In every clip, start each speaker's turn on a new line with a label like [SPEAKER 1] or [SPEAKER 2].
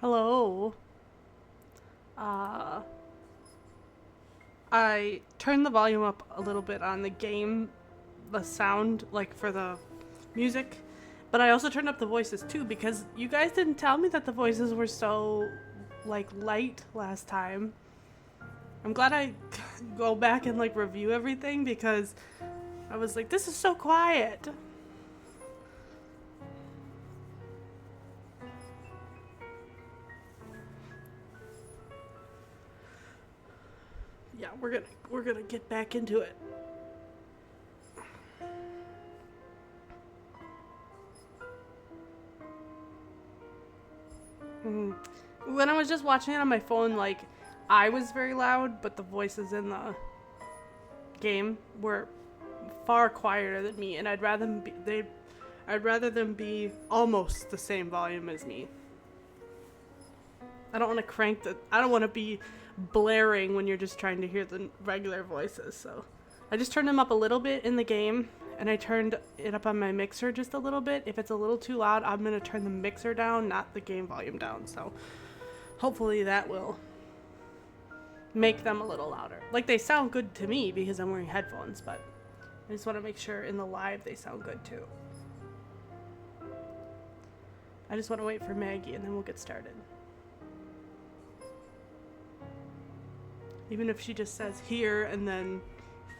[SPEAKER 1] Hello. Uh, I turned the volume up a little bit on the game, the sound, like for the music, but I also turned up the voices too because you guys didn't tell me that the voices were so, like, light last time. I'm glad I go back and, like, review everything because I was like, this is so quiet. Yeah, we're gonna get back into it. Mhm. When I was just watching it on my phone, like, I was very loud, but the voices in the game were far quieter than me, and I'd rather them be almost the same volume as me. I don't want to I don't want to be blaring when you're just trying to hear the regular voices. So I just turned them up a little bit in the game, and I turned it up on my mixer just a little bit. If it's a little too loud, I'm gonna turn the mixer down, not the game volume down. So hopefully that will make them a little louder. Like, they sound good to me because I'm wearing headphones, but I just want to make sure in the live they sound good too. I just want to wait for Maggie and then we'll get started. Even if she just says here and then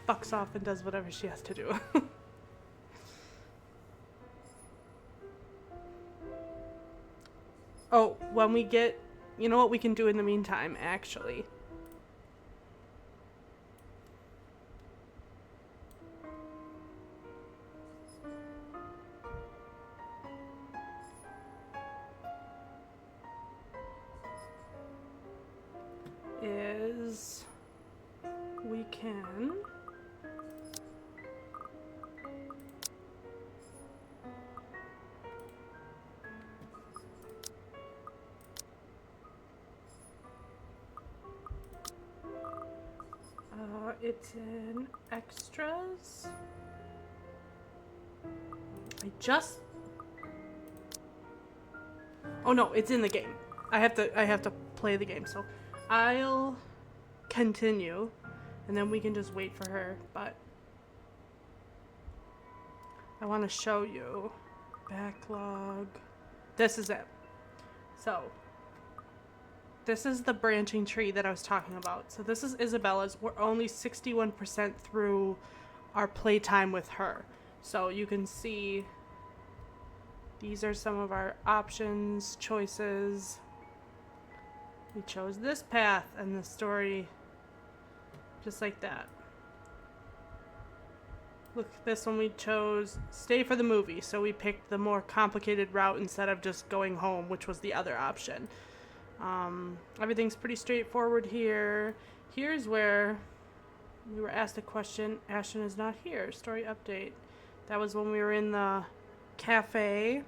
[SPEAKER 1] fucks off and does whatever she has to do. Oh, when we get, you know what we can do in the meantime, actually? Is we can it's in extras. I just Oh no, it's in the game. I have to play the game. So I'll continue and then we can just wait for her, but I want to show you backlog. This is it. So this is the branching tree that I was talking about. So this is Isabella's. We're only 61% through our playtime with her. So you can see these are some of our options, choices. We chose this path and the story just like that. Look, this one we chose stay for the movie, so we picked the more complicated route instead of just going home, which was the other option. Everything's pretty straightforward here. Here's where we were asked a question. Ashton is not here. Story update. That was when we were in the cafe.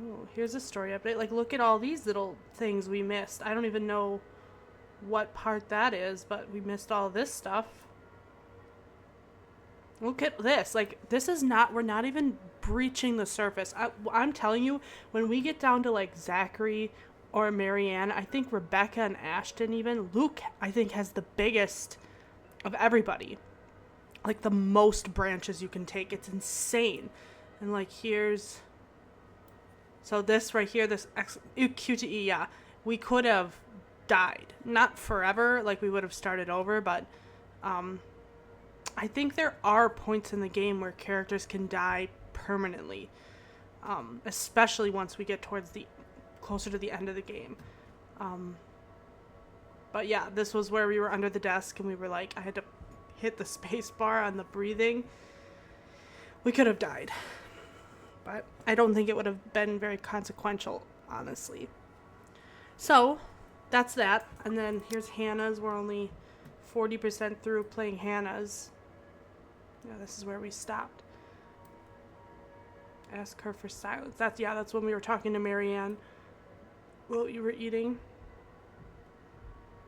[SPEAKER 1] Oh, here's a story update. Like, look at all these little things we missed. I don't even know what part that is, but we missed all this stuff. Look at this. Like, this is not, we're not even breaching the surface. I'm telling you, when we get down to, like, Zachary or Marianne, I think Rebecca and Ashton even, Luke, I think, has the biggest of everybody. Like, the most branches you can take. It's insane. And, like, here's... So this right here, this Q to E, yeah. We could have died. Not forever, like we would have started over, but... I think there are points in the game where characters can die permanently, especially once we get towards the closer to the end of the game. But yeah, this was where we were under the desk and we were like, I had to hit the space bar on the breathing. We could have died, but I don't think it would have been very consequential, honestly. So that's that. And then here's Hannah's. We're only 40% through playing Hannah's. Yeah, this is where we stopped. Ask her for silence. That's when we were talking to Marianne. What you were eating.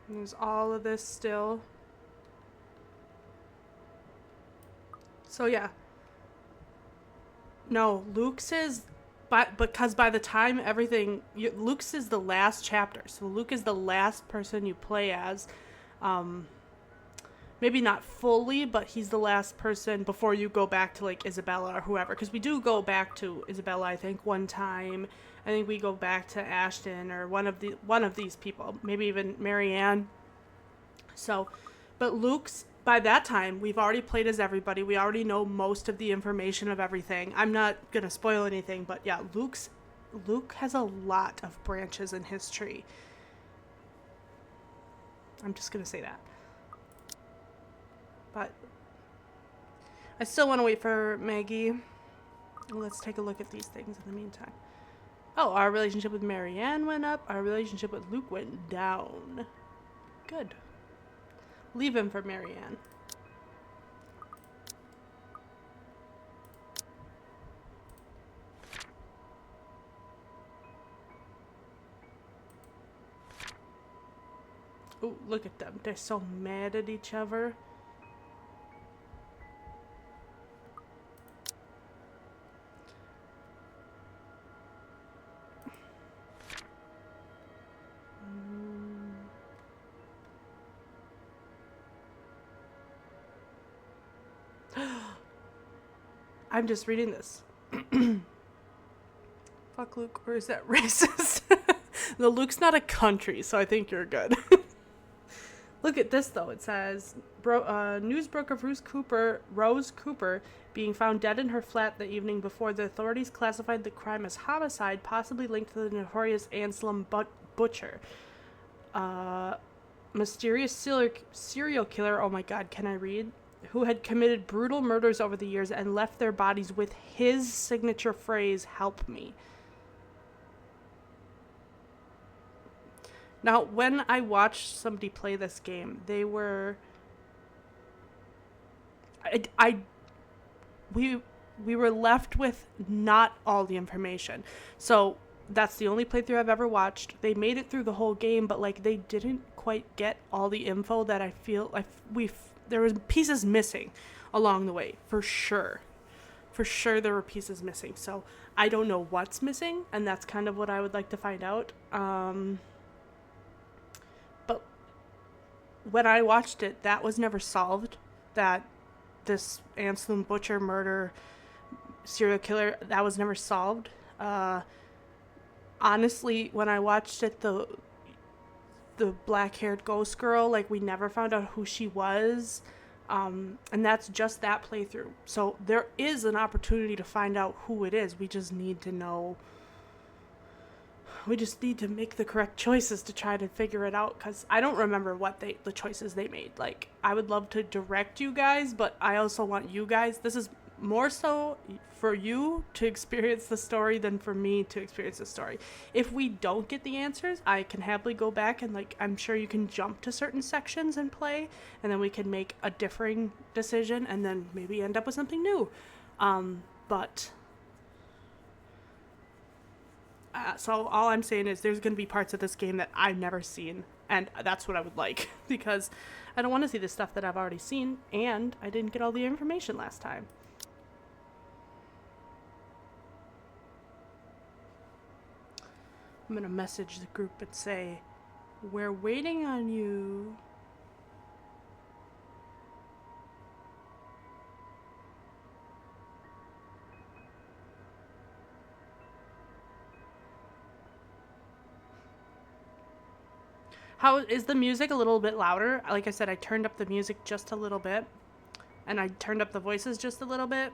[SPEAKER 1] And there's all of this still. So yeah. No, Luke's is, but because by the time Luke's is the last chapter. So Luke is the last person you play as. Maybe not fully, but he's the last person before you go back to like Isabella or whoever. Because we do go back to Isabella, I think, one time. I think we go back to Ashton or one of these people, maybe even Marianne. So, but Luke's, by that time, we've already played as everybody. We already know most of the information of everything. I'm not gonna spoil anything, but yeah, Luke has a lot of branches in his tree. I'm just gonna say that. But I still want to wait for Maggie. Let's take a look at these things in the meantime. Oh, our relationship with Marianne went up. Our relationship with Luke went down. Good. Leave him for Marianne. Oh, look at them. They're so mad at each other. I'm just reading this. Fuck Luke, or is that racist? No, Luke's not a country, so I think you're good. Look at this, though. It says, news broke of Rose Cooper being found dead in her flat the evening before. The authorities classified the crime as homicide, possibly linked to the notorious Anselm Butcher. Mysterious serial killer, oh my god, can I read? Who had committed brutal murders over the years and left their bodies with his signature phrase, "Help me." Now, when I watched somebody play this game, they were... We were left with not all the information. So, that's the only playthrough I've ever watched. They made it through the whole game, but, like, they didn't quite get all the info that I feel... there was pieces missing along the way, for sure. For sure there were pieces missing. So, I don't know what's missing, and that's kind of what I would like to find out. But when I watched it, that was never solved. That this Anselm Butcher murder serial killer, that was never solved. Honestly, when I watched it, the black-haired ghost girl, like, we never found out who she was. And that's just that playthrough. So there is an opportunity to find out who it is. We just need to know. We just need to make the correct choices to try to figure it out, because I don't remember what the choices they made. Like, I would love to direct you guys, but I also want you guys. This is more so for you to experience the story than for me to experience the story. If we don't get the answers, I can happily go back and, like, I'm sure you can jump to certain sections and play, and then we can make a differing decision and then maybe end up with something new. So all I'm saying is there's going to be parts of this game that I've never seen, and that's what I would like, because I don't want to see the stuff that I've already seen, and I didn't get all the information last time. I'm going to message the group and say, we're waiting on you. How is the music a little bit louder? Like I said, I turned up the music just a little bit, and I turned up the voices just a little bit.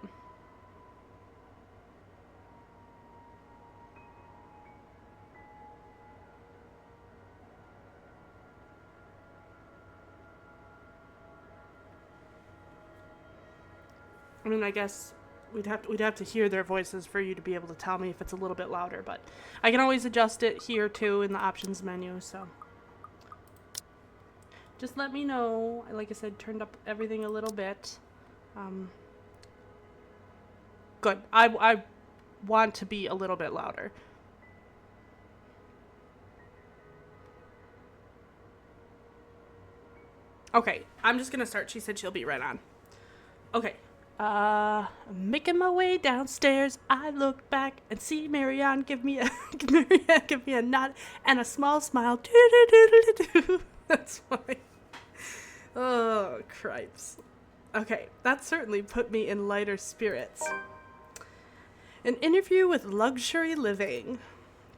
[SPEAKER 1] I mean, I guess we'd have to hear their voices for you to be able to tell me if it's a little bit louder, but I can always adjust it here too in the options menu, so just let me know. Like I said, turned up everything a little bit. Good. I want to be a little bit louder. Okay, I'm just gonna start. She said she'll be right on. Okay, Making my way downstairs, I look back and see Marianne give me a Marianne give me a nod and a small smile. Doo-doo-doo-doo-doo. That's funny. Oh, cripes. Okay, that certainly put me in lighter spirits. An interview with luxury living.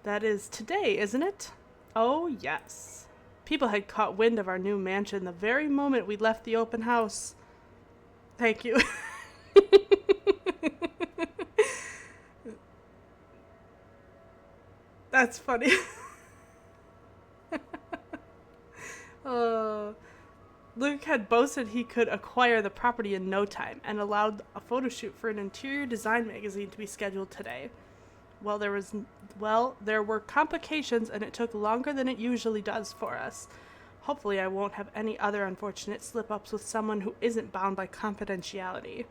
[SPEAKER 1] That is today, isn't it? Oh, yes. People had caught wind of our new mansion the very moment we left the open house. Thank you. That's funny. Luke had boasted he could acquire the property in no time and allowed a photo shoot for an interior design magazine to be scheduled today. There were complications and it took longer than it usually does for us. Hopefully I won't have any other unfortunate slip-ups with someone who isn't bound by confidentiality.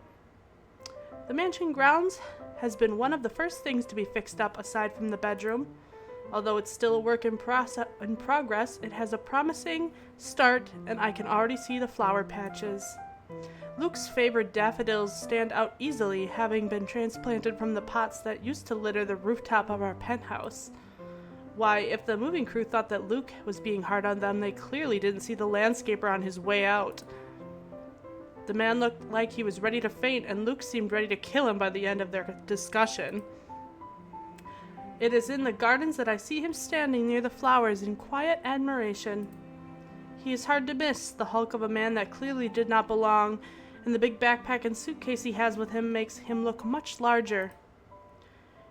[SPEAKER 1] The mansion grounds has been one of the first things to be fixed up aside from the bedroom. Although it's still a work in progress, it has a promising start and I can already see the flower patches. Luke's favorite daffodils stand out easily, having been transplanted from the pots that used to litter the rooftop of our penthouse. Why, if the moving crew thought that Luke was being hard on them, they clearly didn't see the landscaper on his way out. The man looked like he was ready to faint, and Luke seemed ready to kill him by the end of their discussion. It is in the gardens that I see him standing near the flowers in quiet admiration. He is hard to miss, the hulk of a man that clearly did not belong, and the big backpack and suitcase he has with him makes him look much larger.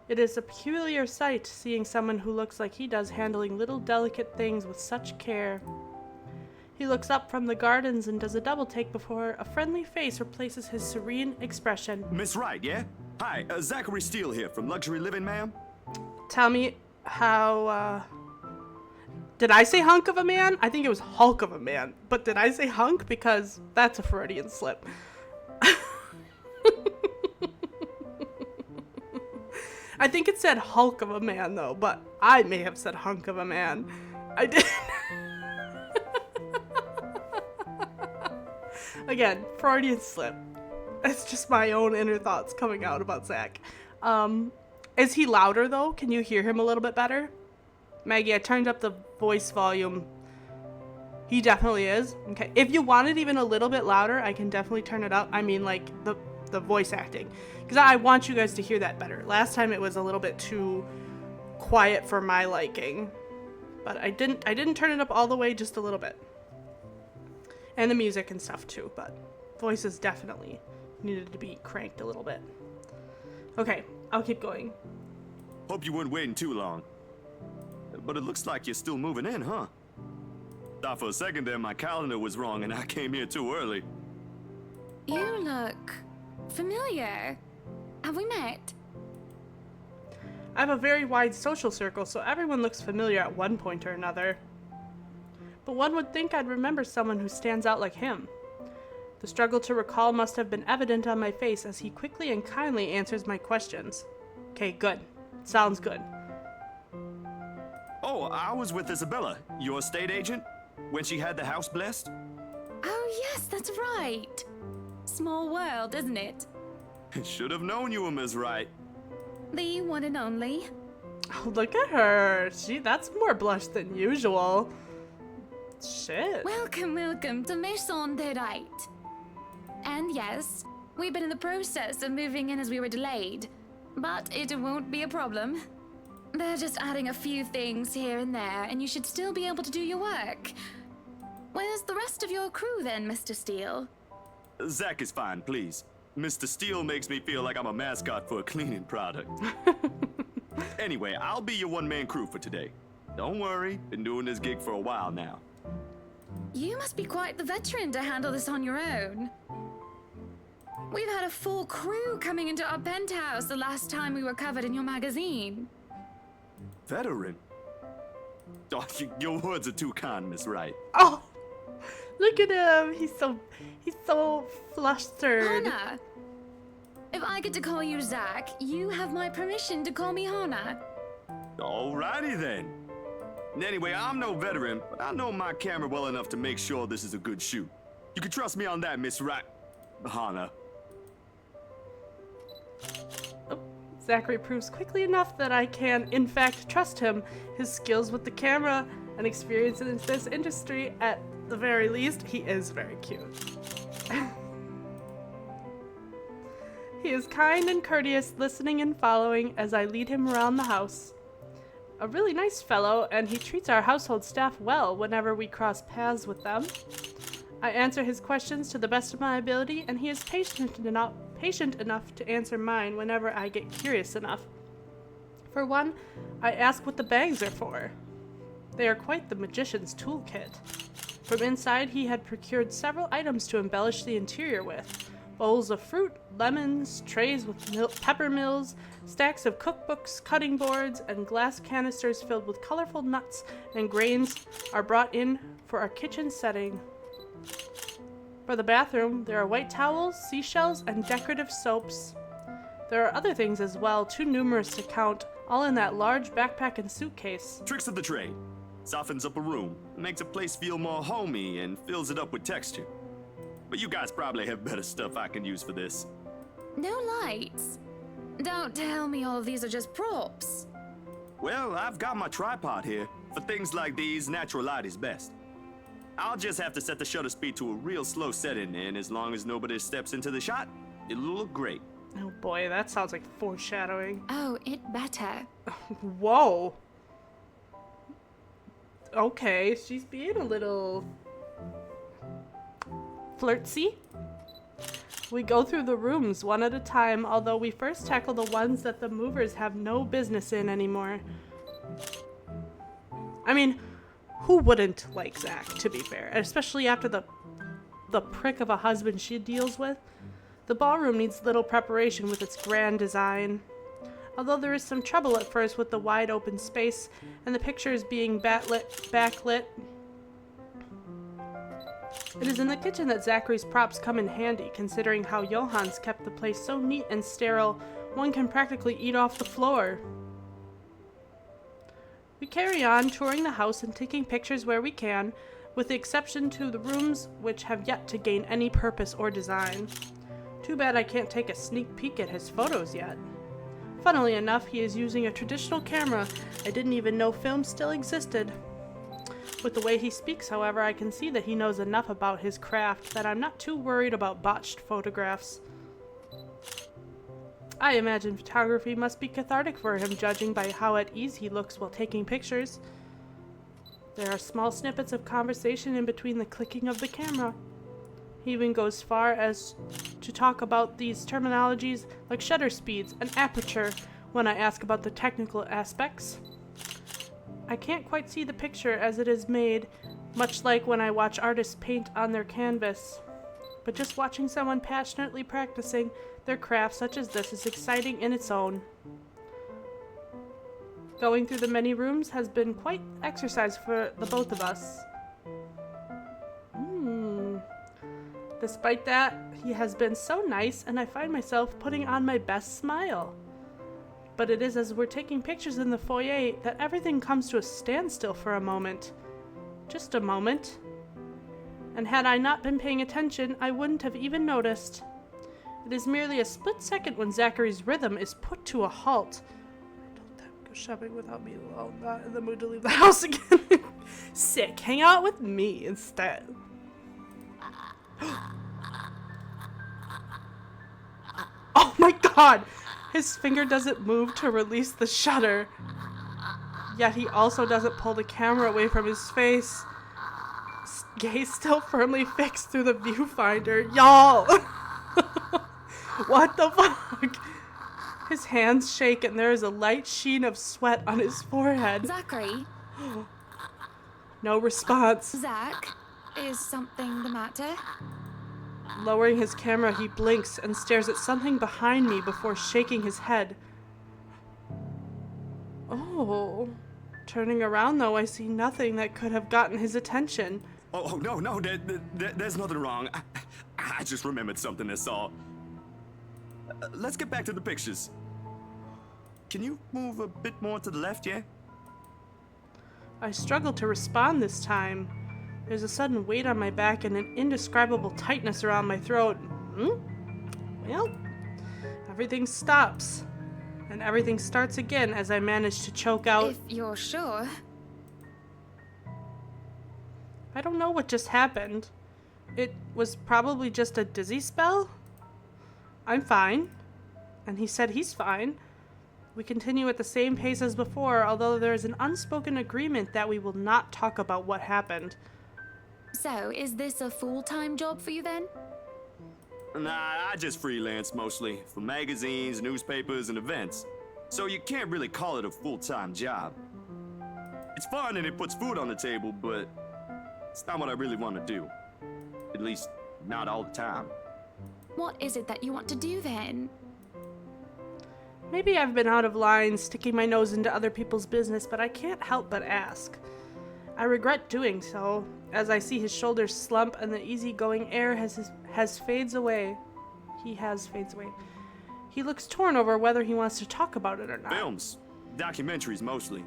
[SPEAKER 1] It is a peculiar sight, seeing someone who looks like he does handling little delicate things with such care. He looks up from the gardens and does a double take before a friendly face replaces his serene expression.
[SPEAKER 2] Miss Wright, yeah? Hi, Zachary Steele here from Luxury Living, ma'am.
[SPEAKER 1] Tell me how, Did I say hunk of a man? I think it was hulk of a man. But did I say hunk? Because that's a Freudian slip. I think it said hulk of a man, though, but I may have said hunk of a man. I did. Again, Freudian slip. It's just my own inner thoughts coming out about Zach. Is he louder, though? Can you hear him a little bit better? Maggie, I turned up the voice volume. He definitely is. Okay. If you want it even a little bit louder, I can definitely turn it up. I mean, like, the voice acting. Because I want you guys to hear that better. Last time it was a little bit too quiet for my liking. But I didn't turn it up all the way, just a little bit. And the music and stuff, too. But voices definitely needed to be cranked a little bit. Okay, I'll keep going.
[SPEAKER 2] Hope you weren't waiting too long. But it looks like you're still moving in, huh? Thought for a second there my calendar was wrong and I came here too early.
[SPEAKER 3] You look familiar. Have we met?
[SPEAKER 1] I have a very wide social circle, so everyone looks familiar at one point or another. But one would think I'd remember someone who stands out like him. The struggle to recall must have been evident on my face as he quickly and kindly answers my questions. Okay, good. Sounds good.
[SPEAKER 2] Oh, I was with Isabella, your estate agent, when she had the house blessed.
[SPEAKER 3] Oh, yes, that's right. Small world, isn't it?
[SPEAKER 2] Should have known you were Miss Wright.
[SPEAKER 3] The one and only.
[SPEAKER 1] Oh, look at her. That's more blush than usual. Shit.
[SPEAKER 3] Welcome to Maison de Right. And yes, we've been in the process of moving in as we were delayed, but it won't be a problem. They're just adding a few things here and there, and you should still be able to do your work. Where's the rest of your crew then, Mr. Steele?
[SPEAKER 2] Zach is fine, please. Mr. Steele makes me feel like I'm a mascot for a cleaning product. Anyway, I'll be your one-man crew for today. Don't worry, been doing this gig for a while now.
[SPEAKER 3] You must be quite the veteran to handle this on your own. We've had a full crew coming into our penthouse the last time we were covered in your magazine.
[SPEAKER 2] Veteran? Oh, your words are too kind, Miss Wright.
[SPEAKER 1] Oh, look at him. He's so flustered.
[SPEAKER 3] Hannah! If I get to call you Zach, you have my permission to call me Hannah.
[SPEAKER 2] Alrighty then. Anyway, I'm no veteran, but I know my camera well enough to make sure this is a good shoot. You can trust me on that, Miss Wright. Hannah.
[SPEAKER 1] Zachary proves quickly enough that I can, in fact, trust him. His skills with the camera and experience in this industry, at the very least, he is very cute. He is kind and courteous, listening and following as I lead him around the house. A really nice fellow, and he treats our household staff well whenever we cross paths with them. I answer his questions to the best of my ability, and he is patient enough to answer mine whenever I get curious enough. For one, I ask what the bags are for. They are quite the magician's toolkit. From inside, he had procured several items to embellish the interior with. Bowls of fruit, lemons, trays with pepper mills, stacks of cookbooks, cutting boards, and glass canisters filled with colorful nuts and grains are brought in for our kitchen setting. For the bathroom, there are white towels, seashells, and decorative soaps. There are other things as well, too numerous to count, all in that large backpack and suitcase.
[SPEAKER 2] Tricks of the trade. Softens up a room, makes a place feel more homey, and fills it up with texture. But you guys probably have better stuff I can use for this.
[SPEAKER 3] No lights. Don't tell me all of these are just props.
[SPEAKER 2] Well, I've got my tripod here. For things like these, natural light is best. I'll just have to set the shutter speed to a real slow setting, and as long as nobody steps into the shot, it'll look great.
[SPEAKER 1] Oh boy, that sounds like foreshadowing.
[SPEAKER 3] Oh, it better.
[SPEAKER 1] Whoa. Okay, she's being a little flirty. We go through the rooms one at a time, although we first tackle the ones that the movers have no business in anymore. I mean, who wouldn't like Zach, to be fair? Especially after the prick of a husband she deals with. The ballroom needs little preparation with its grand design. Although there is some trouble at first with the wide open space and the pictures being backlit. It is in the kitchen that Zachary's props come in handy, considering how Johann's kept the place so neat and sterile, one can practically eat off the floor. We carry on, touring the house and taking pictures where we can, with the exception to the rooms which have yet to gain any purpose or design. Too bad I can't take a sneak peek at his photos yet. Funnily enough, he is using a traditional camera. I didn't even know film still existed. With the way he speaks, however, I can see that he knows enough about his craft that I'm not too worried about botched photographs. I imagine photography must be cathartic for him, judging by how at ease he looks while taking pictures. There are small snippets of conversation in between the clicking of the camera. He even goes far as to talk about these terminologies like shutter speeds and aperture when I ask about the technical aspects. I can't quite see the picture as it is made, much like when I watch artists paint on their canvas. But just watching someone passionately practicing their craft such as this is exciting in its own. Going through the many rooms has been quite exercise for the both of us. Despite that, he has been so nice, and I find myself putting on my best smile. But it is as we're taking pictures in the foyer that everything comes to a standstill for a moment. Just a moment. And had I not been paying attention, I wouldn't have even noticed. It is merely a split second when Zachary's rhythm is put to a halt. I told them go shopping without me alone, not in the mood to leave the house again. Sick, hang out with me instead. Oh my god! His finger doesn't move to release the shutter. Yet he also doesn't pull the camera away from his face. Gaze still firmly fixed through the viewfinder. Y'all! What the fuck? His hands shake and there is a light sheen of sweat on his forehead.
[SPEAKER 3] Zachary?
[SPEAKER 1] No response.
[SPEAKER 3] Zach? Is something the matter?
[SPEAKER 1] Lowering his camera, he blinks and stares at something behind me before shaking his head. Oh. Turning around, though, I see nothing that could have gotten his attention.
[SPEAKER 2] Oh no, there's nothing wrong. I just remembered something, that's all. Let's get back to the pictures. Can you move a bit more to the left, yeah?
[SPEAKER 1] I struggle to respond this time. There's a sudden weight on my back and an indescribable tightness around my throat. Well, everything stops. And everything starts again as I manage to choke out.
[SPEAKER 3] If you're sure.
[SPEAKER 1] I don't know what just happened. It was probably just a dizzy spell. I'm fine. And he said he's fine. We continue at the same pace as before, although there is an unspoken agreement that we will not talk about what happened.
[SPEAKER 3] So, is this a full-time job for you then?
[SPEAKER 2] Nah, I just freelance mostly, for magazines, newspapers, and events. So you can't really call it a full-time job. It's fun and it puts food on the table, but it's not what I really want to do. At least, not all the time.
[SPEAKER 3] What is it that you want to do then?
[SPEAKER 1] Maybe I've been out of line, sticking my nose into other people's business, but I can't help but ask. I regret doing so, as I see his shoulders slump and the easygoing air fades away. He fades away. He looks torn over whether he wants to talk about it or not.
[SPEAKER 2] Films. Documentaries mostly.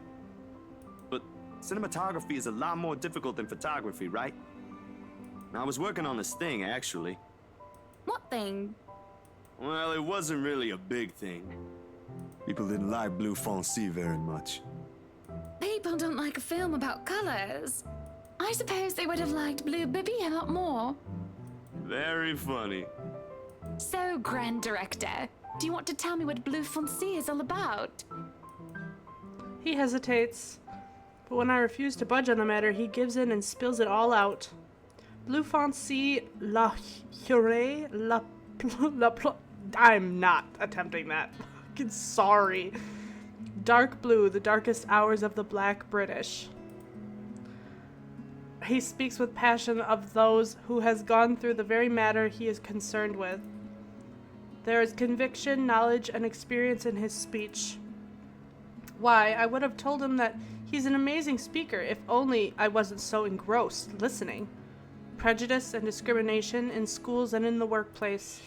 [SPEAKER 2] But cinematography is a lot more difficult than photography, right? I was working on this thing, actually.
[SPEAKER 3] What thing?
[SPEAKER 2] Well, it wasn't really a big thing. People didn't like Blue Fonzie very much.
[SPEAKER 3] People don't like a film about colors. I suppose they would have liked Blue Bibby a lot more.
[SPEAKER 2] Very funny.
[SPEAKER 3] So, Grand Director, do you want to tell me what Blue Fonzie is all about?
[SPEAKER 1] He hesitates, but when I refuse to budge on the matter, he gives in and spills it all out. Blue Fonzie, la hure, I'm not attempting that. Sorry. Dark blue, the darkest hours of the Black British. He speaks with passion of those who has gone through the very matter he is concerned with. There is conviction, knowledge, and experience in his speech. Why, I would have told him that he's an amazing speaker if only I wasn't so engrossed listening. Prejudice and discrimination in schools and in the workplace.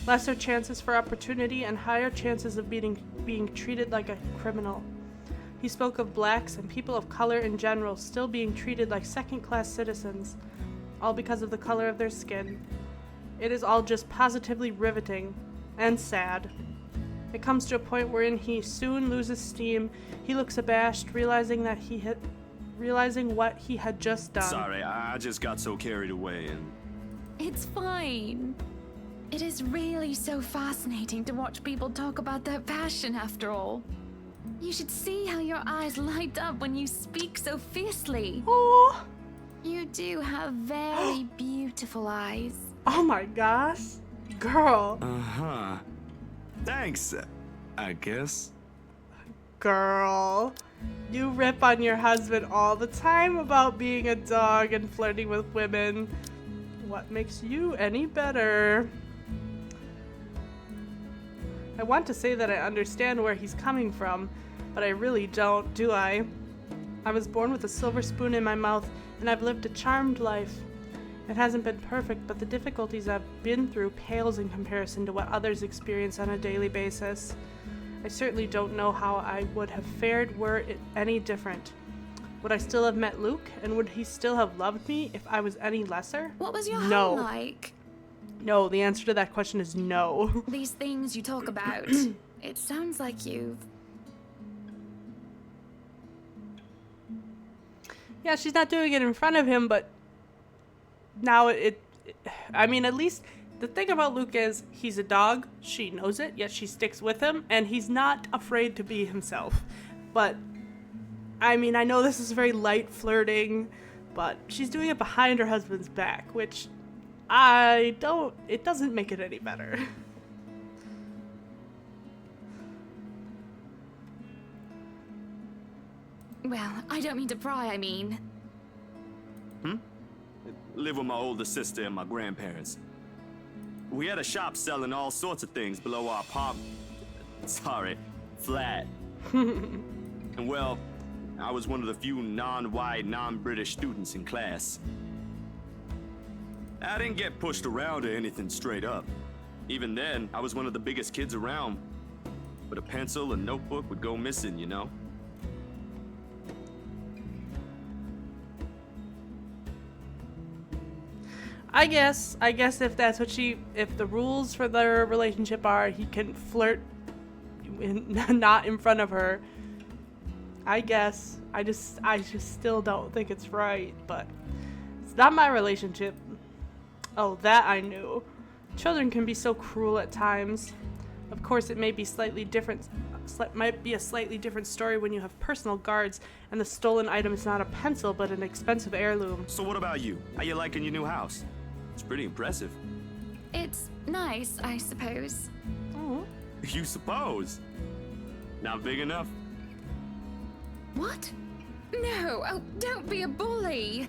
[SPEAKER 1] Lesser chances for opportunity and higher chances of being treated like a criminal. He spoke of blacks and people of color in general still being treated like second-class citizens, all because of the color of their skin. It is all just positively riveting and sad. It comes to a point wherein he soon loses steam. He looks abashed, realizing what he had just done.
[SPEAKER 2] Sorry, I just got so carried away and...
[SPEAKER 3] It's fine. It is really so fascinating to watch people talk about their passion after all. You should see how your eyes light up when you speak so fiercely.
[SPEAKER 1] Oh,
[SPEAKER 3] You do have very beautiful eyes.
[SPEAKER 1] oh my gosh. Girl.
[SPEAKER 2] Uh-huh. Thanks, I guess.
[SPEAKER 1] Girl. You rip on your husband all the time about being a dog and flirting with women. What makes you any better? I want to say that I understand where he's coming from, but I really don't, do I? I was born with a silver spoon in my mouth, and I've lived a charmed life. It hasn't been perfect, but the difficulties I've been through pales in comparison to what others experience on a daily basis. I certainly don't know how I would have fared were it any different. Would I still have met Luke, and would he still have loved me if I was any lesser?
[SPEAKER 3] What was your
[SPEAKER 1] No.
[SPEAKER 3] home like?
[SPEAKER 1] No, the answer to that question is no.
[SPEAKER 3] These things you talk about, it sounds like you've...
[SPEAKER 1] Yeah, she's not doing it in front of him, but now I mean, at least the thing about Luke is he's a dog. She knows it, yet she sticks with him, and he's not afraid to be himself. But, I mean, I know this is very light flirting, but she's doing it behind her husband's back, which it doesn't make it any better.
[SPEAKER 3] Well, I don't mean to pry, I mean.
[SPEAKER 2] Live with my older sister and my grandparents. We had a shop selling all sorts of things below our flat. And well, I was one of the few non-white, non-British students in class. I didn't get pushed around or anything straight up. Even then, I was one of the biggest kids around. But a pencil and notebook would go missing, you know?
[SPEAKER 1] I guess if that's what if the rules for their relationship are he can flirt not in front of her. I guess. I just still don't think it's right, but it's not my relationship. Oh, that I knew. Children can be so cruel at times. Of course, it may be might be a slightly different story when you have personal guards and the stolen item is not a pencil but an expensive heirloom.
[SPEAKER 2] So what about you? How you liking your new house? It's pretty impressive.
[SPEAKER 3] It's nice, I suppose.
[SPEAKER 1] Oh.
[SPEAKER 2] You suppose? Not big enough?
[SPEAKER 3] What? No, oh, don't be a bully.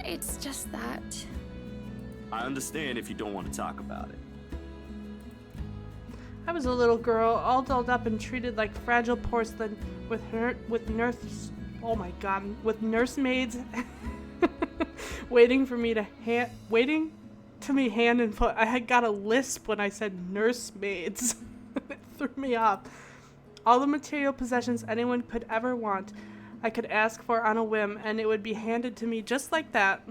[SPEAKER 3] It's just that.
[SPEAKER 2] I understand if you don't want to talk about it.
[SPEAKER 1] I was a little girl, all dolled up and treated like fragile porcelain with nursemaids waiting to me hand and foot. I had got a lisp when I said nursemaids. It threw me off. All the material possessions anyone could ever want, I could ask for on a whim, and it would be handed to me just like that.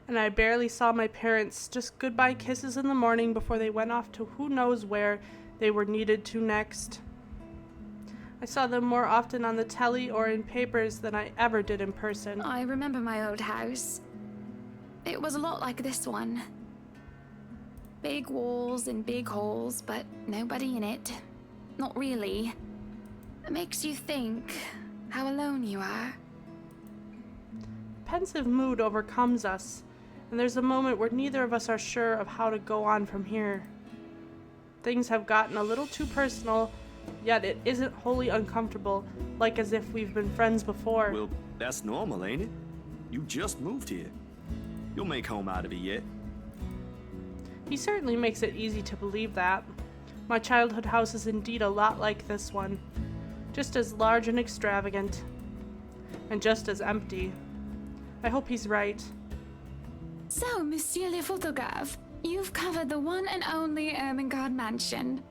[SPEAKER 1] And I barely saw my parents, just goodbye kisses in the morning before they went off to who knows where they were needed to next. I saw them more often on the telly or in papers than I ever did in person.
[SPEAKER 3] I remember my old house. It was a lot like this one. Big walls and big halls, but nobody in it. Not really. It makes you think how alone you are.
[SPEAKER 1] Pensive mood overcomes us, and there's a moment where neither of us are sure of how to go on from here. Things have gotten a little too personal, yet it isn't wholly uncomfortable, like as if we've been friends before.
[SPEAKER 2] Well, that's normal, ain't it? You just moved here. You'll make home out of it yet.
[SPEAKER 1] He certainly makes it easy to believe that. My childhood house is indeed a lot like this one. Just as large and extravagant. And just as empty. I hope he's right.
[SPEAKER 3] So, Monsieur le Photographe, you've covered the one and only Ermengarde mansion.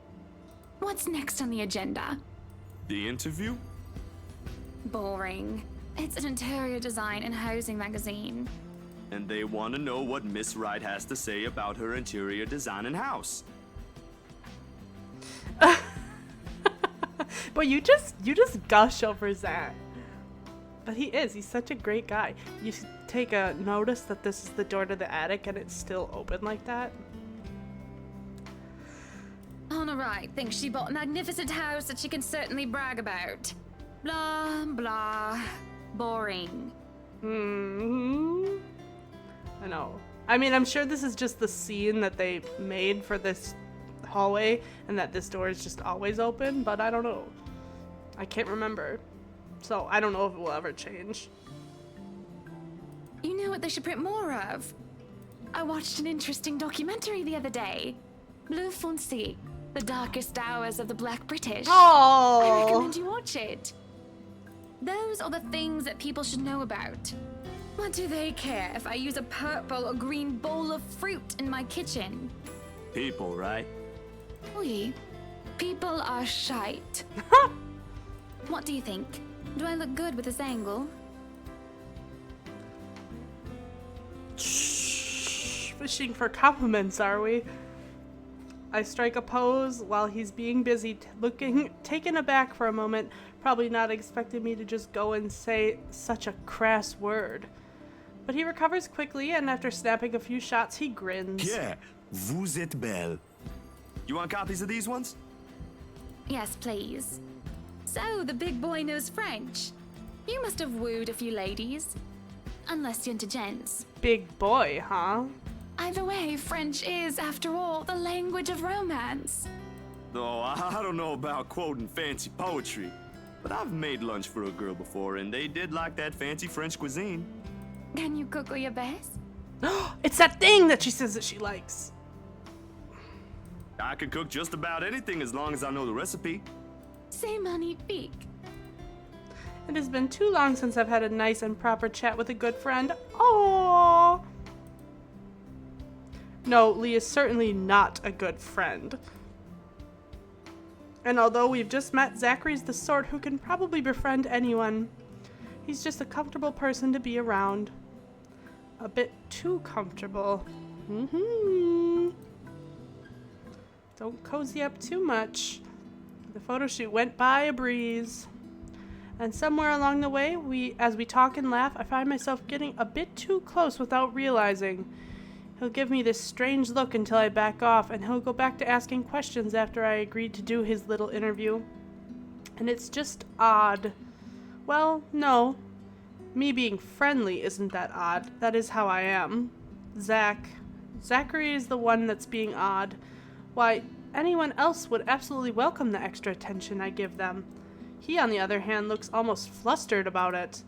[SPEAKER 3] What's next on the agenda?
[SPEAKER 2] The interview?
[SPEAKER 3] Boring. It's an interior design and housing magazine.
[SPEAKER 2] And they want to know what Miss Wright has to say about her interior design and house.
[SPEAKER 1] But you just gush over Zach. But he's such a great guy. You take a notice that this is the door to the attic and it's still open like that.
[SPEAKER 3] Honor Wright thinks she bought a magnificent house that she can certainly brag about. Blah, blah. Boring.
[SPEAKER 1] I know. I mean, I'm sure this is just the scene that they made for this hallway and that this door is just always open, but I don't know. I can't remember. So I don't know if it will ever change.
[SPEAKER 3] You know what they should print more of? I watched an interesting documentary the other day. Bleu Foncé, the darkest hours of the Black British.
[SPEAKER 1] Oh!
[SPEAKER 3] I recommend you watch it. Those are the things that people should know about. What do they care if I use a purple or green bowl of fruit in my kitchen?
[SPEAKER 2] People, right?
[SPEAKER 3] Oui. People are shite. What do you think? Do I look good with this angle?
[SPEAKER 1] Fishing for compliments, are we? I strike a pose while he's being busy, taken aback for a moment, probably not expecting me to just go and say such a crass word. But he recovers quickly, and after snapping a few shots, he grins.
[SPEAKER 2] Yeah, vous êtes belle. You want copies of these ones?
[SPEAKER 3] Yes, please. So, the big boy knows French. You must have wooed a few ladies. Unless you're into gents.
[SPEAKER 1] Big boy, huh?
[SPEAKER 3] Either way, French is, after all, the language of romance.
[SPEAKER 2] No, I don't know about quoting fancy poetry, but I've made lunch for a girl before, and they did like that fancy French cuisine.
[SPEAKER 3] Can you cook your best?
[SPEAKER 1] It's that thing that she says that she likes.
[SPEAKER 2] I can cook just about anything as long as I know the recipe.
[SPEAKER 3] C'est magnifique.
[SPEAKER 1] It has been too long since I've had a nice and proper chat with a good friend. Oh. No, Lee is certainly not a good friend. And although we've just met, Zachary's the sort who can probably befriend anyone. He's just a comfortable person to be around. A bit too comfortable. Don't cozy up too much. The photo shoot went by a breeze. And somewhere along the way, as we talk and laugh, I find myself getting a bit too close without realizing. He'll give me this strange look until I back off, and he'll go back to asking questions after I agreed to do his little interview. And it's just odd. Well, no. Me being friendly isn't that odd. That is how I am. Zachary is the one that's being odd. Why, anyone else would absolutely welcome the extra attention I give them. He, on the other hand, looks almost flustered about it.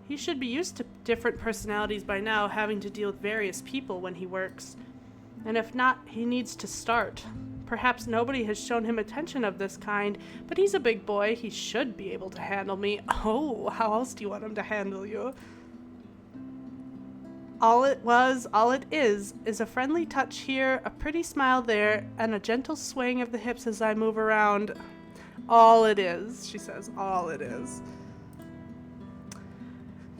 [SPEAKER 1] He should be used to different personalities by now, having to deal with various people when he works. And if not, he needs to start. Perhaps nobody has shown him attention of this kind, but he's a big boy. He should be able to handle me. Oh, how else do you want him to handle you? All it is a friendly touch here, a pretty smile there, and a gentle swaying of the hips as I move around. All it is, she says, all it is.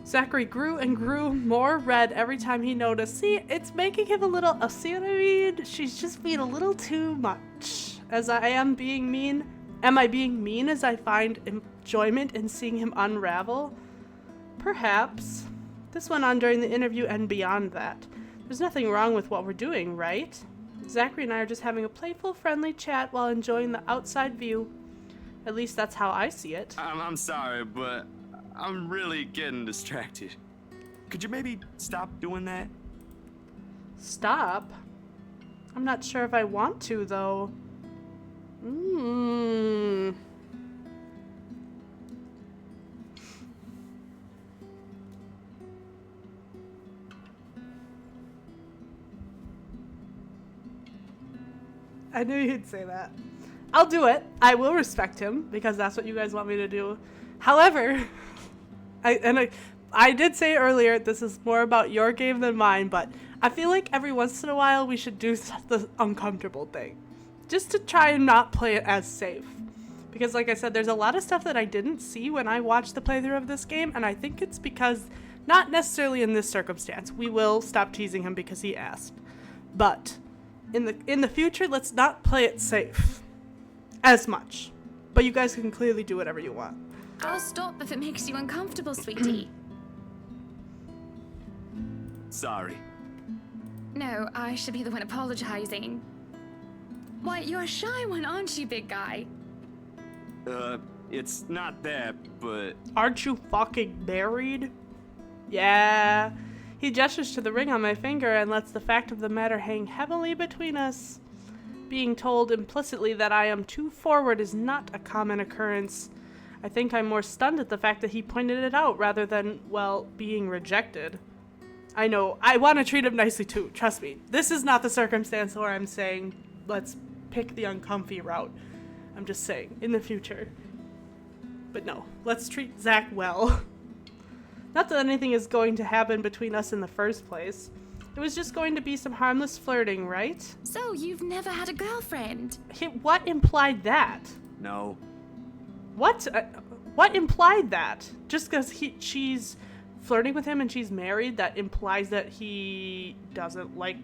[SPEAKER 1] Zachary grew and grew more red every time he noticed. See, it's making him a little, see what I mean? She's just being a little too much. As I am being mean, am I being mean as I find enjoyment in seeing him unravel? Perhaps. This went on during the interview and beyond that. There's nothing wrong with what we're doing, right? Zachary and I are just having a playful, friendly chat while enjoying the outside view. At least that's how I see it.
[SPEAKER 2] I'm sorry, but I'm really getting distracted. Could you maybe stop doing that?
[SPEAKER 1] Stop? I'm not sure if I want to, though. I knew you'd say that. I'll do it. I will respect him because that's what you guys want me to do. However, I did say earlier this is more about your game than mine, but I feel like every once in a while we should do the uncomfortable thing just to try and not play it as safe. Because like I said, there's a lot of stuff that I didn't see when I watched the playthrough of this game, and I think it's because, not necessarily in this circumstance, we will stop teasing him because he asked. But in the future, let's not play it safe as much. But you guys can clearly do whatever you want.
[SPEAKER 3] I'll stop if it makes you uncomfortable, sweetie.
[SPEAKER 2] Sorry.
[SPEAKER 3] No, I should be the one apologizing. Why, you're a shy one, aren't you, big guy?
[SPEAKER 2] It's not that, but...
[SPEAKER 1] Aren't you fucking married? Yeah. He gestures to the ring on my finger and lets the fact of the matter hang heavily between us. Being told implicitly that I am too forward is not a common occurrence. I think I'm more stunned at the fact that he pointed it out rather than, well, being rejected. I know, I want to treat him nicely too, trust me. This is not the circumstance where I'm saying, let's pick the uncomfy route. I'm just saying, in the future. But no, let's treat Zach well. Not that anything is going to happen between us in the first place. It was just going to be some harmless flirting, right?
[SPEAKER 3] So, you've never had a girlfriend?
[SPEAKER 1] What implied that?
[SPEAKER 2] No.
[SPEAKER 1] What? What implied that? Just because she's flirting with him and she's married, that implies that he doesn't like...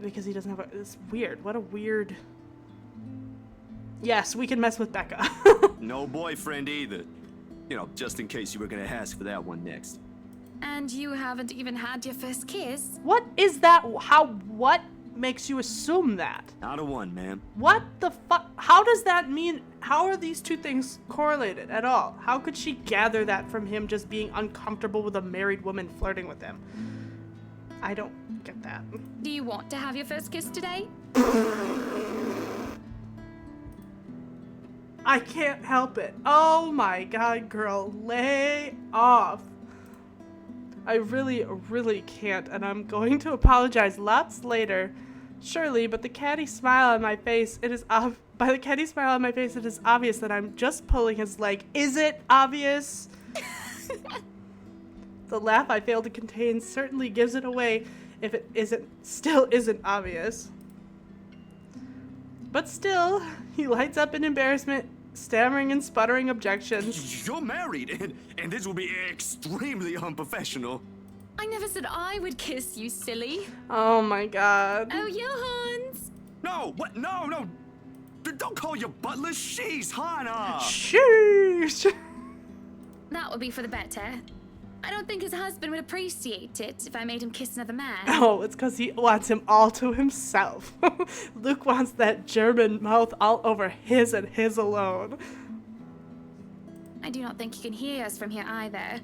[SPEAKER 1] Because he doesn't have a... It's weird. What a weird... Yes, we can mess with Becca.
[SPEAKER 2] No boyfriend either. You know, just in case you were gonna ask for that one next.
[SPEAKER 3] And you haven't even had your first kiss?
[SPEAKER 1] What is that? What makes you assume that?
[SPEAKER 2] Not a one, ma'am.
[SPEAKER 1] What the fuck? How does that mean? How are these two things correlated at all? How could she gather that from him just being uncomfortable with a married woman flirting with him? I don't get that.
[SPEAKER 3] Do you want to have your first kiss today?
[SPEAKER 1] I can't help it. Oh my god, girl, lay off. I really, really can't, and I'm going to apologize lots later. Surely, but the catty smile on my face, it is by the catty smile on my face, it is obvious that I'm just pulling his leg. Is it obvious? The laugh I fail to contain certainly gives it away if it still isn't obvious. But still, he lights up in embarrassment, stammering and sputtering objections.
[SPEAKER 2] You're married, and this will be extremely unprofessional.
[SPEAKER 3] I never said I would kiss you, silly.
[SPEAKER 1] Oh my god.
[SPEAKER 3] Oh, Johannes!
[SPEAKER 2] No, what? No, no. Don't call your butler. She's Hana.
[SPEAKER 1] Sheesh.
[SPEAKER 3] That would be for the better. I don't think his husband would appreciate it if I made him kiss another man.
[SPEAKER 1] Oh, it's because he wants him all to himself. Luke wants that German mouth all over his and his alone.
[SPEAKER 3] I do not think he can hear us from here either.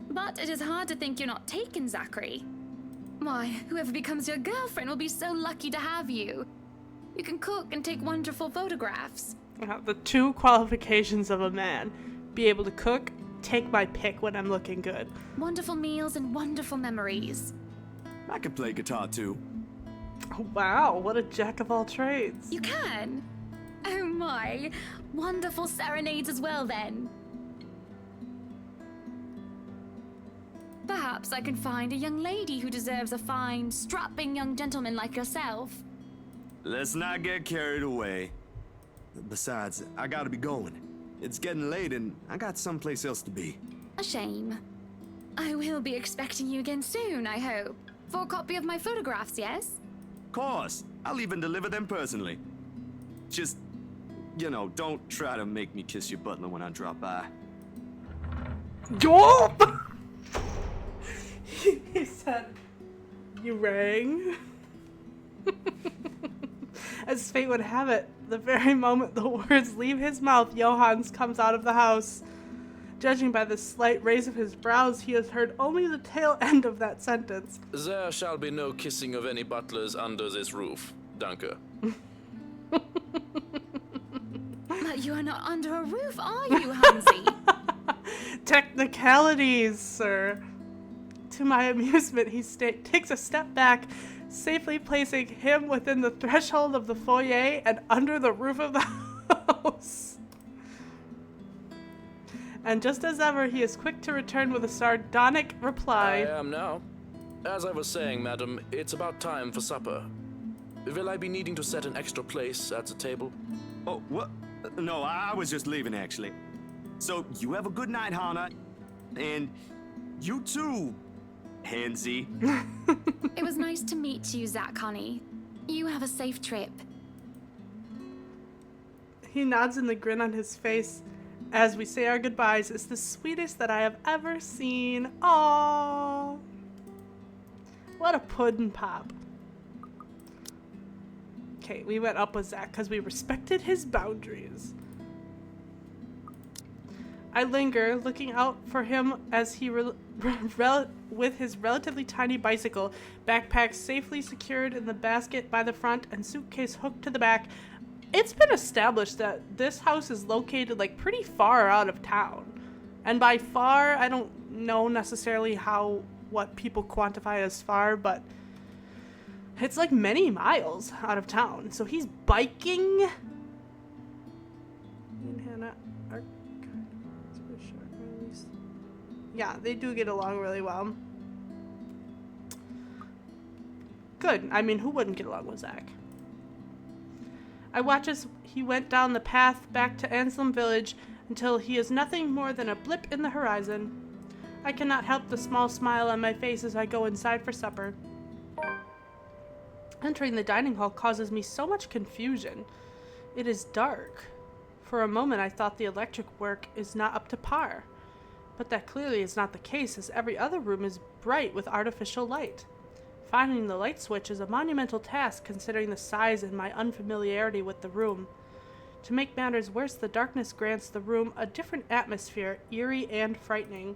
[SPEAKER 3] But it is hard to think you're not taken, Zachary. Why, whoever becomes your girlfriend will be so lucky to have you. You can cook and take wonderful photographs.
[SPEAKER 1] The two qualifications of a man: be able to cook, take my pick when I'm looking good.
[SPEAKER 3] Wonderful meals and wonderful memories.
[SPEAKER 2] I can play guitar too.
[SPEAKER 1] Oh, wow, what a jack of all trades.
[SPEAKER 3] You can? Oh my. Wonderful serenades as well then. Perhaps I can find a young lady who deserves a fine, strapping young gentleman like yourself.
[SPEAKER 2] Let's not get carried away. Besides, I gotta be going. It's getting late and I got someplace else to be.
[SPEAKER 3] A shame. I will be expecting you again soon, I hope. For a copy of my photographs, yes?
[SPEAKER 2] Of course, I'll even deliver them personally. Just, you know, don't try to make me kiss your butler when I drop by.
[SPEAKER 1] Yo! He said, "You rang?" As fate would have it, the very moment the words leave his mouth, Johannes comes out of the house. Judging by the slight raise of his brows, he has heard only the tail end of that sentence.
[SPEAKER 4] There shall be no kissing of any butlers under this roof, Danke.
[SPEAKER 3] But you are not under a roof, are you, Hansi?
[SPEAKER 1] Technicalities, sir. To my amusement, he takes a step back, safely placing him within the threshold of the foyer and under the roof of the house. And just as ever, he is quick to return with a sardonic reply.
[SPEAKER 4] I am now. As I was saying, madam, it's about time for supper. Will I be needing to set an extra place at the table?
[SPEAKER 2] Oh, what? No, I was just leaving, actually. So, you have a good night, Hana. And you too, Hansi.
[SPEAKER 3] It was nice to meet you, Zach, honey. You have a safe trip.
[SPEAKER 1] He nods and the grin on his face as we say our goodbyes is the sweetest that I have ever seen. Aww. What a puddin' pop. Okay, we went up with Zach because we respected his boundaries. I linger, looking out for him as he with his relatively tiny bicycle, backpack safely secured in the basket by the front and suitcase hooked to the back. It's been established that this house is located like pretty far out of town. And by far, I don't know necessarily what people quantify as far, but it's like many miles out of town. So he's biking. Me and Hannah are yeah, they do get along really well. Good. I mean, who wouldn't get along with Zach? I watch as he went down the path back to Anselm Village until he is nothing more than a blip in the horizon. I cannot help the small smile on my face as I go inside for supper. Entering the dining hall causes me so much confusion. It is dark. For a moment I thought the electric work is not up to par. But that clearly is not the case, as every other room is bright with artificial light. Finding the light switch is a monumental task considering the size and my unfamiliarity with the room. To make matters worse, the darkness grants the room a different atmosphere, eerie and frightening.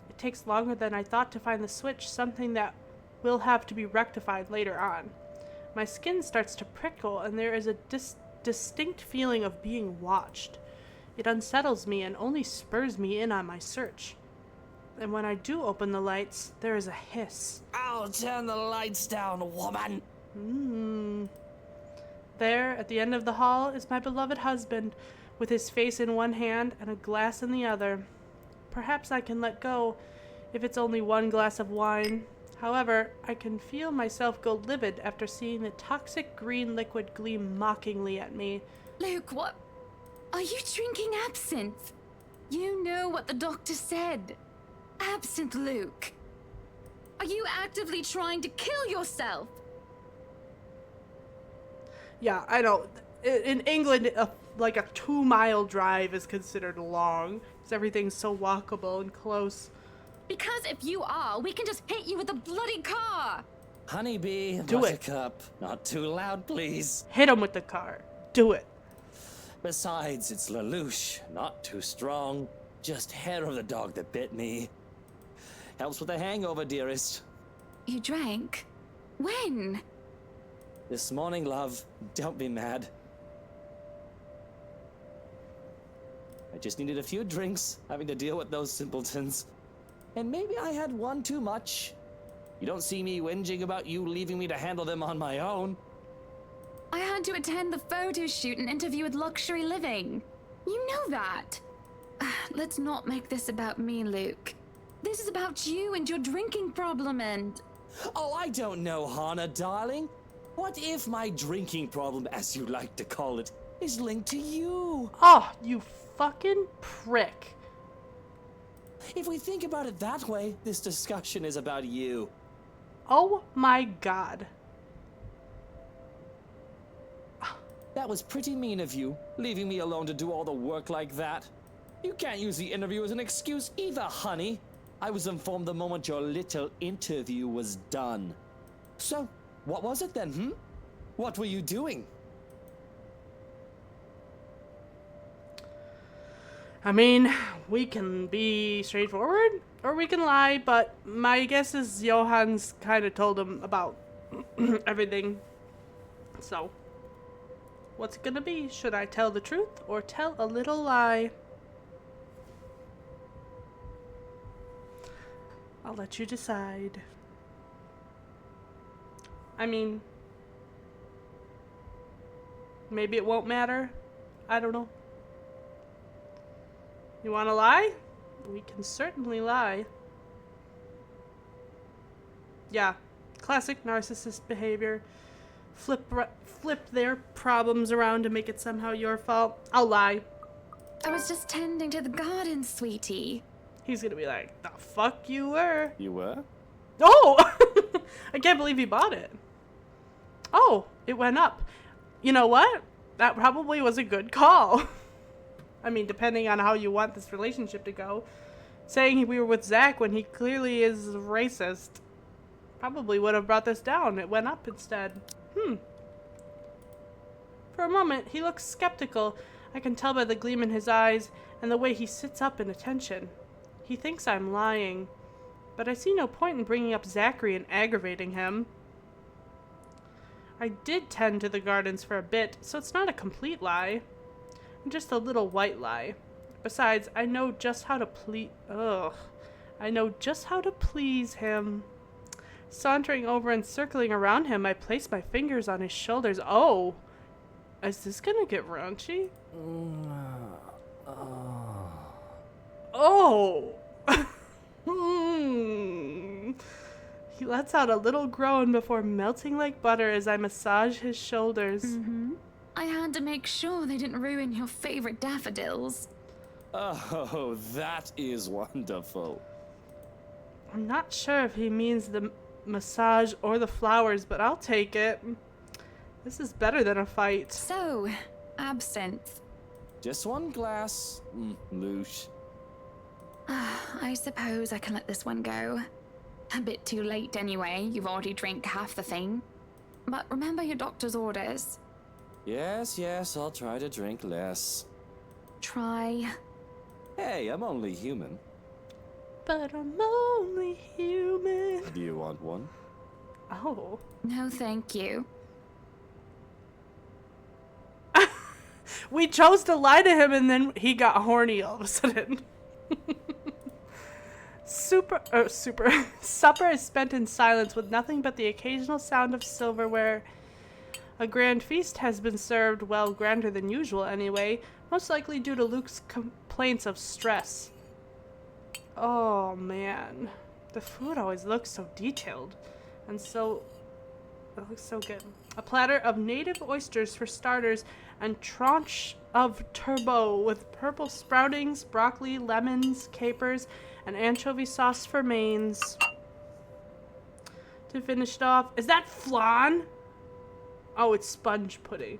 [SPEAKER 1] It takes longer than I thought to find the switch, something that will have to be rectified later on. My skin starts to prickle and there is a distinct feeling of being watched. It unsettles me and only spurs me in on my search. And when I do open the lights, there is a hiss.
[SPEAKER 5] I'll turn the lights down, woman.
[SPEAKER 1] There, at the end of the hall, is my beloved husband, with his face in one hand and a glass in the other. Perhaps I can let go, if it's only one glass of wine. However, I can feel myself go livid after seeing the toxic green liquid gleam mockingly at me.
[SPEAKER 3] Luke, what? Are you drinking absinthe? You know what the doctor said. Absinthe, Luke. Are you actively trying to kill yourself?
[SPEAKER 1] Yeah, I know. In England, like a 2-mile drive is considered long, because everything's so walkable and close.
[SPEAKER 3] Because if you are, we can just hit you with a bloody car.
[SPEAKER 5] Honeybee,
[SPEAKER 1] Do it.
[SPEAKER 5] Buttercup, not too loud, please.
[SPEAKER 1] Hit him with the car. Do it.
[SPEAKER 5] Besides, it's Lelouch, not too strong. Just hair of the dog that bit me. Helps with a hangover, dearest.
[SPEAKER 3] You drank? When?
[SPEAKER 5] This morning, love. Don't be mad. I just needed a few drinks, having to deal with those simpletons. And maybe I had one too much. You don't see me whinging about you leaving me to handle them on my own.
[SPEAKER 3] I had to attend the photo shoot and interview with Luxury Living. You know that. Let's not make this about me, Luke. This is about you and your drinking problem and...
[SPEAKER 5] Oh, I don't know, Hannah, darling. What if my drinking problem, as you like to call it, is linked to you?
[SPEAKER 1] Oh, you fucking prick.
[SPEAKER 5] If we think about it that way, this discussion is about you.
[SPEAKER 1] Oh my god.
[SPEAKER 5] That was pretty mean of you, leaving me alone to do all the work like that. You can't use the interview as an excuse either, honey. I was informed the moment your little interview was done. So, what was it then, What were you doing?
[SPEAKER 1] I mean, we can be straightforward, or we can lie, but my guess is Johan's kind of told him about everything. So, what's it gonna be? Should I tell the truth, or tell a little lie? I'll let you decide. I mean, maybe it won't matter. I don't know. You want to lie? We can certainly lie. Yeah, classic narcissist behavior. Flip their problems around to make it somehow your fault. I'll lie.
[SPEAKER 3] I was just tending to the garden, sweetie.
[SPEAKER 1] He's gonna be like, the fuck you were.
[SPEAKER 5] You were?
[SPEAKER 1] Oh! I can't believe he bought it. Oh, it went up. You know what? That probably was a good call. I mean, depending on how you want this relationship to go. Saying we were with Zach when he clearly is racist probably would have brought this down. It went up instead. For a moment, he looks skeptical. I can tell by the gleam in his eyes and the way he sits up in attention. He thinks I'm lying, but I see no point in bringing up Zachary and aggravating him. I did tend to the gardens for a bit, so it's not a complete lie. Just a little white lie. Besides, I know just how to I know just how to please him. Sauntering over and circling around him, I place my fingers on his shoulders. Oh! Is this gonna get raunchy? Oh! He lets out a little groan before melting like butter as I massage his shoulders.
[SPEAKER 3] I had to make sure they didn't ruin your favorite daffodils.
[SPEAKER 5] Oh, that is wonderful.
[SPEAKER 1] I'm not sure if he means the massage or the flowers, but I'll take it. This is better than a fight.
[SPEAKER 3] So, absinthe.
[SPEAKER 5] Just one glass, Loosh.
[SPEAKER 3] I suppose I can let this one go. A bit too late anyway, you've already drank half the thing. But remember your doctor's orders.
[SPEAKER 5] Yes, I'll try to drink less.
[SPEAKER 3] Try.
[SPEAKER 5] Hey, I'm only human.
[SPEAKER 1] But I'm only human.
[SPEAKER 5] Do you want one?
[SPEAKER 1] Oh.
[SPEAKER 3] No, thank you.
[SPEAKER 1] We chose to lie to him and then he got horny all of a sudden. Supper is spent in silence with nothing but the occasional sound of silverware. A grand feast has been served, well, grander than usual anyway, most likely due to Luke's complaints of stress. Oh man, the food always looks so detailed, and it looks so good. A platter of native oysters for starters, and tranche of turbot with purple sproutings, broccoli, lemons, capers, and anchovy sauce for mains. To finish it off, is that flan? Oh, it's sponge pudding.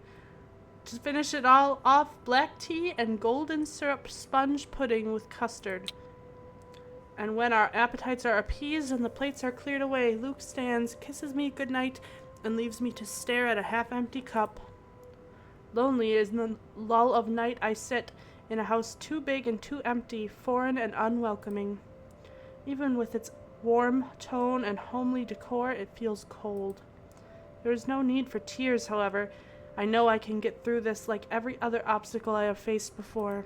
[SPEAKER 1] To finish it all off, black tea and golden syrup sponge pudding with custard. And when our appetites are appeased and the plates are cleared away, Luke stands, kisses me goodnight, and leaves me to stare at a half-empty cup. Lonely as in the lull of night I sit, in a house too big and too empty, foreign and unwelcoming. Even with its warm tone and homely decor, it feels cold. There is no need for tears, however. I know I can get through this like every other obstacle I have faced before.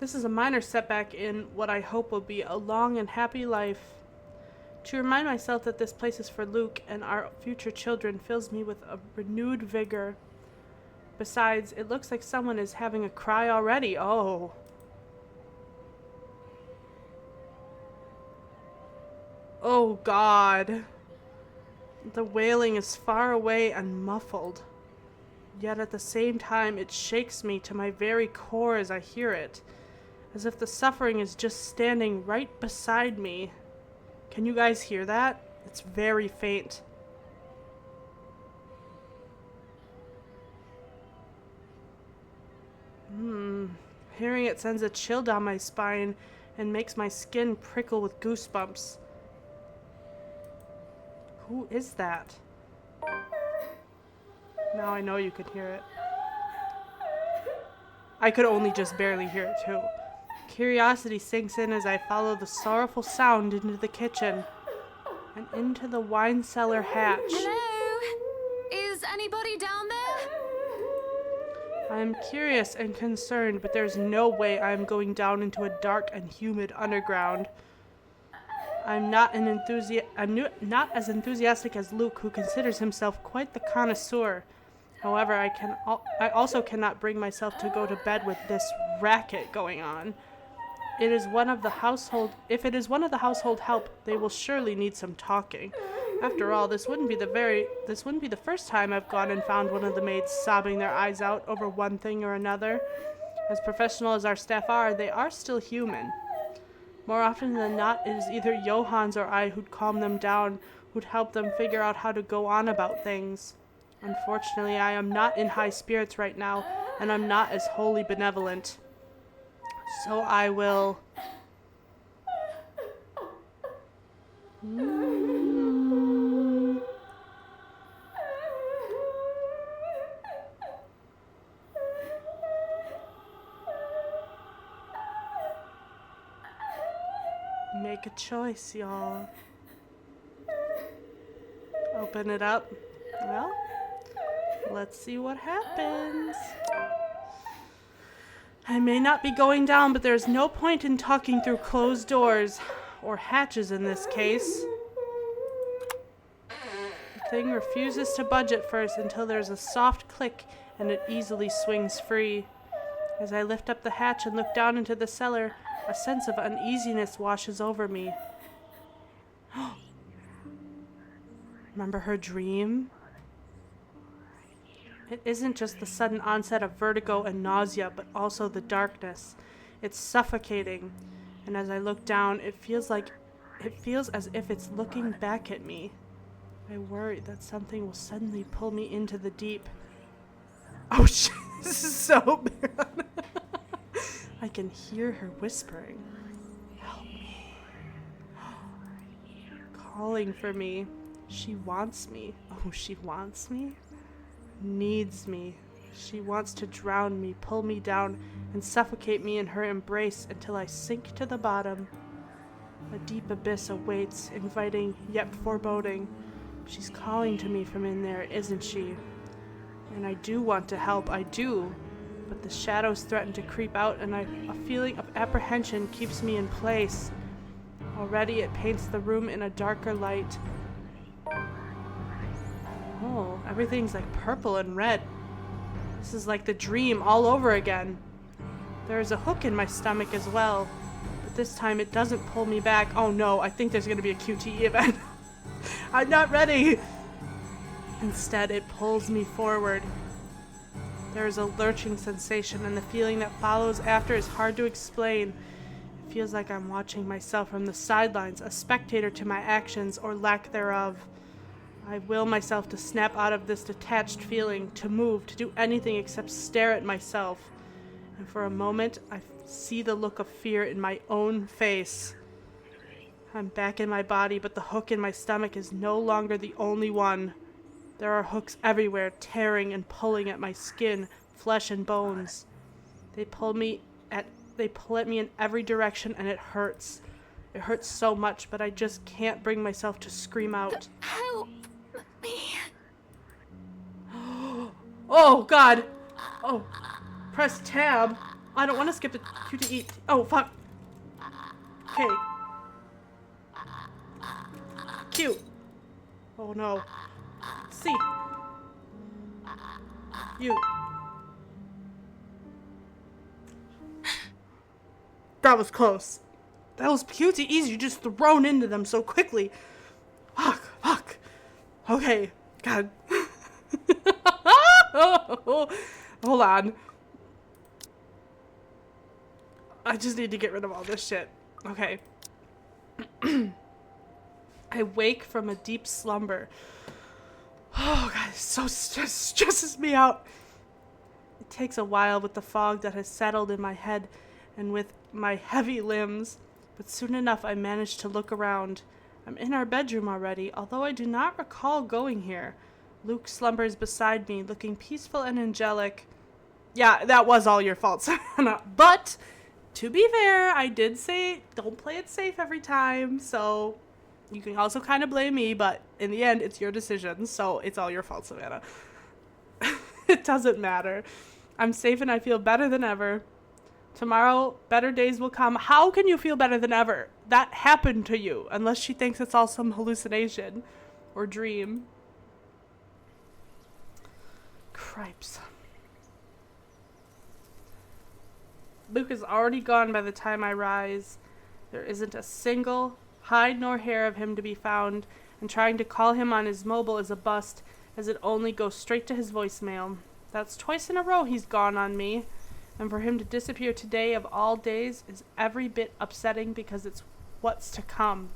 [SPEAKER 1] This is a minor setback in what I hope will be a long and happy life. To remind myself that this place is for Luke and our future children fills me with a renewed vigor. Besides, it looks like someone is having a cry already. Oh. Oh, God. The wailing is far away and muffled. Yet at the same time, it shakes me to my very core as I hear it, as if the suffering is just standing right beside me. Can you guys hear that? It's very faint. Hearing it sends a chill down my spine and makes my skin prickle with goosebumps. Who is that? Now I know you could hear it. I could only just barely hear it too. Curiosity sinks in as I follow the sorrowful sound into the kitchen and into the wine cellar hatch.
[SPEAKER 3] Hello? Is anybody down there?
[SPEAKER 1] I am curious and concerned, but there's no way I am going down into a dark and humid underground. I'm not as enthusiastic as Luke, who considers himself quite the connoisseur. However, I also cannot bring myself to go to bed with this racket going on. If it is one of the household help, they will surely need some talking. After all, this wouldn't be the first time I've gone and found one of the maids sobbing their eyes out over one thing or another. As professional as our staff are, they are still human. More often than not, it is either Johans or I who'd calm them down, who'd help them figure out how to go on about things. Unfortunately, I am not in high spirits right now, and I'm not as wholly benevolent. So I will... Make a choice, y'all. Open it up. Well, let's see what happens. I may not be going down, but there's no point in talking through closed doors, or hatches in this case. The thing refuses to budge at first until there's a soft click and it easily swings free. As I lift up the hatch and look down into the cellar, a sense of uneasiness washes over me. Remember her dream? It isn't just the sudden onset of vertigo and nausea, but also the darkness. It's suffocating, and as I look down, it feels as if it's looking back at me. I worry that something will suddenly pull me into the deep. Oh shit, this is so bad. I can hear her whispering. Help me. Calling for me. She wants me. Oh, she wants me? Needs me. She wants to drown me, pull me down, and suffocate me in her embrace until I sink to the bottom. A deep abyss awaits, inviting yet foreboding. She's calling to me from in there, isn't she? And I do want to help, I do. But the shadows threaten to creep out, and a feeling of apprehension keeps me in place. Already it paints the room in a darker light. Oh, everything's like purple and red. This is like the dream all over again. There is a hook in my stomach as well, but this time it doesn't pull me back. Oh no, I think there's gonna be a QTE event. I'm not ready. Instead, it pulls me forward. There is a lurching sensation, and the feeling that follows after is hard to explain. It feels like I'm watching myself from the sidelines, a spectator to my actions or lack thereof. I will myself to snap out of this detached feeling, to move, to do anything except stare at myself. And for a moment, I see the look of fear in my own face. I'm back in my body, but the hook in my stomach is no longer the only one. There are hooks everywhere, tearing and pulling at my skin, flesh, and bones. They pull at me in every direction, and it hurts. It hurts so much, but I just can't bring myself to scream out.
[SPEAKER 3] Help me.
[SPEAKER 1] Oh, God! Oh, press tab. I don't want to skip the Q to eat. Oh, fuck. Okay. Q. Oh, no. C. U. That was close. That was Q to E's you just thrown into them so quickly. Fuck. Okay. God. Hold on. I just need to get rid of all this shit. Okay. I wake from a deep slumber. Oh, God, it so stresses me out. It takes a while with the fog that has settled in my head and with my heavy limbs, but soon enough I manage to look around. I'm in our bedroom already, although I do not recall going here. Luke slumbers beside me, looking peaceful and angelic. Yeah, that was all your fault, Savannah. But, to be fair, I did say don't play it safe every time, so you can also kind of blame me, but in the end, it's your decision, so it's all your fault, Savannah. It doesn't matter. I'm safe and I feel better than ever. Tomorrow, better days will come. How can you feel better than ever? That happened to you, unless she thinks it's all some hallucination or dream. Cripes. Luke is already gone by the time I rise. There isn't a single hide nor hair of him to be found, and trying to call him on his mobile is a bust, as it only goes straight to his voicemail. That's twice in a row he's gone on me, and for him to disappear today of all days is every bit upsetting because of what's to come.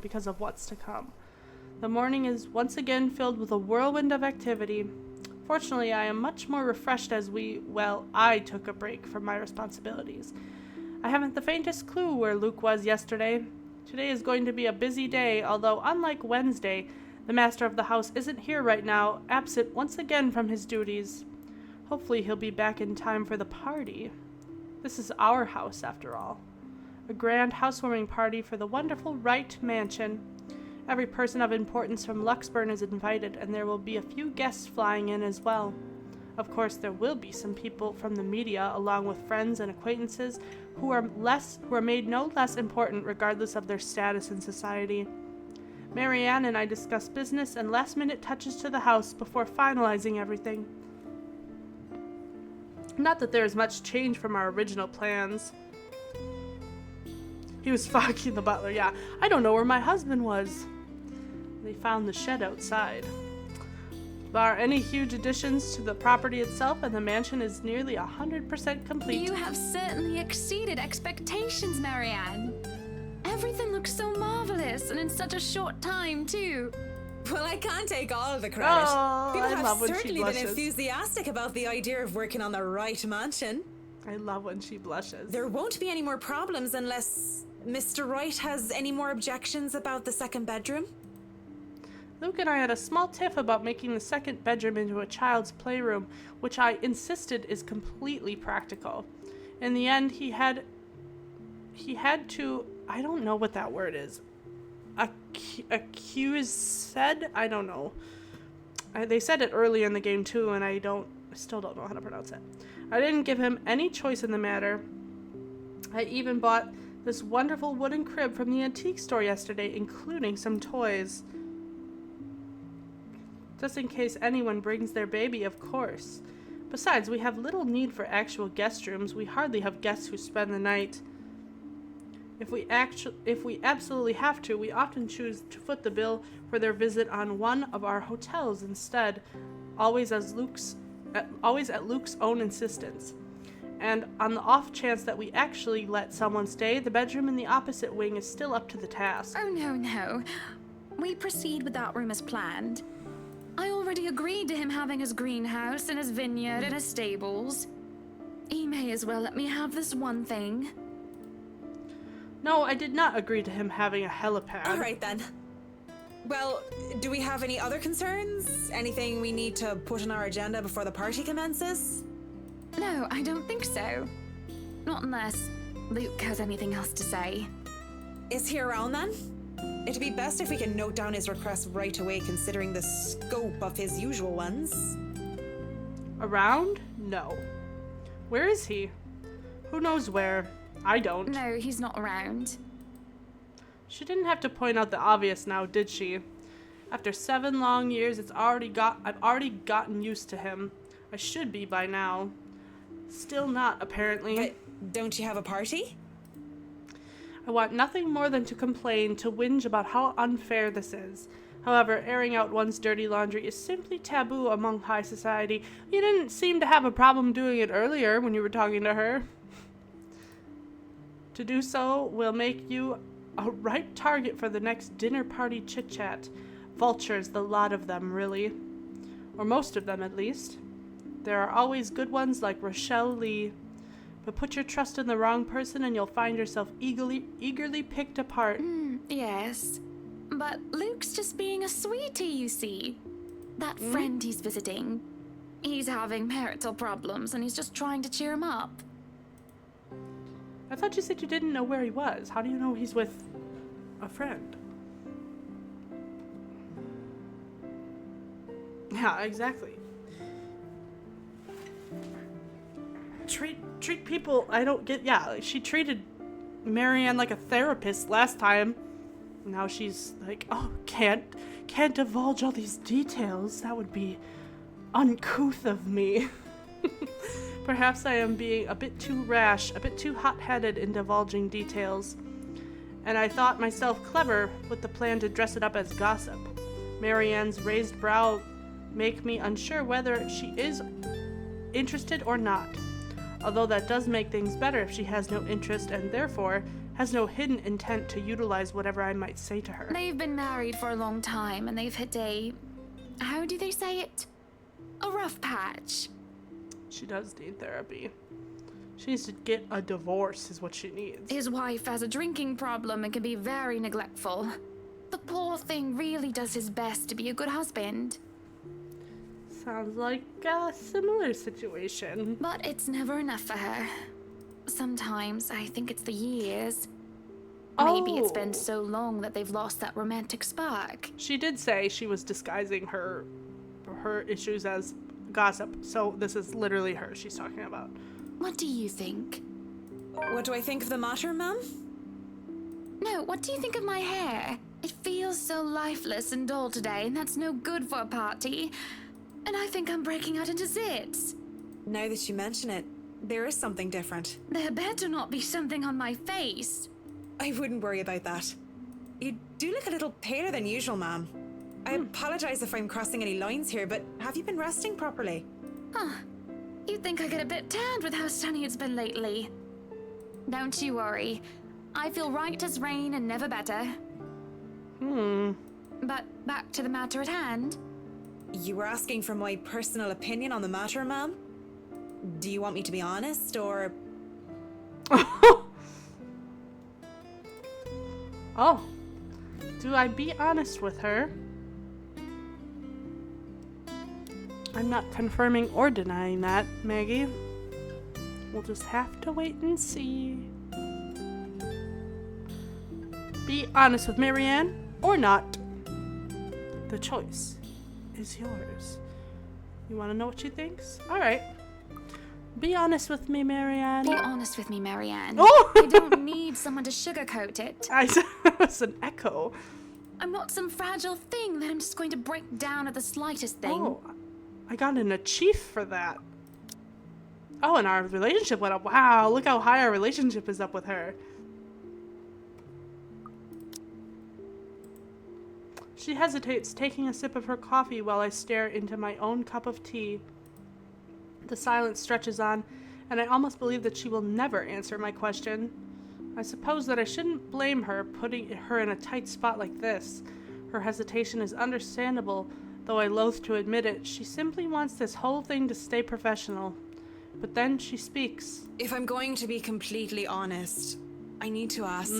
[SPEAKER 1] The morning is once again filled with a whirlwind of activity. Fortunately, I am much more refreshed as I took a break from my responsibilities. I haven't the faintest clue where Luke was yesterday. Today is going to be a busy day, although unlike Wednesday, the master of the house isn't here right now, absent once again from his duties. Hopefully he'll be back in time for the party. This is our house, after all. A grand housewarming party for the wonderful Wright mansion. Every person of importance from Luxburn is invited, and there will be a few guests flying in as well. Of course, there will be some people from the media, along with friends and acquaintances, who are made no less important regardless of their status in society. Marianne and I discuss business and last-minute touches to the house before finalizing everything. Not that there is much change from our original plans. He was fucking the butler, yeah. I don't know where my husband was. They found the shed outside. Bar any huge additions to the property itself, and the mansion is nearly 100% complete.
[SPEAKER 3] You have certainly exceeded expectations, Marianne. Everything looks so marvelous, and in such a short time, too.
[SPEAKER 6] Well, I can't take all of the credit.
[SPEAKER 1] Oh,
[SPEAKER 6] People
[SPEAKER 1] I
[SPEAKER 6] have
[SPEAKER 1] love when she
[SPEAKER 6] certainly been
[SPEAKER 1] blushes.
[SPEAKER 6] enthusiastic about the idea of working on the right mansion.
[SPEAKER 1] I love when she blushes.
[SPEAKER 6] There won't be any more problems unless Mr. Wright has any more objections about the second bedroom.
[SPEAKER 1] Luke and I had a small tiff about making the second bedroom into a child's playroom, which I insisted is completely practical. In the end, he had to, I don't know what that word is, said? I don't know. They said it earlier in the game too, and I still don't know how to pronounce it. I didn't give him any choice in the matter. I even bought this wonderful wooden crib from the antique store yesterday, including some toys. Just in case anyone brings their baby, of course. Besides, we have little need for actual guest rooms. We hardly have guests who spend the night. If we absolutely have to, we often choose to foot the bill for their visit on one of our hotels instead, always at Luke's own insistence. And on the off chance that we actually let someone stay, the bedroom in the opposite wing is still up to the task.
[SPEAKER 3] Oh, no. We proceed with that room as planned. already agreed to him having his greenhouse and his vineyard and his stables. He may as well let me have this one thing.
[SPEAKER 1] No, I did not agree to him having a helipad.
[SPEAKER 6] All right then. Well, do we have any other concerns? Anything we need to put on our agenda before the party commences?
[SPEAKER 3] No, I don't think so. Not unless Luke has anything else to say.
[SPEAKER 6] Is he around then? It'd be best if we can note down his request right away, considering the scope of his usual ones.
[SPEAKER 1] Around? No. Where is he? Who knows where? I don't.
[SPEAKER 3] No, he's not around.
[SPEAKER 1] She didn't have to point out the obvious now, did she? After 7 long years, I've already gotten used to him. I should be by now. Still not, apparently.
[SPEAKER 6] But don't you have a party?
[SPEAKER 1] I want nothing more than to complain, to whinge about how unfair this is. However, airing out one's dirty laundry is simply taboo among high society. You didn't seem to have a problem doing it earlier when you were talking to her. To do so will make you a ripe target for the next dinner party chit-chat. Vultures, the lot of them, really. Or most of them, at least. There are always good ones like Rochelle Lee. But put your trust in the wrong person and you'll find yourself eagerly picked apart.
[SPEAKER 3] Yes. But Luke's just being a sweetie, you see. That friend he's visiting. He's having marital problems and he's just trying to cheer him up.
[SPEAKER 1] I thought you said you didn't know where he was. How do you know he's with a friend? Yeah, exactly. Treat people. I don't get. Yeah, like she treated Marianne like a therapist last time. Now she's like, oh, can't divulge all these details. That would be uncouth of me. Perhaps I am being a bit too rash, a bit too hot-headed in divulging details. And I thought myself clever with the plan to dress it up as gossip. Marianne's raised brow make me unsure whether she is interested or not. Although that does make things better if she has no interest and therefore has no hidden intent to utilize whatever I might say to her.
[SPEAKER 3] They've been married for a long time and they've hit a... how do they say it? A rough patch.
[SPEAKER 1] She does need therapy. She needs to get a divorce is what she needs.
[SPEAKER 3] His wife has a drinking problem and can be very neglectful. The poor thing really does his best to be a good husband.
[SPEAKER 1] Sounds like a similar situation.
[SPEAKER 3] But it's never enough for her. Sometimes I think it's the years. Maybe it's been so long that they've lost that romantic spark.
[SPEAKER 1] She did say she was disguising her issues as gossip, so this is literally her she's talking about.
[SPEAKER 3] What do you think?
[SPEAKER 6] What do I think of the matter, ma'am?
[SPEAKER 3] No, what do you think of my hair? It feels so lifeless and dull today, and that's no good for a party. And I think I'm breaking out into zits.
[SPEAKER 6] Now that you mention it, there is something different.
[SPEAKER 3] There better not be something on my face.
[SPEAKER 6] I wouldn't worry about that. You do look a little paler than usual, ma'am. I apologize if I'm crossing any lines here, but have you been resting properly?
[SPEAKER 3] Huh. You'd think I get a bit tanned with how sunny it's been lately. Don't you worry. I feel right as rain and never better. But back to the matter at hand.
[SPEAKER 6] You were asking for my personal opinion on the matter, ma'am? Do you want me to be honest, or...
[SPEAKER 1] Oh. Do I be honest with her? I'm not confirming or denying that, Maggie. We'll just have to wait and see. Be honest with Marianne or not. The choice is yours. You want to know what she thinks? All right. Be honest with me, Marianne.
[SPEAKER 3] Be honest with me, Marianne.
[SPEAKER 1] Oh!
[SPEAKER 3] I don't need someone to sugarcoat it.
[SPEAKER 1] It's an echo.
[SPEAKER 3] I'm not some fragile thing that I'm just going to break down at the slightest thing.
[SPEAKER 1] Oh, I got an achieve for that. Oh, and our relationship went up. Wow, look how high our relationship is up with her. She hesitates, taking a sip of her coffee while I stare into my own cup of tea. The silence stretches on, and I almost believe that she will never answer my question. I suppose that I shouldn't blame her putting her in a tight spot like this. Her hesitation is understandable, Though I loathe to admit it, she simply wants this whole thing to stay professional. But then she speaks.
[SPEAKER 6] If I'm going to be completely honest, I need to ask.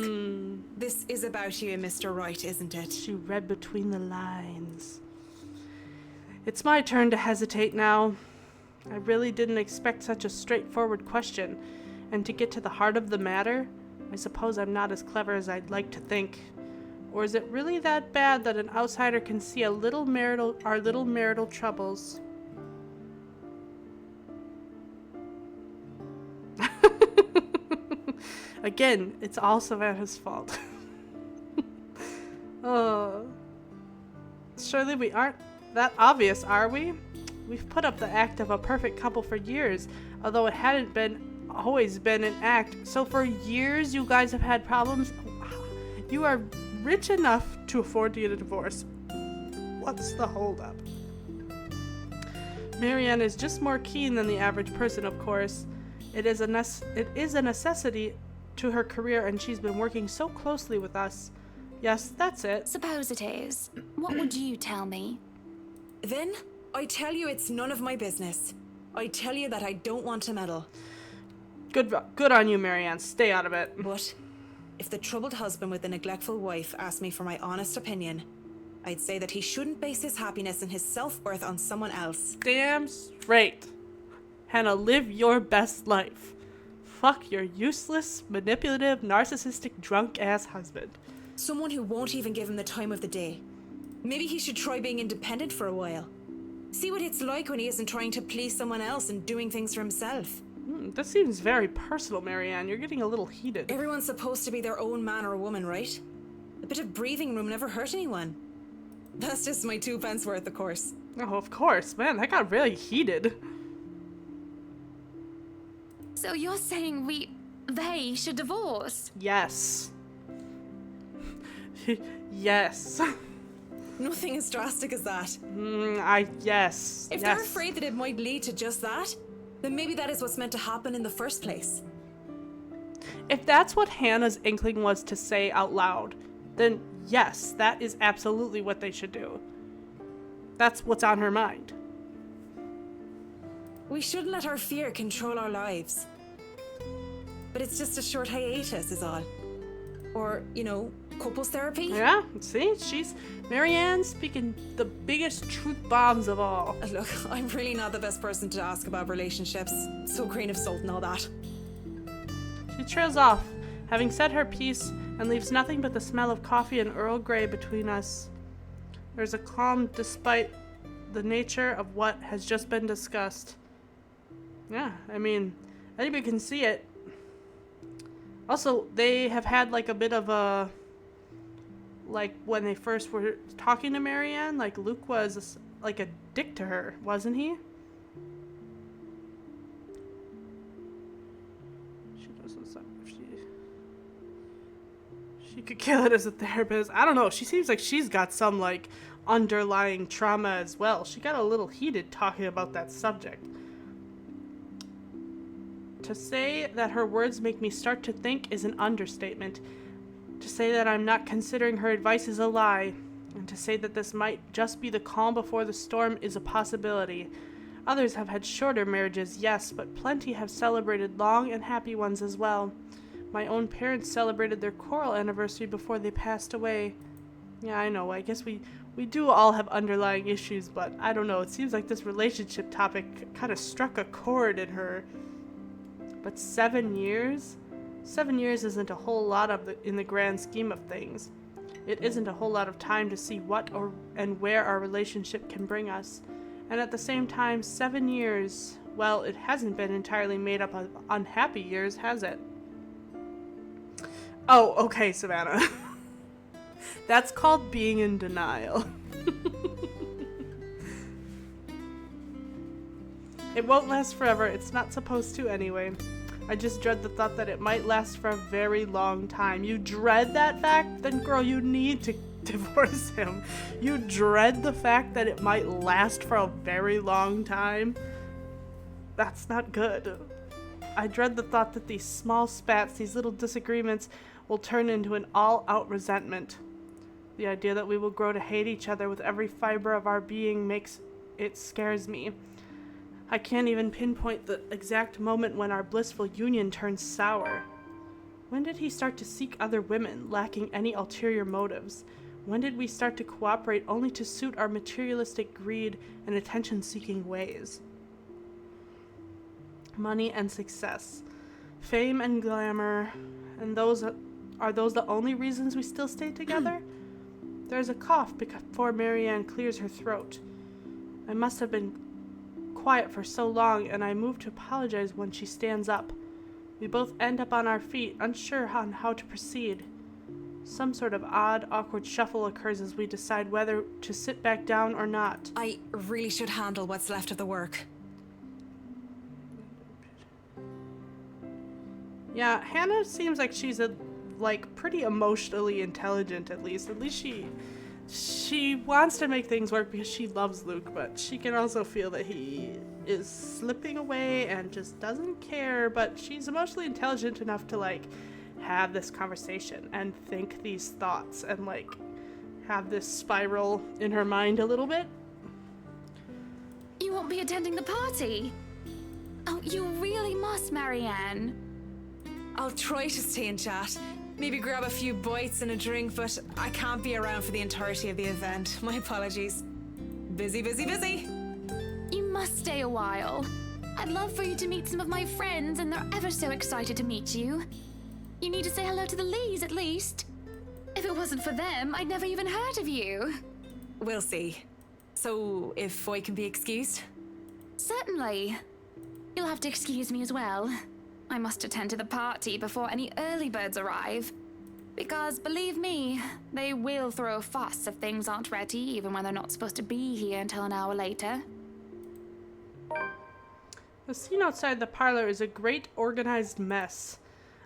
[SPEAKER 6] This is about you and Mr. Wright, isn't it?
[SPEAKER 1] She read between the lines. It's my turn to hesitate now. I really didn't expect such a straightforward question. And to get to the heart of the matter, I suppose I'm not as clever as I'd like to think. Or is it really that bad that an outsider can see our little marital troubles? Again, it's all Savannah's fault. Oh. Surely we aren't that obvious, are we? We've put up the act of a perfect couple for years, although it hadn't always been an act. So for years you guys have had problems? You are rich enough to afford to get a divorce. What's the holdup? Marianne is just more keen than the average person, of course. It is a necessity to her career, and she's been working so closely with us. Yes, that's it.
[SPEAKER 3] Suppose it is. What would you tell me?
[SPEAKER 6] Then, I tell you it's none of my business. I tell you that I don't want to meddle.
[SPEAKER 1] Good on you, Marianne. Stay out of it.
[SPEAKER 6] But if the troubled husband with the neglectful wife asked me for my honest opinion, I'd say that he shouldn't base his happiness and his self-worth on someone else.
[SPEAKER 1] Damn straight. Hannah, live your best life. Fuck your useless, manipulative, narcissistic, drunk-ass husband.
[SPEAKER 6] Someone who won't even give him the time of the day. Maybe he should try being independent for a while. See what it's like when he isn't trying to please someone else and doing things for himself.
[SPEAKER 1] This seems very personal, Marianne. You're getting a little heated.
[SPEAKER 6] Everyone's supposed to be their own man or woman, right? A bit of breathing room never hurt anyone. That's just my 2 pence worth, of course.
[SPEAKER 1] Oh, of course. Man, that got really heated.
[SPEAKER 3] So you're saying they should divorce?
[SPEAKER 1] Yes. Yes.
[SPEAKER 6] Nothing as drastic as that.
[SPEAKER 1] Yes.
[SPEAKER 6] If they're afraid that it might lead to just that, then maybe that is what's meant to happen in the first place.
[SPEAKER 1] If that's what Hannah's inkling was to say out loud, then yes, that is absolutely what they should do. That's what's on her mind.
[SPEAKER 6] We shouldn't let our fear control our lives. But it's just a short hiatus is all. Or, couples therapy?
[SPEAKER 1] Yeah, see, Marianne speaking the biggest truth bombs of all.
[SPEAKER 6] Look, I'm really not the best person to ask about relationships. So grain of salt and all that.
[SPEAKER 1] She trails off, having said her piece, and leaves nothing but the smell of coffee and Earl Grey between us. There's a calm despite the nature of what has just been discussed. Yeah, I mean, anybody can see it. Also, they have had like a bit of a, like when they first were talking to Marianne, like Luke was like a dick to her, wasn't he? She doesn't sound, she could kill it as a therapist. I don't know. She seems like she's got some like underlying trauma as well. She got a little heated talking about that subject. To say that her words make me start to think is an understatement. To say that I'm not considering her advice is a lie. And to say that this might just be the calm before the storm is a possibility. Others have had shorter marriages, yes, but plenty have celebrated long and happy ones as well. My own parents celebrated their choral anniversary before they passed away. Yeah, I know, I guess we do all have underlying issues, but I don't know, it seems like this relationship topic kind of struck a chord in her. But 7 years? 7 years isn't a whole lot in the grand scheme of things. It isn't a whole lot of time to see what and where our relationship can bring us. And at the same time, 7 years, well, it hasn't been entirely made up of unhappy years, has it? Oh, okay, Savannah. That's called being in denial. It won't last forever. It's not supposed to anyway. I just dread the thought that it might last for a very long time. You dread that fact? Then girl, you need to divorce him. You dread the fact that it might last for a very long time? That's not good. I dread the thought that these small spats, these little disagreements, will turn into an all-out resentment. The idea that we will grow to hate each other with every fiber of our being scares me. I can't even pinpoint the exact moment when our blissful union turned sour. When did he start to seek other women, lacking any ulterior motives? When did we start to cooperate only to suit our materialistic greed and attention-seeking ways? Money and success, fame and glamour, and are those the only reasons we still stay together? There's a cough before Marianne clears her throat. I must have been quiet for so long, and I move to apologize when she stands up. We both end up on our feet, unsure on how to proceed. Some sort of odd, awkward shuffle occurs as we decide whether to sit back down or not.
[SPEAKER 6] I really should handle what's left of the work.
[SPEAKER 1] Yeah, Hannah seems like she's pretty emotionally intelligent, at least. At least she wants to make things work because she loves Luke, but she can also feel that he is slipping away and just doesn't care, but she's emotionally intelligent enough to have this conversation and think these thoughts and have this spiral in her mind a little bit.
[SPEAKER 3] You won't be attending the party? Oh, you really must, Marianne.
[SPEAKER 6] I'll try to stay and chat. Maybe grab a few bites and a drink, but I can't be around for the entirety of the event. My apologies. Busy, busy, busy.
[SPEAKER 3] You must stay a while. I'd love for you to meet some of my friends, and they're ever so excited to meet you. You need to say hello to the Lees, at least. If it wasn't for them, I'd never even heard of you.
[SPEAKER 6] We'll see. So, if I can be excused?
[SPEAKER 3] Certainly. You'll have to excuse me as well. I must attend to the party before any early birds arrive. Because, believe me, they will throw a fuss if things aren't ready, even when they're not supposed to be here until an hour later.
[SPEAKER 1] The scene outside the parlor is a great organized mess.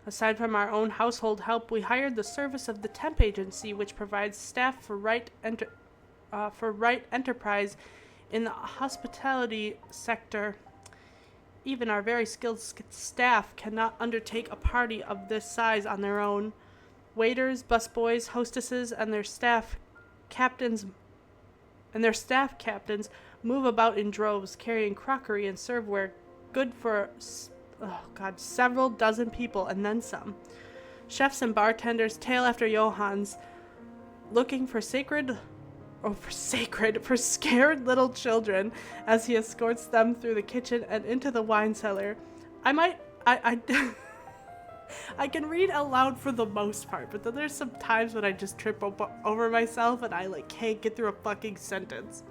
[SPEAKER 1] Aside from our own household help, we hired the service of the temp agency, which provides staff for Right Enterprise in the hospitality sector. Even our very skilled staff cannot undertake a party of this size on their own. Waiters, busboys, hostesses, and their staff captains move about in droves, carrying crockery and serveware good for several dozen people and then some. Chefs and bartenders tail after Johannes, looking for scared little children as he escorts them through the kitchen and into the wine cellar. I can read aloud for the most part, but then there's some times when I just trip over myself and I can't get through a fucking sentence.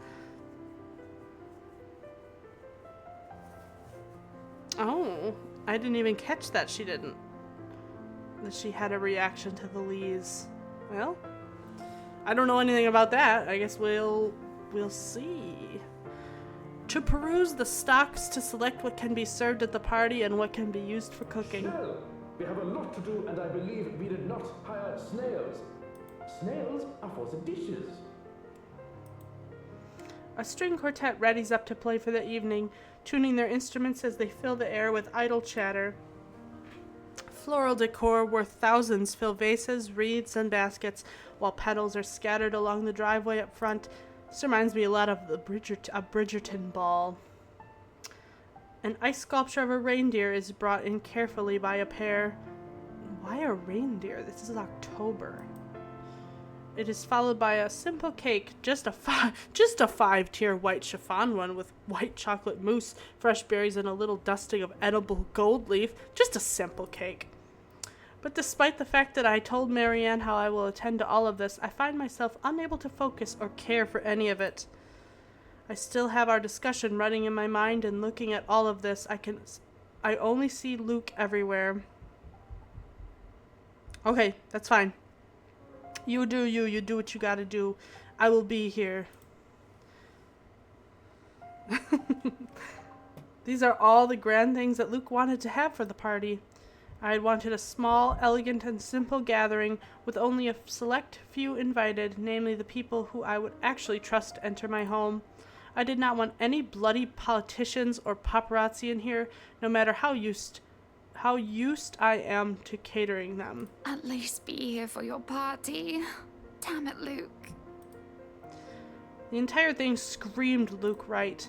[SPEAKER 1] Oh, I didn't even catch that she didn't. That she had a reaction to the Lees. Well, I don't know anything about that. I guess we'll see. To peruse the stocks to select what can be served at the party and what can be used for cooking.
[SPEAKER 7] Well, we have a lot to do, and I believe we did not hire snails. Snails are for the dishes.
[SPEAKER 1] A string quartet readies up to play for the evening, tuning their instruments as they fill the air with idle chatter. Floral decor worth thousands fill vases, wreaths, and baskets, while petals are scattered along the driveway up front. This reminds me a lot of a Bridgerton ball. An ice sculpture of a reindeer is brought in carefully by a pair. Why a reindeer? This is October. It is followed by a simple cake, just a 5-tier white chiffon one with white chocolate mousse, fresh berries, and a little dusting of edible gold leaf. Just a simple cake. But despite the fact that I told Marianne how I will attend to all of this, I find myself unable to focus or care for any of it. I still have our discussion running in my mind, and looking at all of this, I only see Luke everywhere. Okay, that's fine. You do you. You do what you gotta do. I will be here. These are all the grand things that Luke wanted to have for the party. I had wanted a small, elegant, and simple gathering with only a select few invited, namely the people who I would actually trust to enter my home. I did not want any bloody politicians or paparazzi in here, no matter how used I am to catering them.
[SPEAKER 3] At least be here for your party. Damn it, Luke.
[SPEAKER 1] The entire thing screamed Luke Wright,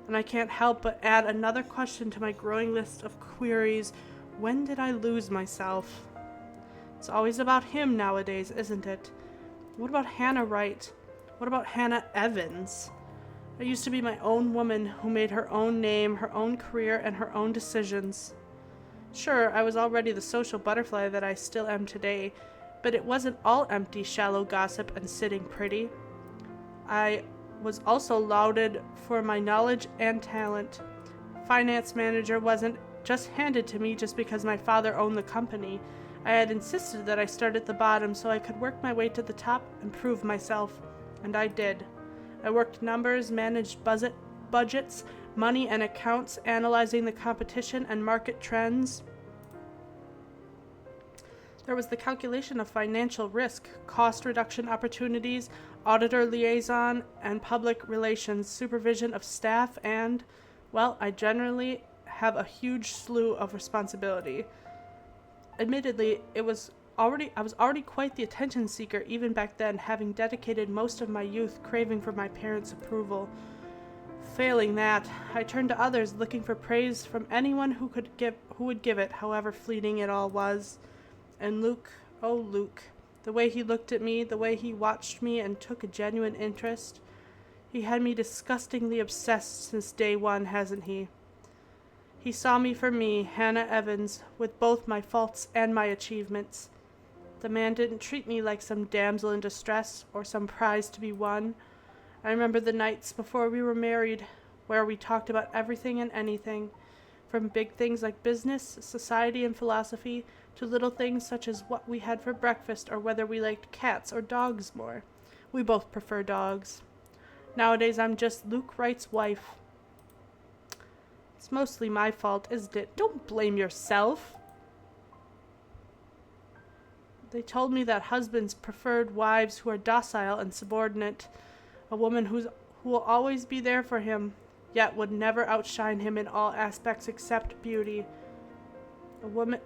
[SPEAKER 1] and I can't help but add another question to my growing list of queries. When did I lose myself? It's always about him nowadays, isn't it? What about Hannah Wright? What about Hannah Evans? I used to be my own woman who made her own name, her own career, and her own decisions. Sure, I was already the social butterfly that I still am today, but it wasn't all empty, shallow gossip and sitting pretty. I was also lauded for my knowledge and talent. Finance manager wasn't just handed to me just because my father owned the company. I had insisted that I start at the bottom so I could work my way to the top and prove myself, and I did. I worked numbers, managed budgets, money and accounts, analyzing the competition and market trends. There was the calculation of financial risk, cost reduction opportunities, auditor liaison, and public relations, supervision of staff, and, well, I generally have a huge slew of responsibility. Admittedly, I was already quite the attention seeker even back then, having dedicated most of my youth craving for my parents' approval. Failing that, I turned to others looking for praise from anyone who would give it, however fleeting it all was. And Luke, oh Luke, the way he looked at me, the way he watched me and took a genuine interest. He had me disgustingly obsessed since day one, hasn't he? He saw me for me, Hannah Evans, with both my faults and my achievements. The man didn't treat me like some damsel in distress or some prize to be won. I remember the nights before we were married, where we talked about everything and anything, from big things like business, society, and philosophy, to little things such as what we had for breakfast or whether we liked cats or dogs more. We both prefer dogs. Nowadays, I'm just Luke Wright's wife. It's mostly my fault, isn't it? Don't blame yourself. They told me that husbands preferred wives who are docile and subordinate, a woman who will always be there for him, yet would never outshine him in all aspects except beauty.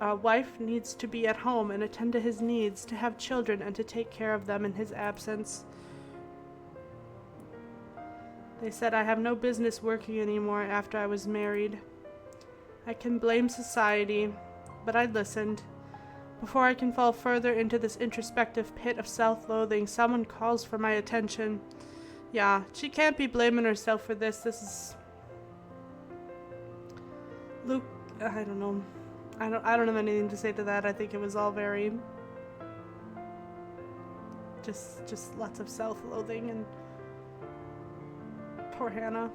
[SPEAKER 1] A wife needs to be at home and attend to his needs, to have children and to take care of them in his absence. They said I have no business working anymore after I was married. I can blame society, but I listened. Before I can fall further into this introspective pit of self-loathing, someone calls for my attention. Yeah, she can't be blaming herself for this. This is... Luke, I don't know. I don't have anything to say to that. I think it was all very... Just lots of self-loathing and... Poor Hannah.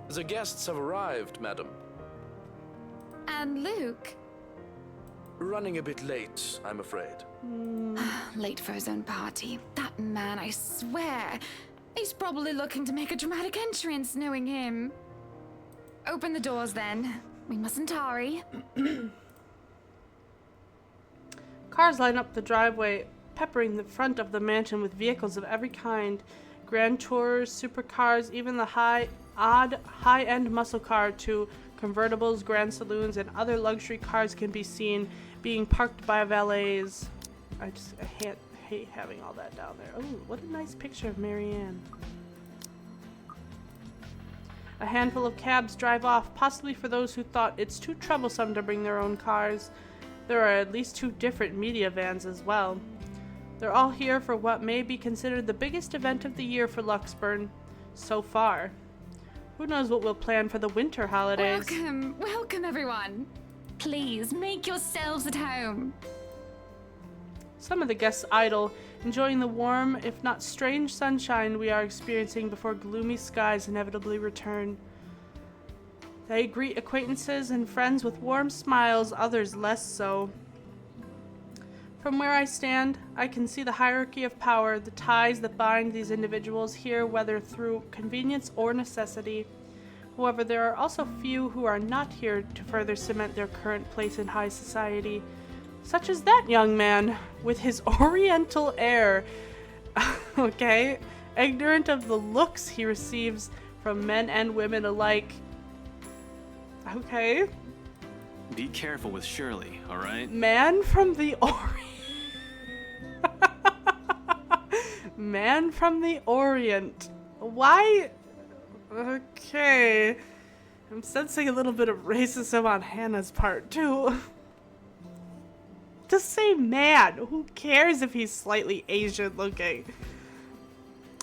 [SPEAKER 4] The guests have arrived, madam.
[SPEAKER 3] And Luke?
[SPEAKER 4] Running a bit late, I'm afraid.
[SPEAKER 3] Late for his own party. That man, I swear. He's probably looking to make a dramatic entrance, knowing him. Open the doors, then. We mustn't tarry.
[SPEAKER 1] Cars line up the driveway, peppering the front of the mansion with vehicles of every kind. Grand tours, supercars, even the high-end muscle car to convertibles, grand saloons, and other luxury cars can be seen being parked by valets. I hate having all that down there. Oh, what a nice picture of Marianne. A handful of cabs drive off, possibly for those who thought it's too troublesome to bring their own cars. There are at least 2 different media vans as well. They're all here for what may be considered the biggest event of the year for Luxburn so far. Who knows what we'll plan for the winter holidays?
[SPEAKER 3] Welcome everyone. Please make yourselves at home.
[SPEAKER 1] Some of the guests idle, enjoying the warm, if not strange, sunshine we are experiencing before gloomy skies inevitably return. They greet acquaintances and friends with warm smiles, others less so. From where I stand, I can see the hierarchy of power, the ties that bind these individuals here, whether through convenience or necessity. However, there are also few who are not here to further cement their current place in high society, such as that young man with his oriental air. Okay, ignorant of the looks he receives from men and women alike. Okay.
[SPEAKER 8] Be careful with Shirley, alright?
[SPEAKER 1] Man from the Man from the Orient. Why? Okay. I'm sensing a little bit of racism on Hannah's part, too. Just say man. Who cares if he's slightly Asian looking?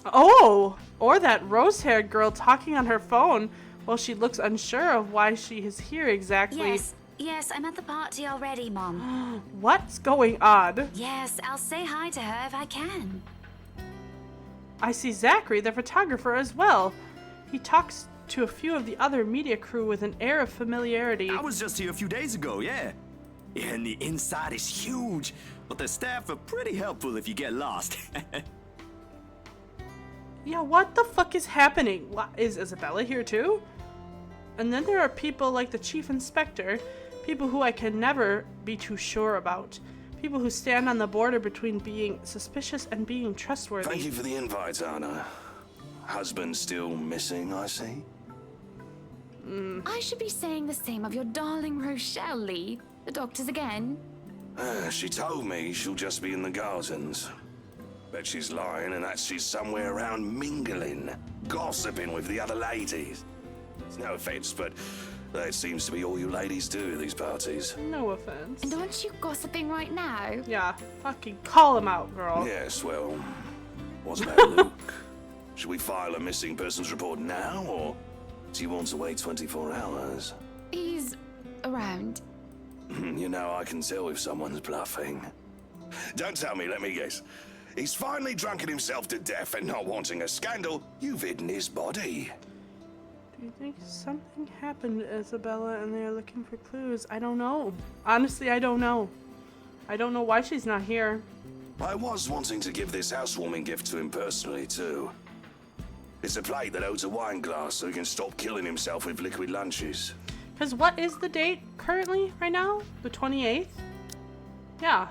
[SPEAKER 1] Oh! Or that rose-haired girl talking on her phone while she looks unsure of why she is here exactly.
[SPEAKER 9] Yes, I'm at the party already, Mom.
[SPEAKER 1] What's going on?
[SPEAKER 9] Yes, I'll say hi to her if I can.
[SPEAKER 1] I see Zachary, the photographer, as well. He talks to a few of the other media crew with an air of familiarity.
[SPEAKER 2] I was just here a few days ago, yeah. Yeah, and the inside is huge, but the staff are pretty helpful if you get lost.
[SPEAKER 1] Yeah, what the fuck is happening? What, is Isabella here too? And then there are people like the chief inspector, people who I can never be too sure about. People who stand on the border between being suspicious and being trustworthy.
[SPEAKER 10] Thank you for the invite, Anna. Husband still missing, I see.
[SPEAKER 3] I should be saying the same of your darling Rochelle, Lee. The doctors again.
[SPEAKER 10] She told me she'll just be in the gardens. Bet she's lying and that she's somewhere around mingling, gossiping with the other ladies. It's no offense, but that seems to be all you ladies do at these parties.
[SPEAKER 1] No offense.
[SPEAKER 3] And aren't you gossiping right now?
[SPEAKER 1] Yeah, fucking call him out, girl.
[SPEAKER 10] Yes, well, what's about Luke? Should we file a missing persons report now, or do you want to wait 24 hours?
[SPEAKER 3] He's around.
[SPEAKER 10] You know, I can tell if someone's bluffing. Don't tell me, let me guess. He's finally drunken himself to death and not wanting a scandal, you've hidden his body.
[SPEAKER 1] Do you think something happened to Isabella and they're looking for clues? I don't know. Honestly, I don't know. I don't know why she's not here.
[SPEAKER 10] I was wanting to give this housewarming gift to him personally, too. It's a plate that holds a wine glass so he can stop killing himself with liquid lunches.
[SPEAKER 1] Because what is the date currently right now? The 28th? Yeah.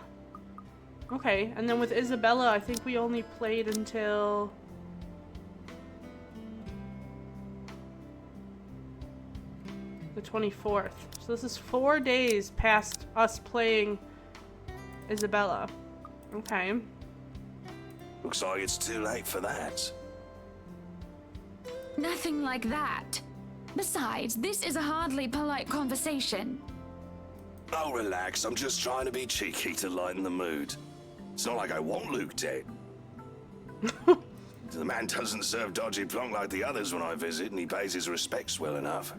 [SPEAKER 1] Okay, and then with Isabella, I think we only played until... the 24th. So this is 4 days past us playing Isabella. Okay.
[SPEAKER 10] Looks like it's too late for that.
[SPEAKER 3] Nothing like that. Besides, this is a hardly polite conversation.
[SPEAKER 10] Oh, relax. I'm just trying to be cheeky to lighten the mood. It's not like I want Luke dead. The man doesn't serve dodgy plonk like the others when I visit, and he pays his respects well enough.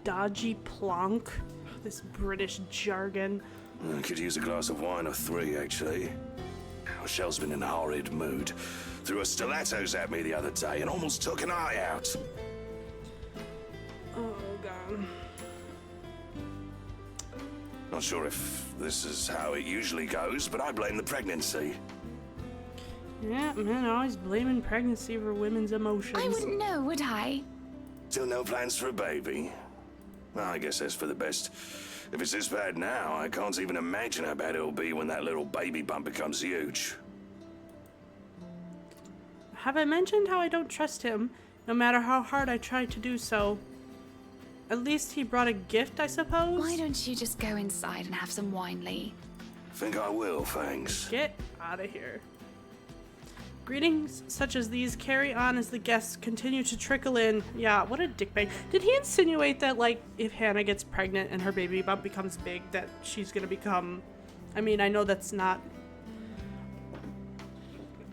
[SPEAKER 1] Dodgy plonk. This British jargon.
[SPEAKER 10] I could use a glass of wine or 3, actually. Rochelle's been in a horrid mood. Threw her stilettos at me the other day and almost took an eye out.
[SPEAKER 1] Oh, God.
[SPEAKER 10] Not sure if this is how it usually goes, but I blame the pregnancy.
[SPEAKER 1] Yeah, men always blaming pregnancy for women's emotions.
[SPEAKER 3] I wouldn't know, would I?
[SPEAKER 10] Still no plans for a baby? Well, I guess that's for the best. If it's this bad now, I can't even imagine how bad it'll be when that little baby bump becomes huge.
[SPEAKER 1] Have I mentioned how I don't trust him, no matter how hard I try to do so? At least he brought a gift, I suppose?
[SPEAKER 3] Why don't you just go inside and have some wine, Lee?
[SPEAKER 10] Think I will, thanks.
[SPEAKER 1] Get out of here. Greetings such as these carry on as the guests continue to trickle in. Yeah, what a dickbag. Did he insinuate that, like, if Hannah gets pregnant and her baby bump becomes big, that she's gonna become... I mean, I know that's not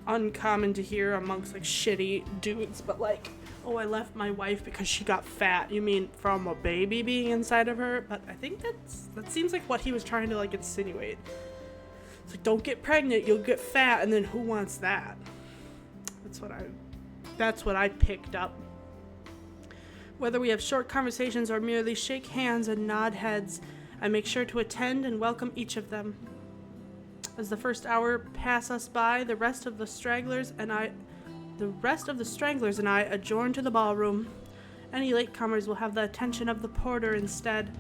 [SPEAKER 1] uncommon to hear amongst, like, shitty dudes, but, like, oh, I left my wife because she got fat. You mean from a baby being inside of her? But I think that seems like what he was trying to, like, insinuate. It's like, don't get pregnant, you'll get fat, and then who wants that? That's what I picked up. Whether we have short conversations or merely shake hands and nod heads, I make sure to attend and welcome each of them. As the first hour pass us by, the rest of the stragglers and I adjourn to the ballroom. Any latecomers will have the attention of the porter instead.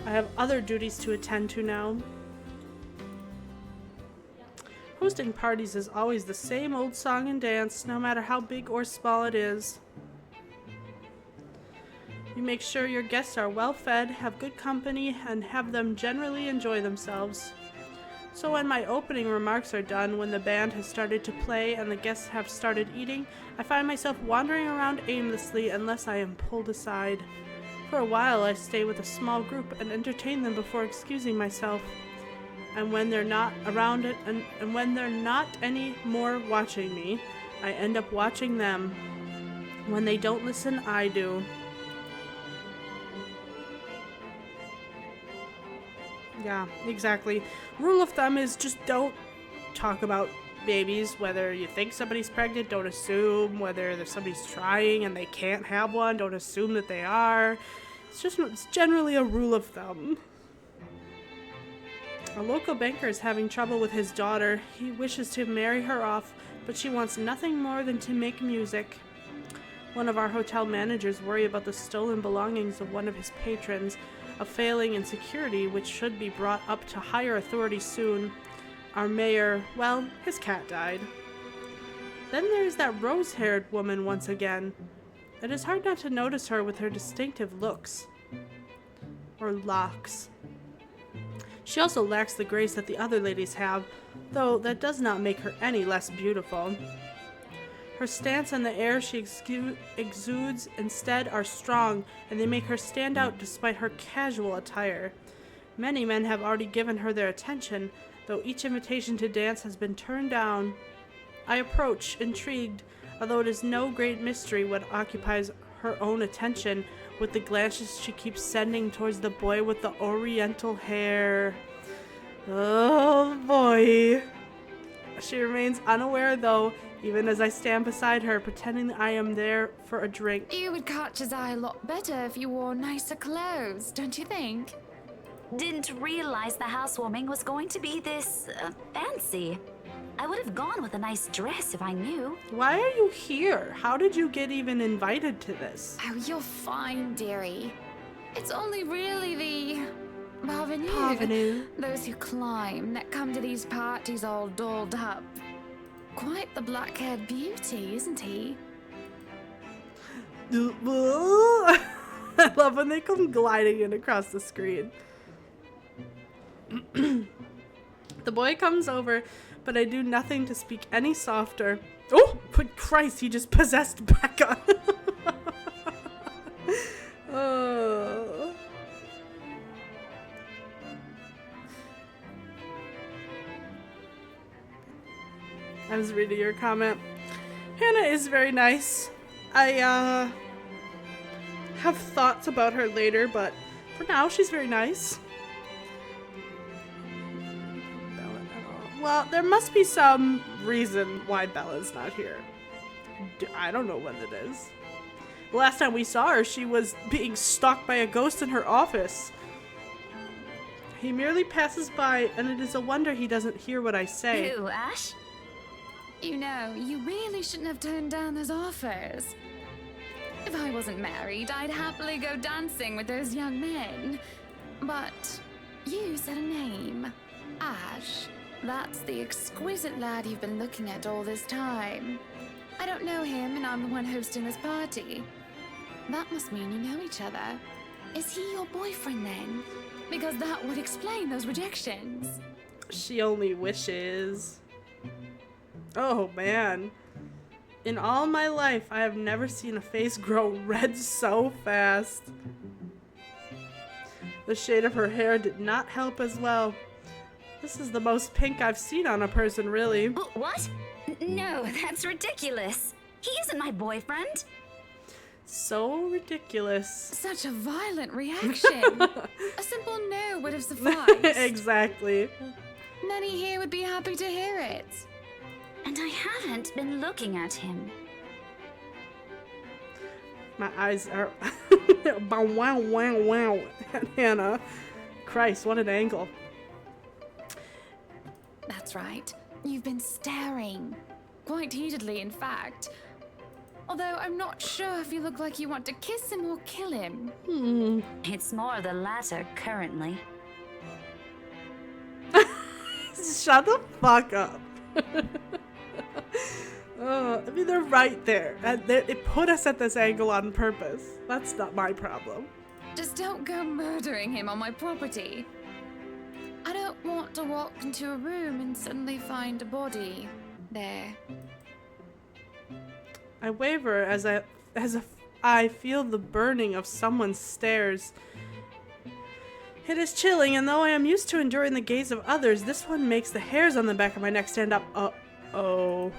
[SPEAKER 1] I have other duties to attend to now. Hosting parties is always the same old song and dance, no matter how big or small it is. You make sure your guests are well fed, have good company, and have them generally enjoy themselves. So when my opening remarks are done, when the band has started to play and the guests have started eating, I find myself wandering around aimlessly unless I am pulled aside. For a while I stay with a small group and entertain them before excusing myself. And when they're not around it, and when they're not any more watching me, I end up watching them. When they don't listen, I do. Yeah, exactly. Rule of thumb is just don't talk about babies. Whether you think somebody's pregnant, don't assume. Whether somebody's trying and they can't have one, don't assume that they are. It's generally a rule of thumb. A local banker is having trouble with his daughter. He wishes to marry her off, but she wants nothing more than to make music. One of our hotel managers worry about the stolen belongings of one of his patrons, a failing in security which should be brought up to higher authority soon. Our mayor, well, his cat died. Then there's that rose-haired woman once again. It is hard not to notice her with her distinctive looks. Or locks. She also lacks the grace that the other ladies have, though that does not make her any less beautiful. Her stance and the air she exudes instead are strong, and they make her stand out despite her casual attire. Many men have already given her their attention, though each invitation to dance has been turned down. I approach, intrigued, although it is no great mystery what occupies her own attention, with the glances she keeps sending towards the boy with the oriental hair. Oh boy. She remains unaware, though, even as I stand beside her, pretending that I am there for a drink.
[SPEAKER 3] You would catch his eye a lot better if you wore nicer clothes, don't you think?
[SPEAKER 9] Didn't realize the housewarming was going to be this fancy. I would have gone with a nice dress if I knew.
[SPEAKER 1] Why are you here? How did you get even invited to this?
[SPEAKER 3] Oh, you're fine, dearie. It's only really the parvenu.
[SPEAKER 1] Parvenu.
[SPEAKER 3] Those who climb, that come to these parties all dolled up. Quite the black-haired beauty, isn't he?
[SPEAKER 1] I love when they come gliding in across the screen. The boy comes over, but I do nothing to speak any softer. Oh, good Christ, he just possessed Becca. Oh. I was reading your comment. Hannah is very nice. I have thoughts about her later, but for now she's very nice. Well, there must be some reason why Bella's not here. I don't know what it is. The last time we saw her, she was being stalked by a ghost in her office. He merely passes by, and it is a wonder he doesn't hear what I say.
[SPEAKER 9] Who, Ash?
[SPEAKER 3] You know, you really shouldn't have turned down those offers. If I wasn't married, I'd happily go dancing with those young men. But you said a name. Ash. That's the exquisite lad you've been looking at all this time. I don't know him, and I'm the one hosting this party. That must mean you know each other. Is he your boyfriend then? Because that would explain those rejections.
[SPEAKER 1] She only wishes. Oh man. In all my life, I have never seen a face grow red so fast. The shade of her hair did not help as well. This is the most pink I've seen on a person, really.
[SPEAKER 9] What? No, that's ridiculous. He isn't my boyfriend.
[SPEAKER 1] So ridiculous.
[SPEAKER 3] Such a violent reaction. A simple no would have sufficed.
[SPEAKER 1] Exactly.
[SPEAKER 3] Many here would be happy to hear it.
[SPEAKER 9] And I haven't been looking at him.
[SPEAKER 1] My eyes are... wow, wow, wow. Hannah. Christ, what an angle.
[SPEAKER 3] That's right. You've been staring. Quite heatedly, in fact. Although I'm not sure if you look like you want to kiss him or kill him.
[SPEAKER 9] It's more the latter currently.
[SPEAKER 1] Shut the fuck up. I mean, they're right there. And it put us at this angle on purpose. That's not my problem.
[SPEAKER 3] Just don't go murdering him on my property. I don't want to walk into a room and suddenly find a body there.
[SPEAKER 1] I waver as if I feel the burning of someone's stares. It is chilling, and though I am used to enduring the gaze of others, this one makes the hairs on the back of my neck stand up. Uh-oh.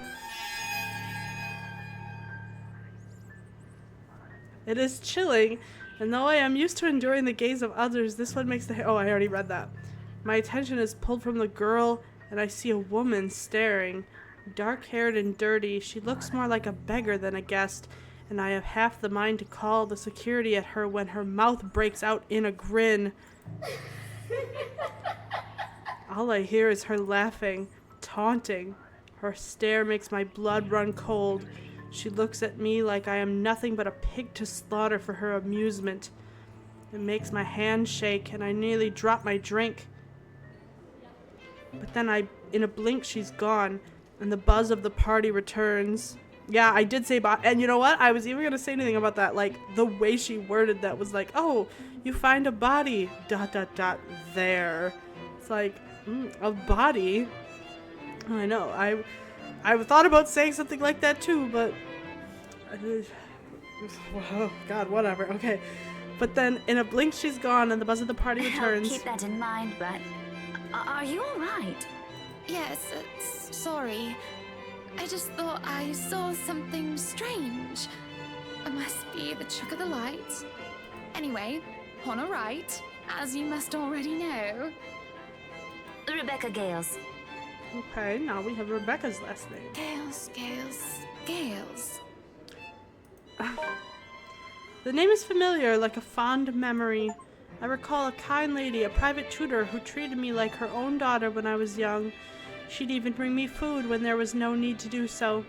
[SPEAKER 1] It is chilling, and though I am used to enduring the gaze of others, this one makes the oh, I already read that. My attention is pulled from the girl, and I see a woman staring. Dark-haired and dirty, she looks more like a beggar than a guest, and I have half the mind to call the security at her when her mouth breaks out in a grin. All I hear is her laughing, taunting. Her stare makes my blood run cold. She looks at me like I am nothing but a pig to slaughter for her amusement. It makes my hand shake, and I nearly drop my drink. But then in a blink, she's gone, and the buzz of the party returns. Yeah, I did say and you know what? I was even going to say anything about that. Like, the way she worded that was like, oh, you find a body, ... there. It's like, a body? I know, I thought about saying something like that too, but... oh, God, whatever, okay. But then, in a blink, she's gone, and the buzz of the party returns.
[SPEAKER 9] I'll keep that in mind, but... Are you alright?
[SPEAKER 3] Yes, sorry. I just thought I saw something strange. It must be the trick of the light. Anyway, on a right, as you must already know.
[SPEAKER 9] Rebecca Gales.
[SPEAKER 1] Okay, now we have Rebecca's last name.
[SPEAKER 3] Gales.
[SPEAKER 1] The name is familiar, like a fond memory. I recall a kind lady, a private tutor, who treated me like her own daughter when I was young. She'd even bring me food when there was no need to do so.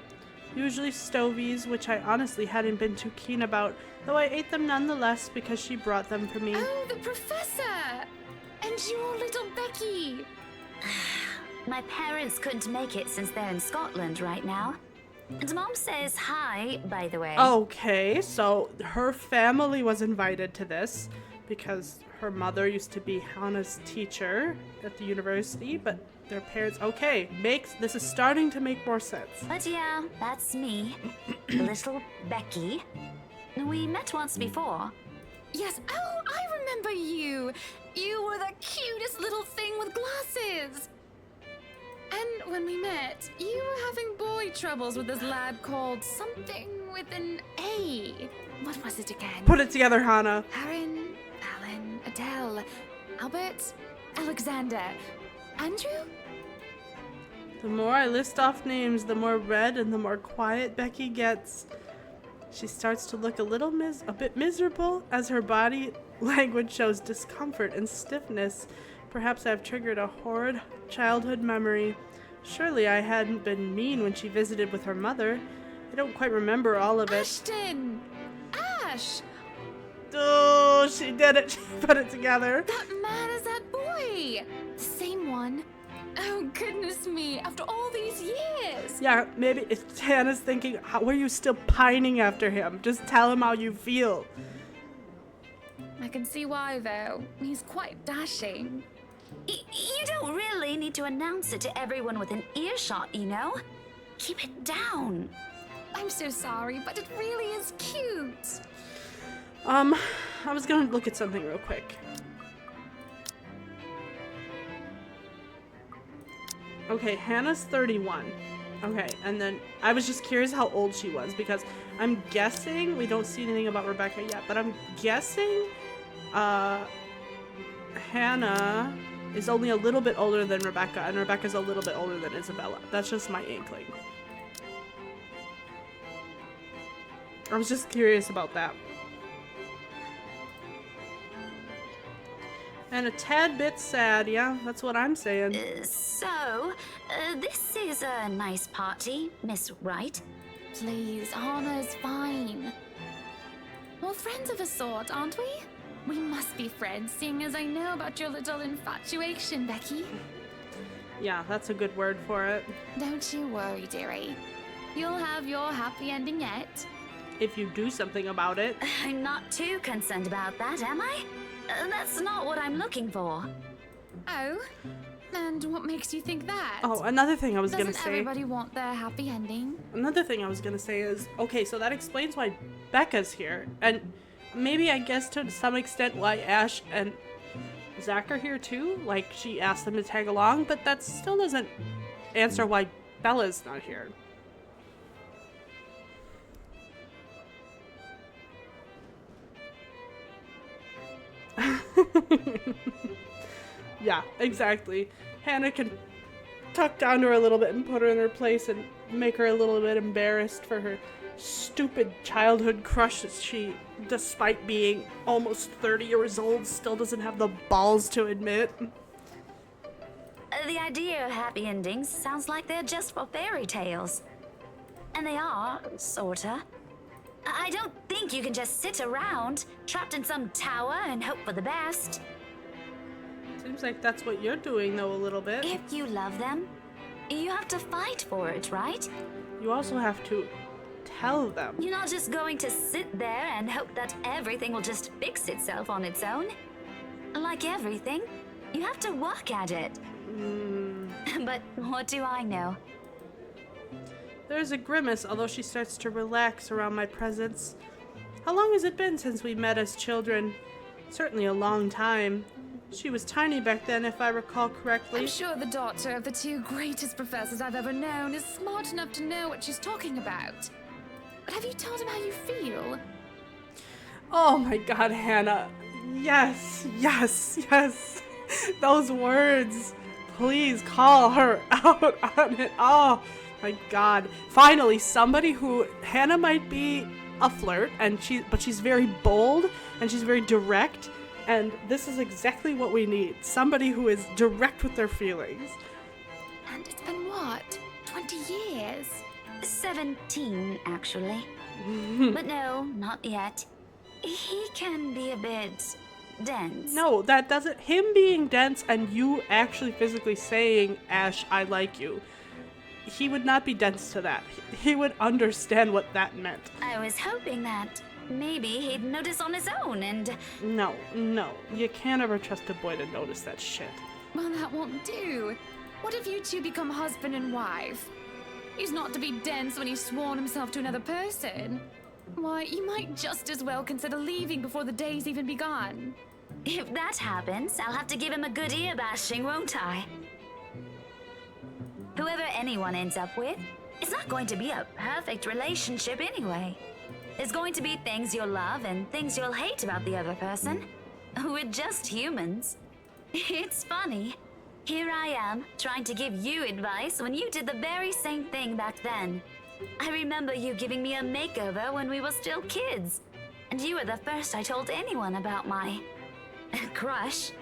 [SPEAKER 1] Usually stovies, which I honestly hadn't been too keen about, though I ate them nonetheless because she brought them for me.
[SPEAKER 3] Oh, the professor! And your little Becky!
[SPEAKER 9] My parents couldn't make it since they're in Scotland right now. And Mom says hi, by the way.
[SPEAKER 1] Okay, so her family was invited to this because her mother used to be Hannah's teacher at the university, but their parents... Okay, this is starting to make more sense.
[SPEAKER 9] But yeah, that's me. Little Becky. We met once before.
[SPEAKER 3] Yes, oh, I remember you! You were the cutest little thing with glasses! And when we met, you were having boy troubles with this lad called something with an A. What was it again?
[SPEAKER 1] Put it together, Hannah.
[SPEAKER 3] Aaron, Alan, Adele, Albert, Alexander, Andrew?
[SPEAKER 1] The more I list off names, the more red and the more quiet Becky gets. She starts to look a bit miserable as her body language shows discomfort and stiffness. Perhaps I've triggered a horrid childhood memory. Surely I hadn't been mean when she visited with her mother. I don't quite remember all of it.
[SPEAKER 3] Ashton! Ash!
[SPEAKER 1] Oh, she did it. She put it together.
[SPEAKER 3] That man is that boy! The same one. Oh, goodness me, after all these years!
[SPEAKER 1] Yeah, maybe if Hannah's thinking, how are you still pining after him? Just tell him how you feel.
[SPEAKER 3] I can see why, though. He's quite dashing.
[SPEAKER 9] You don't really need to announce it to everyone within earshot, you know? Keep it down.
[SPEAKER 3] I'm so sorry, but it really is cute.
[SPEAKER 1] I was gonna look at something real quick. Okay, Hannah's 31. Okay, and then I was just curious how old she was because I'm guessing, we don't see anything about Rebecca yet, but I'm guessing Hannah is only a little bit older than Rebecca, and Rebecca's a little bit older than Isabella. That's just my inkling. I was just curious about that. And a tad bit sad, yeah, that's what I'm saying.
[SPEAKER 9] This is a nice party, Miss Wright.
[SPEAKER 3] Please, Hannah's fine. We're friends of a sort, aren't we? We must be friends, seeing as I know about your little infatuation, Becky.
[SPEAKER 1] Yeah, that's a good word for it.
[SPEAKER 3] Don't you worry, dearie. You'll have your happy ending yet.
[SPEAKER 1] If you do something about it.
[SPEAKER 9] I'm not too concerned about that, am I? That's not what I'm looking for.
[SPEAKER 3] Oh? And what makes you think that?
[SPEAKER 1] Oh, another thing I was gonna
[SPEAKER 3] Doesn't
[SPEAKER 1] say.
[SPEAKER 3] everybody want their happy ending?
[SPEAKER 1] Another thing I was gonna say is, okay, so that explains why Becca's here, and maybe I guess to some extent why Ash and Zach are here too. Like, she asked them to tag along, but that still doesn't answer why Bella's not here. Yeah, exactly. Hannah can tuck down to her a little bit and put her in her place and make her a little bit embarrassed for her stupid childhood crush that she, despite being almost 30 years old, still doesn't have the balls to admit.
[SPEAKER 9] The idea of happy endings sounds like they're just for fairy tales. And they are, sorta. I don't think you can just sit around, trapped in some tower, and hope for the best.
[SPEAKER 1] Seems like that's what you're doing, though, a little bit.
[SPEAKER 9] If you love them, you have to fight for it, right?
[SPEAKER 1] You also have to tell them.
[SPEAKER 9] You're not just going to sit there and hope that everything will just fix itself on its own. Like everything, you have to work at it. But what do I know?
[SPEAKER 1] There's a grimace, although she starts to relax around my presence. How long has it been since we met as children? Certainly a long time. She was tiny back then, if I recall correctly.
[SPEAKER 3] I'm sure the daughter of the two greatest professors I've ever known is smart enough to know what she's talking about. But have you told him how you feel?
[SPEAKER 1] Oh my god, Hannah. Yes, yes, yes. Those words. Please call her out on it. Oh my god. Finally, somebody who Hannah might be a flirt, but she's very bold and she's very direct. And this is exactly what we need. Somebody who is direct with their feelings.
[SPEAKER 3] And it's been what? 20 years?
[SPEAKER 9] 17, actually. But no, not yet. He can be a bit dense.
[SPEAKER 1] No, that doesn't. Him being dense and you actually physically saying, Ash, I like you. He would not be dense to that. He would understand what that meant.
[SPEAKER 9] I was hoping that maybe he'd notice on his own and...
[SPEAKER 1] No, you can't ever trust a boy to notice that shit.
[SPEAKER 3] Well, that won't do. What if you two become husband and wife? He's not to be dense when he's sworn himself to another person. Why, you might just as well consider leaving before the day's even begun.
[SPEAKER 9] If that happens, I'll have to give him a good ear bashing, won't I? Whoever anyone ends up with, it's not going to be a perfect relationship anyway. There's going to be things you'll love and things you'll hate about the other person. We're just humans. It's funny. Here I am, trying to give you advice when you did the very same thing back then. I remember you giving me a makeover when we were still kids. And you were the first I told anyone about my... crush.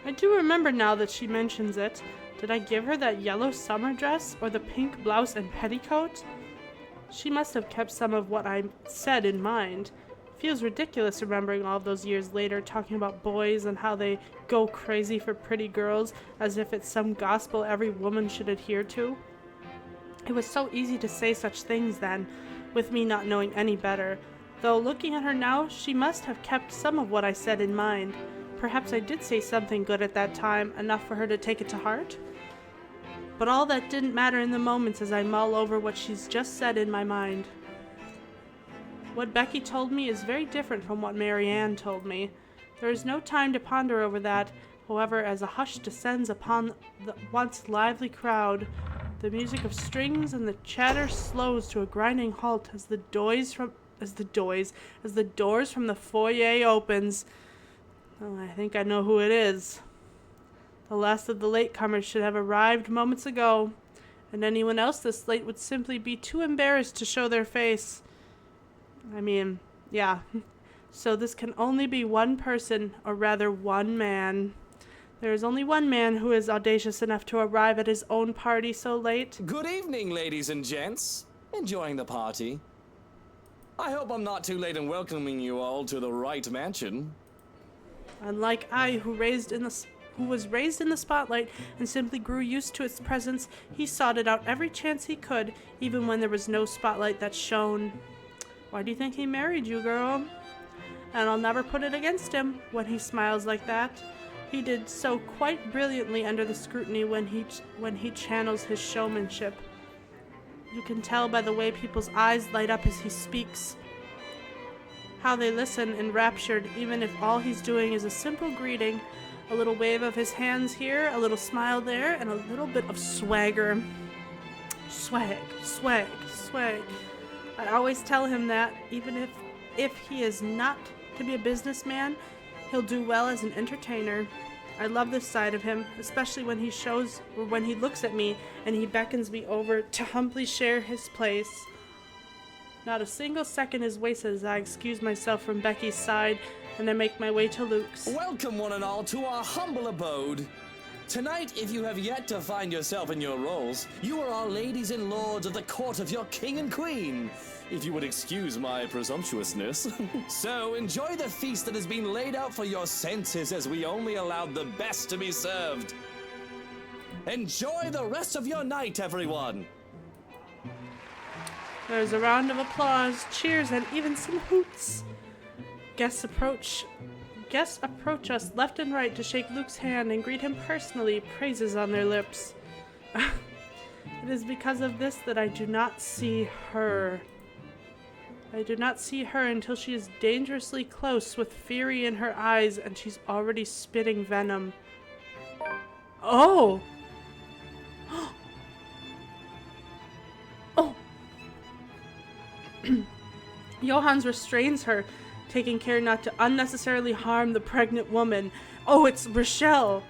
[SPEAKER 1] I do remember now that she mentions it. Did I give her that yellow summer dress or the pink blouse and petticoat? She must have kept some of what I said in mind. Feels ridiculous remembering all of those years later talking about boys and how they go crazy for pretty girls as if it's some gospel every woman should adhere to. It was so easy to say such things then, with me not knowing any better. Though looking at her now, she must have kept some of what I said in mind. Perhaps I did say something good at that time, enough for her to take it to heart? But all that didn't matter in the moments as I mull over what she's just said in my mind. What Becky told me is very different from what Marianne told me. There is no time to ponder over that. However, as a hush descends upon the once lively crowd, the music of strings and the chatter slows to a grinding halt as the doors from the foyer opens. Oh, I think I know who it is. The last of the latecomers should have arrived moments ago, and anyone else this late would simply be too embarrassed to show their face. I mean, yeah. So this can only be one person, or rather one man. There is only one man who is audacious enough to arrive at his own party so late.
[SPEAKER 5] Good evening, ladies and gents. Enjoying the party? I hope I'm not too late in welcoming you all to the right mansion.
[SPEAKER 1] Unlike I, who was raised in the spotlight and simply grew used to its presence, he sought it out every chance he could, even when there was no spotlight that shone. Why do you think he married you, girl? And I'll never put it against him when he smiles like that. He did so quite brilliantly under the scrutiny when he channels his showmanship. You can tell by the way people's eyes light up as he speaks, how they listen enraptured, even if all he's doing is a simple greeting, a little wave of his hands here, a little smile there, and a little bit of swagger. Swag, swag, swag. I always tell him that, even if he is not to be a businessman, he'll do well as an entertainer. I love this side of him, especially when he looks at me and he beckons me over to humbly share his place. Not a single second is wasted as I excuse myself from Becky's side and I make my way to Luke's.
[SPEAKER 5] Welcome, one and all, to our humble abode. Tonight, if you have yet to find yourself in your roles, you are our ladies and lords of the court of your king and queen, if you would excuse my presumptuousness. So enjoy the feast that has been laid out for your senses, as we only allowed the best to be served. Enjoy the rest of your night, everyone.
[SPEAKER 1] There's a round of applause, cheers, and even some hoots. Guests approach us left and right to shake Luke's hand and greet him personally, praises on their lips. It is because of this that I do not see her. I do not see her until she is dangerously close with fury in her eyes and she's already spitting venom. Oh! Oh! Johannes restrains her, taking care not to unnecessarily harm the pregnant woman. Oh, it's Rochelle!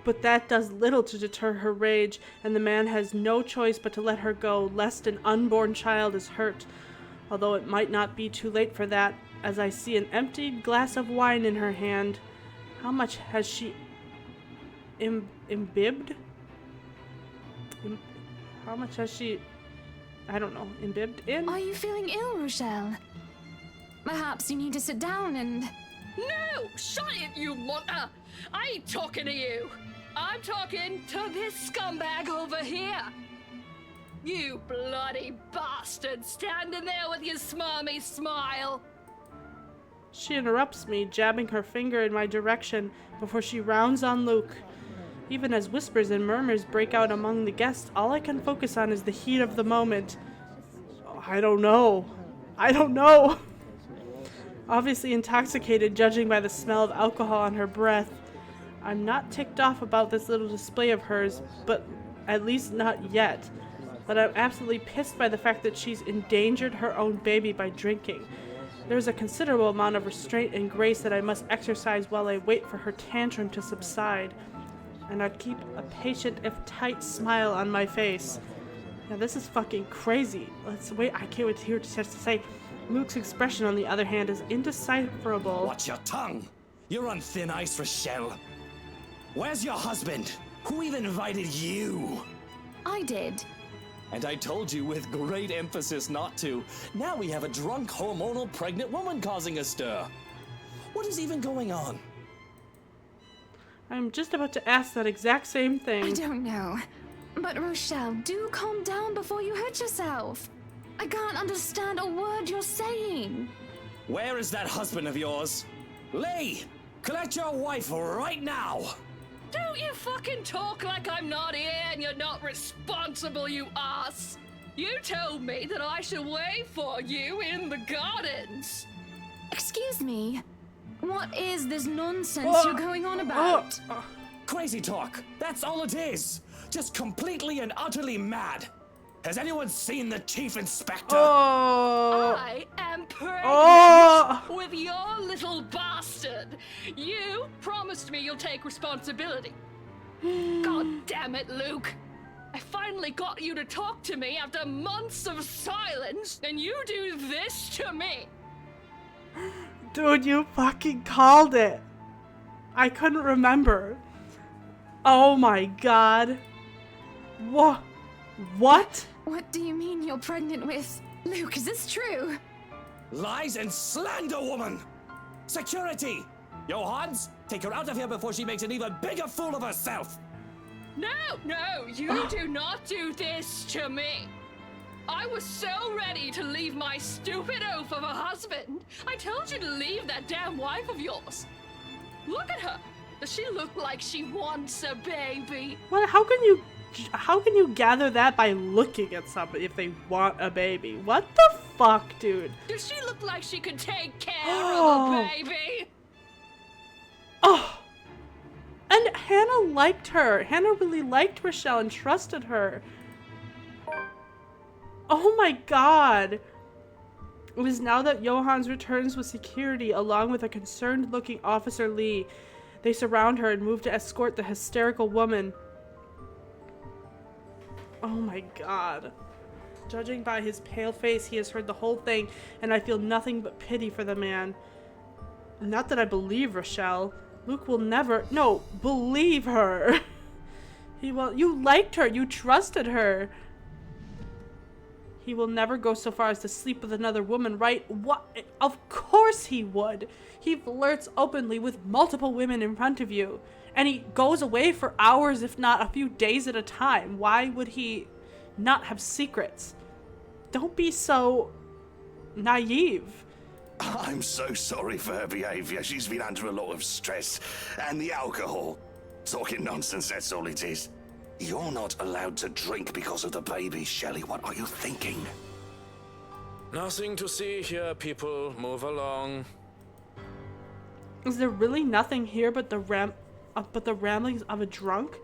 [SPEAKER 1] But that does little to deter her rage, and the man has no choice but to let her go, lest an unborn child is hurt. Although it might not be too late for that, as I see an emptied glass of wine in her hand. How much has she imbibed? How much has she, I don't know, imbibed in?
[SPEAKER 3] Are you feeling ill, Rochelle? Perhaps you need to sit down and...
[SPEAKER 11] No! Shut it, you munter! I ain't talking to you! I'm talking to this scumbag over here! You bloody bastard, standing there with your smarmy smile!
[SPEAKER 1] She interrupts me, jabbing her finger in my direction before she rounds on Luke. Even as whispers and murmurs break out among the guests, all I can focus on is the heat of the moment. Oh, I don't know. Obviously intoxicated, judging by the smell of alcohol on her breath. I'm not ticked off about this little display of hers, but at least not yet. But I'm absolutely pissed by the fact that she's endangered her own baby by drinking. There's a considerable amount of restraint and grace that I must exercise while I wait for her tantrum to subside. And I keep a patient if tight smile on my face. Now this is fucking crazy. Let's wait. I can't wait to hear what she has to say. Luke's expression, on the other hand, is indecipherable.
[SPEAKER 5] Watch your tongue. You're on thin ice, Rochelle. Where's your husband? Who even invited you?
[SPEAKER 3] I did.
[SPEAKER 5] And I told you with great emphasis not to. Now we have a drunk, hormonal, pregnant woman causing a stir. What is even going on?
[SPEAKER 1] I'm just about to ask that exact same thing.
[SPEAKER 3] I don't know. But Rochelle, do calm down before you hurt yourself. I can't understand a word you're saying.
[SPEAKER 5] Where is that husband of yours? Lee, collect your wife right now.
[SPEAKER 11] Don't you fucking talk like I'm not here and you're not responsible, you ass! You told me that I should wait for you in the gardens!
[SPEAKER 3] Excuse me? What is this nonsense you're going on about?
[SPEAKER 5] Crazy talk. That's all it is. Just completely and utterly mad. Has anyone seen the chief inspector?
[SPEAKER 11] I am pregnant with your little bastard. You promised me you'll take responsibility. God damn it, Luke. I finally got you to talk to me after months of silence, and you do this to me.
[SPEAKER 1] Dude, you fucking called it. I couldn't remember. Oh my god. What?
[SPEAKER 3] What do you mean you're pregnant with? Luke, is this true?
[SPEAKER 5] Lies and slander, woman! Security! Johannes, take her out of here before she makes an even bigger fool of herself!
[SPEAKER 11] No, you do not do this to me. I was so ready to leave my stupid oaf of a husband. I told you to leave that damn wife of yours. Look at her. Does she look like she wants a baby?
[SPEAKER 1] What? How can you gather that by looking at somebody if they want a baby? What the fuck, dude?
[SPEAKER 11] Does she look like she could take care of a baby?
[SPEAKER 1] Oh. And Hannah liked her. Hannah really liked Rochelle and trusted her. Oh my god. It is now that Johannes returns with security along with a concerned-looking Officer Lee. They surround her and move to escort the hysterical woman. Oh my god. Judging by his pale face, he has heard the whole thing, and I feel nothing but pity for the man. Not that I believe Rochelle. Luke will never— no, believe her. He will— you liked her, you trusted her. He will never go so far as to sleep with another woman, right? What? Of course he would. He flirts openly with multiple women in front of you. And he goes away for hours, if not a few days at a time. Why would he not have secrets? Don't be so naive.
[SPEAKER 10] I'm so sorry for her behavior. She's been under a lot of stress. And the alcohol. Talking nonsense, that's all it is. You're not allowed to drink because of the baby, Shelley. What are you thinking?
[SPEAKER 4] Nothing to see here, people. Move along.
[SPEAKER 1] Is there really nothing here but the ramblings of a drunk?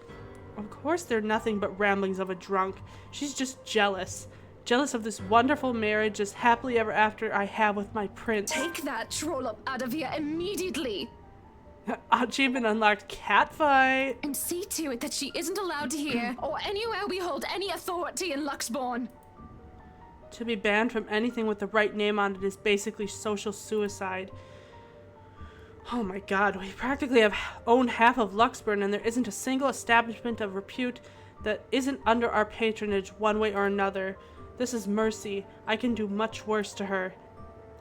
[SPEAKER 1] Of course they're nothing but ramblings of a drunk. She's just jealous. Jealous of this wonderful marriage, this happily ever after I have with my prince.
[SPEAKER 3] Take that troll up out of here immediately!
[SPEAKER 1] Achievement unlocked, catfight.
[SPEAKER 3] And see to it that she isn't allowed to hear or anywhere we hold any authority in Luxborn.
[SPEAKER 1] To be banned from anything with the right name on it is basically social suicide. Oh my god, we practically own half of Luxburn, and there isn't a single establishment of repute that isn't under our patronage one way or another. This is mercy. I can do much worse to her.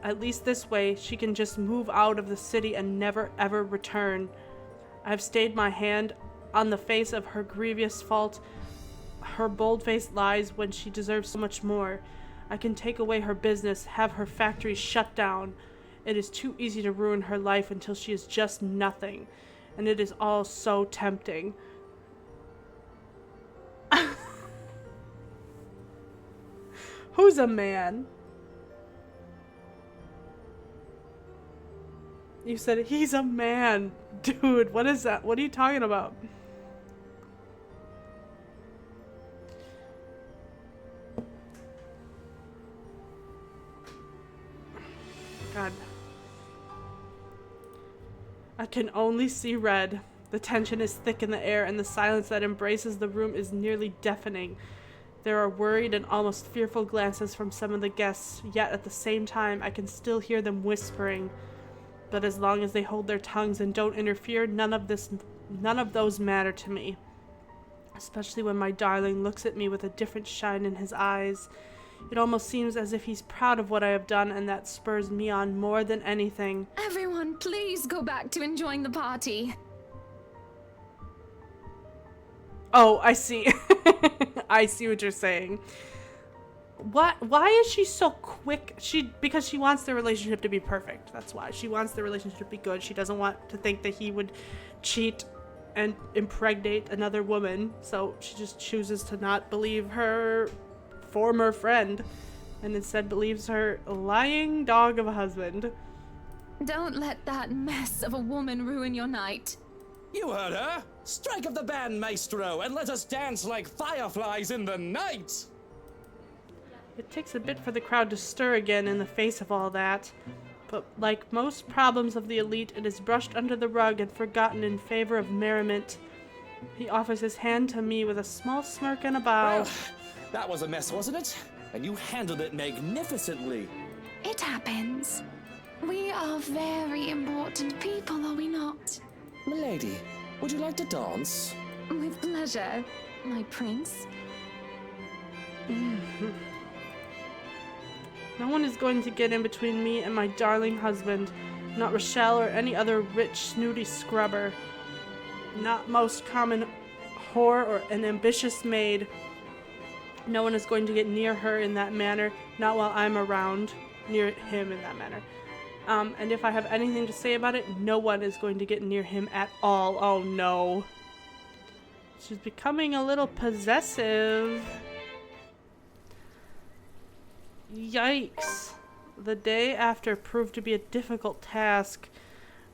[SPEAKER 1] At least this way, she can just move out of the city and never ever return. I have stayed my hand on the face of her grievous fault, her bold-faced lies when she deserves so much more. I can take away her business, have her factory shut down. It is too easy to ruin her life until she is just nothing. And it is all so tempting. Who's a man? You said he's a man. Dude, what is that? What are you talking about? God. I can only see red. The tension is thick in the air, and the silence that embraces the room is nearly deafening. There are worried and almost fearful glances from some of the guests, yet at the same time I can still hear them whispering. But as long as they hold their tongues and don't interfere, none of those matter to me. Especially when my darling looks at me with a different shine in his eyes. It almost seems as if he's proud of what I have done, and that spurs me on more than anything.
[SPEAKER 3] Everyone, please go back to enjoying the party.
[SPEAKER 1] Oh, I see. I see what you're saying. Why is she so quick? Because she wants their relationship to be perfect. That's why. She wants the relationship to be good. She doesn't want to think that he would cheat and impregnate another woman. So she just chooses to not believe her former friend and instead believes her lying dog of a husband.
[SPEAKER 3] Don't let that mess of a woman ruin your night.
[SPEAKER 5] You heard her! Strike up the band, maestro, and let us dance like fireflies in the night!
[SPEAKER 1] It takes a bit for the crowd to stir again in the face of all that. But like most problems of the elite, it is brushed under the rug and forgotten in favor of merriment. He offers his hand to me with a small smirk and a bow.
[SPEAKER 5] Well, that was a mess, wasn't it? And you handled it magnificently.
[SPEAKER 3] It happens. We are very important people, are we not?
[SPEAKER 5] Milady, would you like to dance?
[SPEAKER 3] With pleasure, my prince.
[SPEAKER 1] No one is going to get in between me and my darling husband. Not Rochelle or any other rich, snooty scrubber. Not most common whore or an ambitious maid. No one is going to get near her in that manner, not while I'm around. Near him in that manner. And if I have anything to say about it, no one is going to get near him at all. Oh no. She's becoming a little possessive. Yikes. The day after proved to be a difficult task.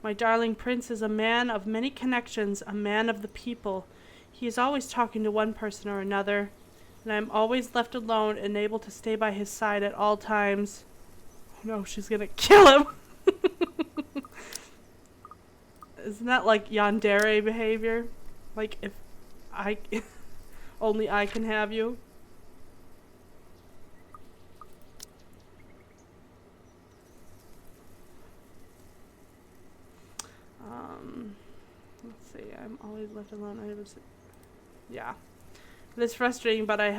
[SPEAKER 1] My darling prince is a man of many connections, a man of the people. He is always talking to one person or another, and I am always left alone and able to stay by his side at all times. Oh no, she's gonna kill him! Isn't that like yandere behavior? Like, if I... only I can have you? Let's see, I'm always left alone. Yeah. It is frustrating, but I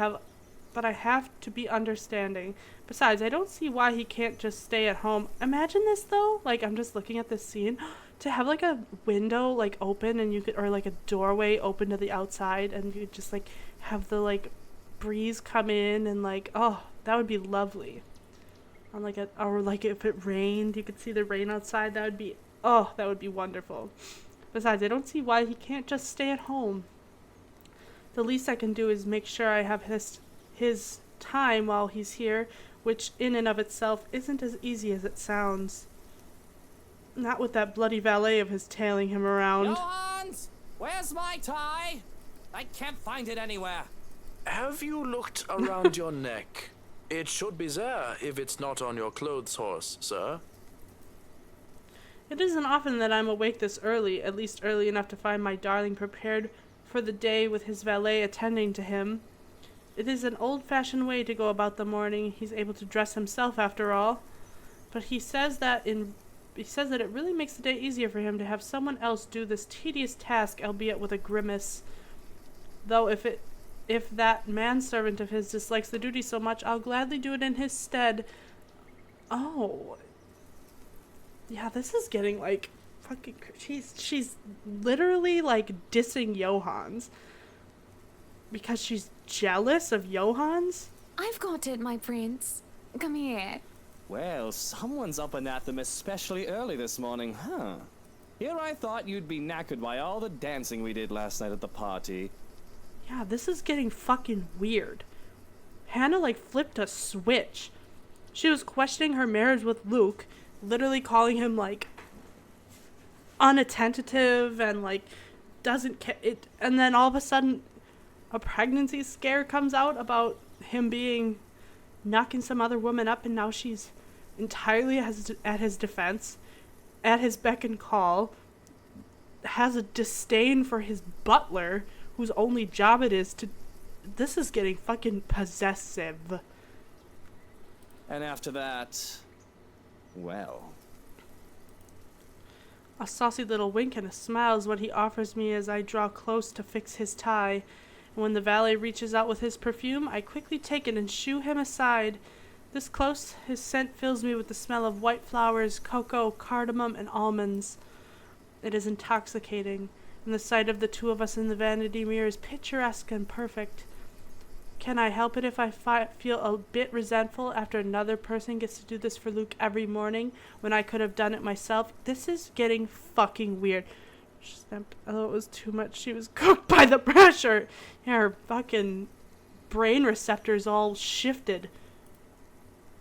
[SPEAKER 1] have to be understanding. Besides, I don't see why he can't just stay at home. Imagine this though, like I'm just looking at this scene, to have like a window like open and you could, or like a doorway open to the outside, and you could just like have the like breeze come in and like, oh, that would be lovely. On like a, or like if it rained, you could see the rain outside. That would be, oh, that would be wonderful. Besides, I don't see why he can't just stay at home. The least I can do is make sure I have his time while he's here, which in and of itself isn't as easy as it sounds. Not with that bloody valet of his tailing him around.
[SPEAKER 5] Johans! Where's my tie? I can't find it anywhere.
[SPEAKER 4] Have you looked around your neck? It should be there if it's not on your clothes horse, sir.
[SPEAKER 1] It isn't often that I'm awake this early, at least early enough to find my darling prepared for the day with his valet attending to him. It is an old-fashioned way to go about the morning. He's able to dress himself after all. But he says that it really makes the day easier for him to have someone else do this tedious task, albeit with a grimace. Though if that manservant of his dislikes the duty so much, I'll gladly do it in his stead. Oh. Yeah, this is getting like fucking... She's literally like dissing Johans. Because she's jealous of Johans?
[SPEAKER 3] I've got it, my prince. Come here.
[SPEAKER 5] Well, someone's up and at them especially early this morning, huh? Here I thought you'd be knackered by all the dancing we did last night at the party.
[SPEAKER 1] Yeah, this is getting fucking weird. Hannah like flipped a switch. She was questioning her marriage with Luke, literally calling him like unattentive and like doesn't care. And then all of a sudden a pregnancy scare comes out about him being knocking some other woman up, and now she's entirely at his defense, at his beck and call, has a disdain for his butler, whose only job it is to... This is getting fucking possessive.
[SPEAKER 5] And after that, well...
[SPEAKER 1] A saucy little wink and a smile is what he offers me as I draw close to fix his tie. And when the valet reaches out with his perfume, I quickly take it and shoo him aside. This close, his scent fills me with the smell of white flowers, cocoa, cardamom, and almonds. It is intoxicating, and the sight of the two of us in the vanity mirror is picturesque and perfect. Can I help it if I feel a bit resentful after another person gets to do this for Luke every morning when I could have done it myself? This is getting fucking weird. She snapped. Oh, it was too much. She was cooked by the pressure. Yeah, her fucking brain receptors all shifted.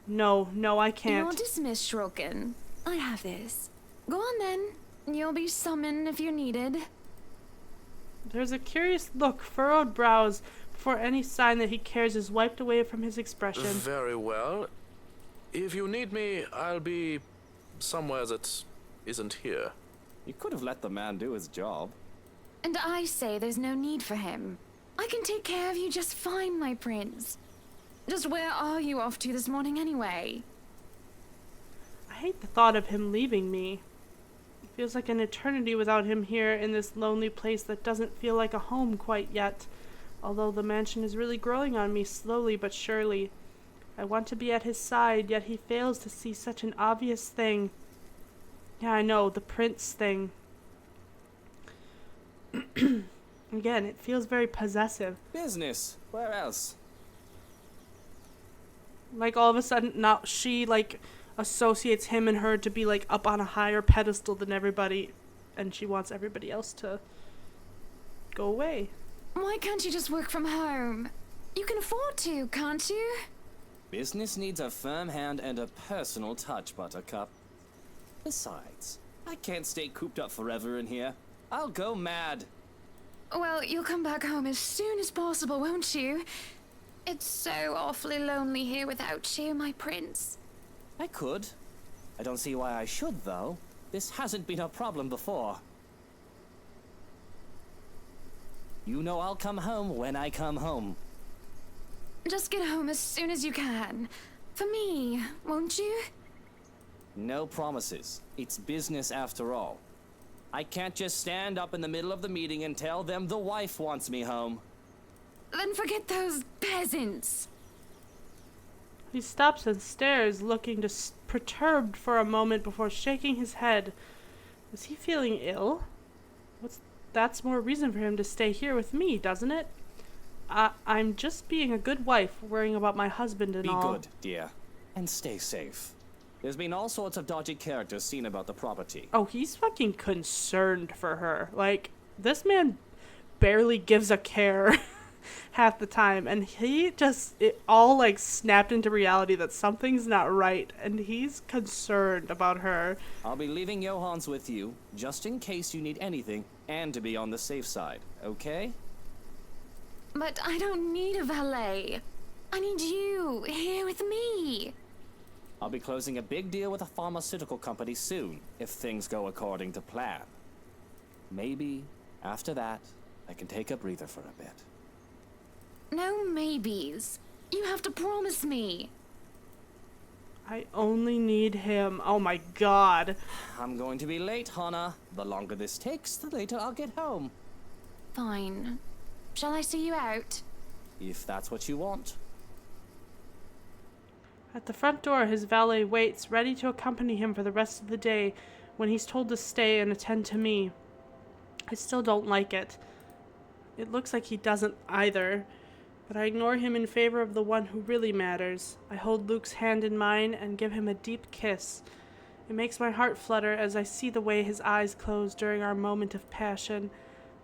[SPEAKER 1] No, I can't.
[SPEAKER 3] You're dismissed, Shroken. I have this. Go on then. You'll be summoned if you're needed.
[SPEAKER 1] There's a curious look, furrowed brows, before any sign that he cares is wiped away from his expression.
[SPEAKER 4] Very well. If you need me, I'll be somewhere that isn't here.
[SPEAKER 5] You could have let the man do his job.
[SPEAKER 3] And I say there's no need for him. I can take care of you just fine, my prince. Just where are you off to this morning anyway?
[SPEAKER 1] I hate the thought of him leaving me. It feels like an eternity without him here in this lonely place that doesn't feel like a home quite yet. Although the mansion is really growing on me slowly but surely. I want to be at his side, yet he fails to see such an obvious thing. Yeah, I know, the prince thing. Again, it feels very possessive.
[SPEAKER 5] Business. Where else?
[SPEAKER 1] Like all of a sudden now she like associates him and her to be like up on a higher pedestal than everybody, and she wants everybody else to go away.
[SPEAKER 3] Why can't you just work from home? You can afford to, can't you?
[SPEAKER 5] Business needs a firm hand and a personal touch, Buttercup. Besides, I can't stay cooped up forever in here. I'll go mad.
[SPEAKER 3] Well, you'll come back home as soon as possible, won't you? It's so awfully lonely here without you, my prince.
[SPEAKER 5] I could. I don't see why I should, though. This hasn't been a problem before. You know I'll come home when I come home.
[SPEAKER 3] Just get home as soon as you can. For me, won't you?
[SPEAKER 5] No promises. It's business after all. I can't just stand up in the middle of the meeting and tell them the wife wants me home.
[SPEAKER 3] Then forget those peasants.
[SPEAKER 1] He stops and stares, looking perturbed for a moment before shaking his head. Is he feeling ill? That's more reason for him to stay here with me, doesn't it? I'm just being a good wife, worrying about my husband and all.
[SPEAKER 5] Be good, dear. And stay safe. There's been all sorts of dodgy characters seen about the property.
[SPEAKER 1] Oh, he's fucking concerned for her. Like, this man barely gives a care half the time, and it all like snapped into reality that something's not right, and he's concerned about her.
[SPEAKER 5] I'll be leaving Johans with you, just in case you need anything, and to be on the safe side, okay?
[SPEAKER 3] But I don't need a valet. I need you here with me.
[SPEAKER 5] I'll be closing a big deal with a pharmaceutical company soon, if things go according to plan. Maybe, after that, I can take a breather for a bit.
[SPEAKER 3] No maybes. You have to promise me.
[SPEAKER 1] I only need him. Oh my god.
[SPEAKER 5] I'm going to be late, Hannah. The longer this takes, the later I'll get home.
[SPEAKER 3] Fine. Shall I see you out?
[SPEAKER 5] If that's what you want.
[SPEAKER 1] At the front door, his valet waits, ready to accompany him for the rest of the day when he's told to stay and attend to me. I still don't like it. It looks like he doesn't either, but I ignore him in favor of the one who really matters. I hold Luke's hand in mine and give him a deep kiss. It makes my heart flutter as I see the way his eyes close during our moment of passion.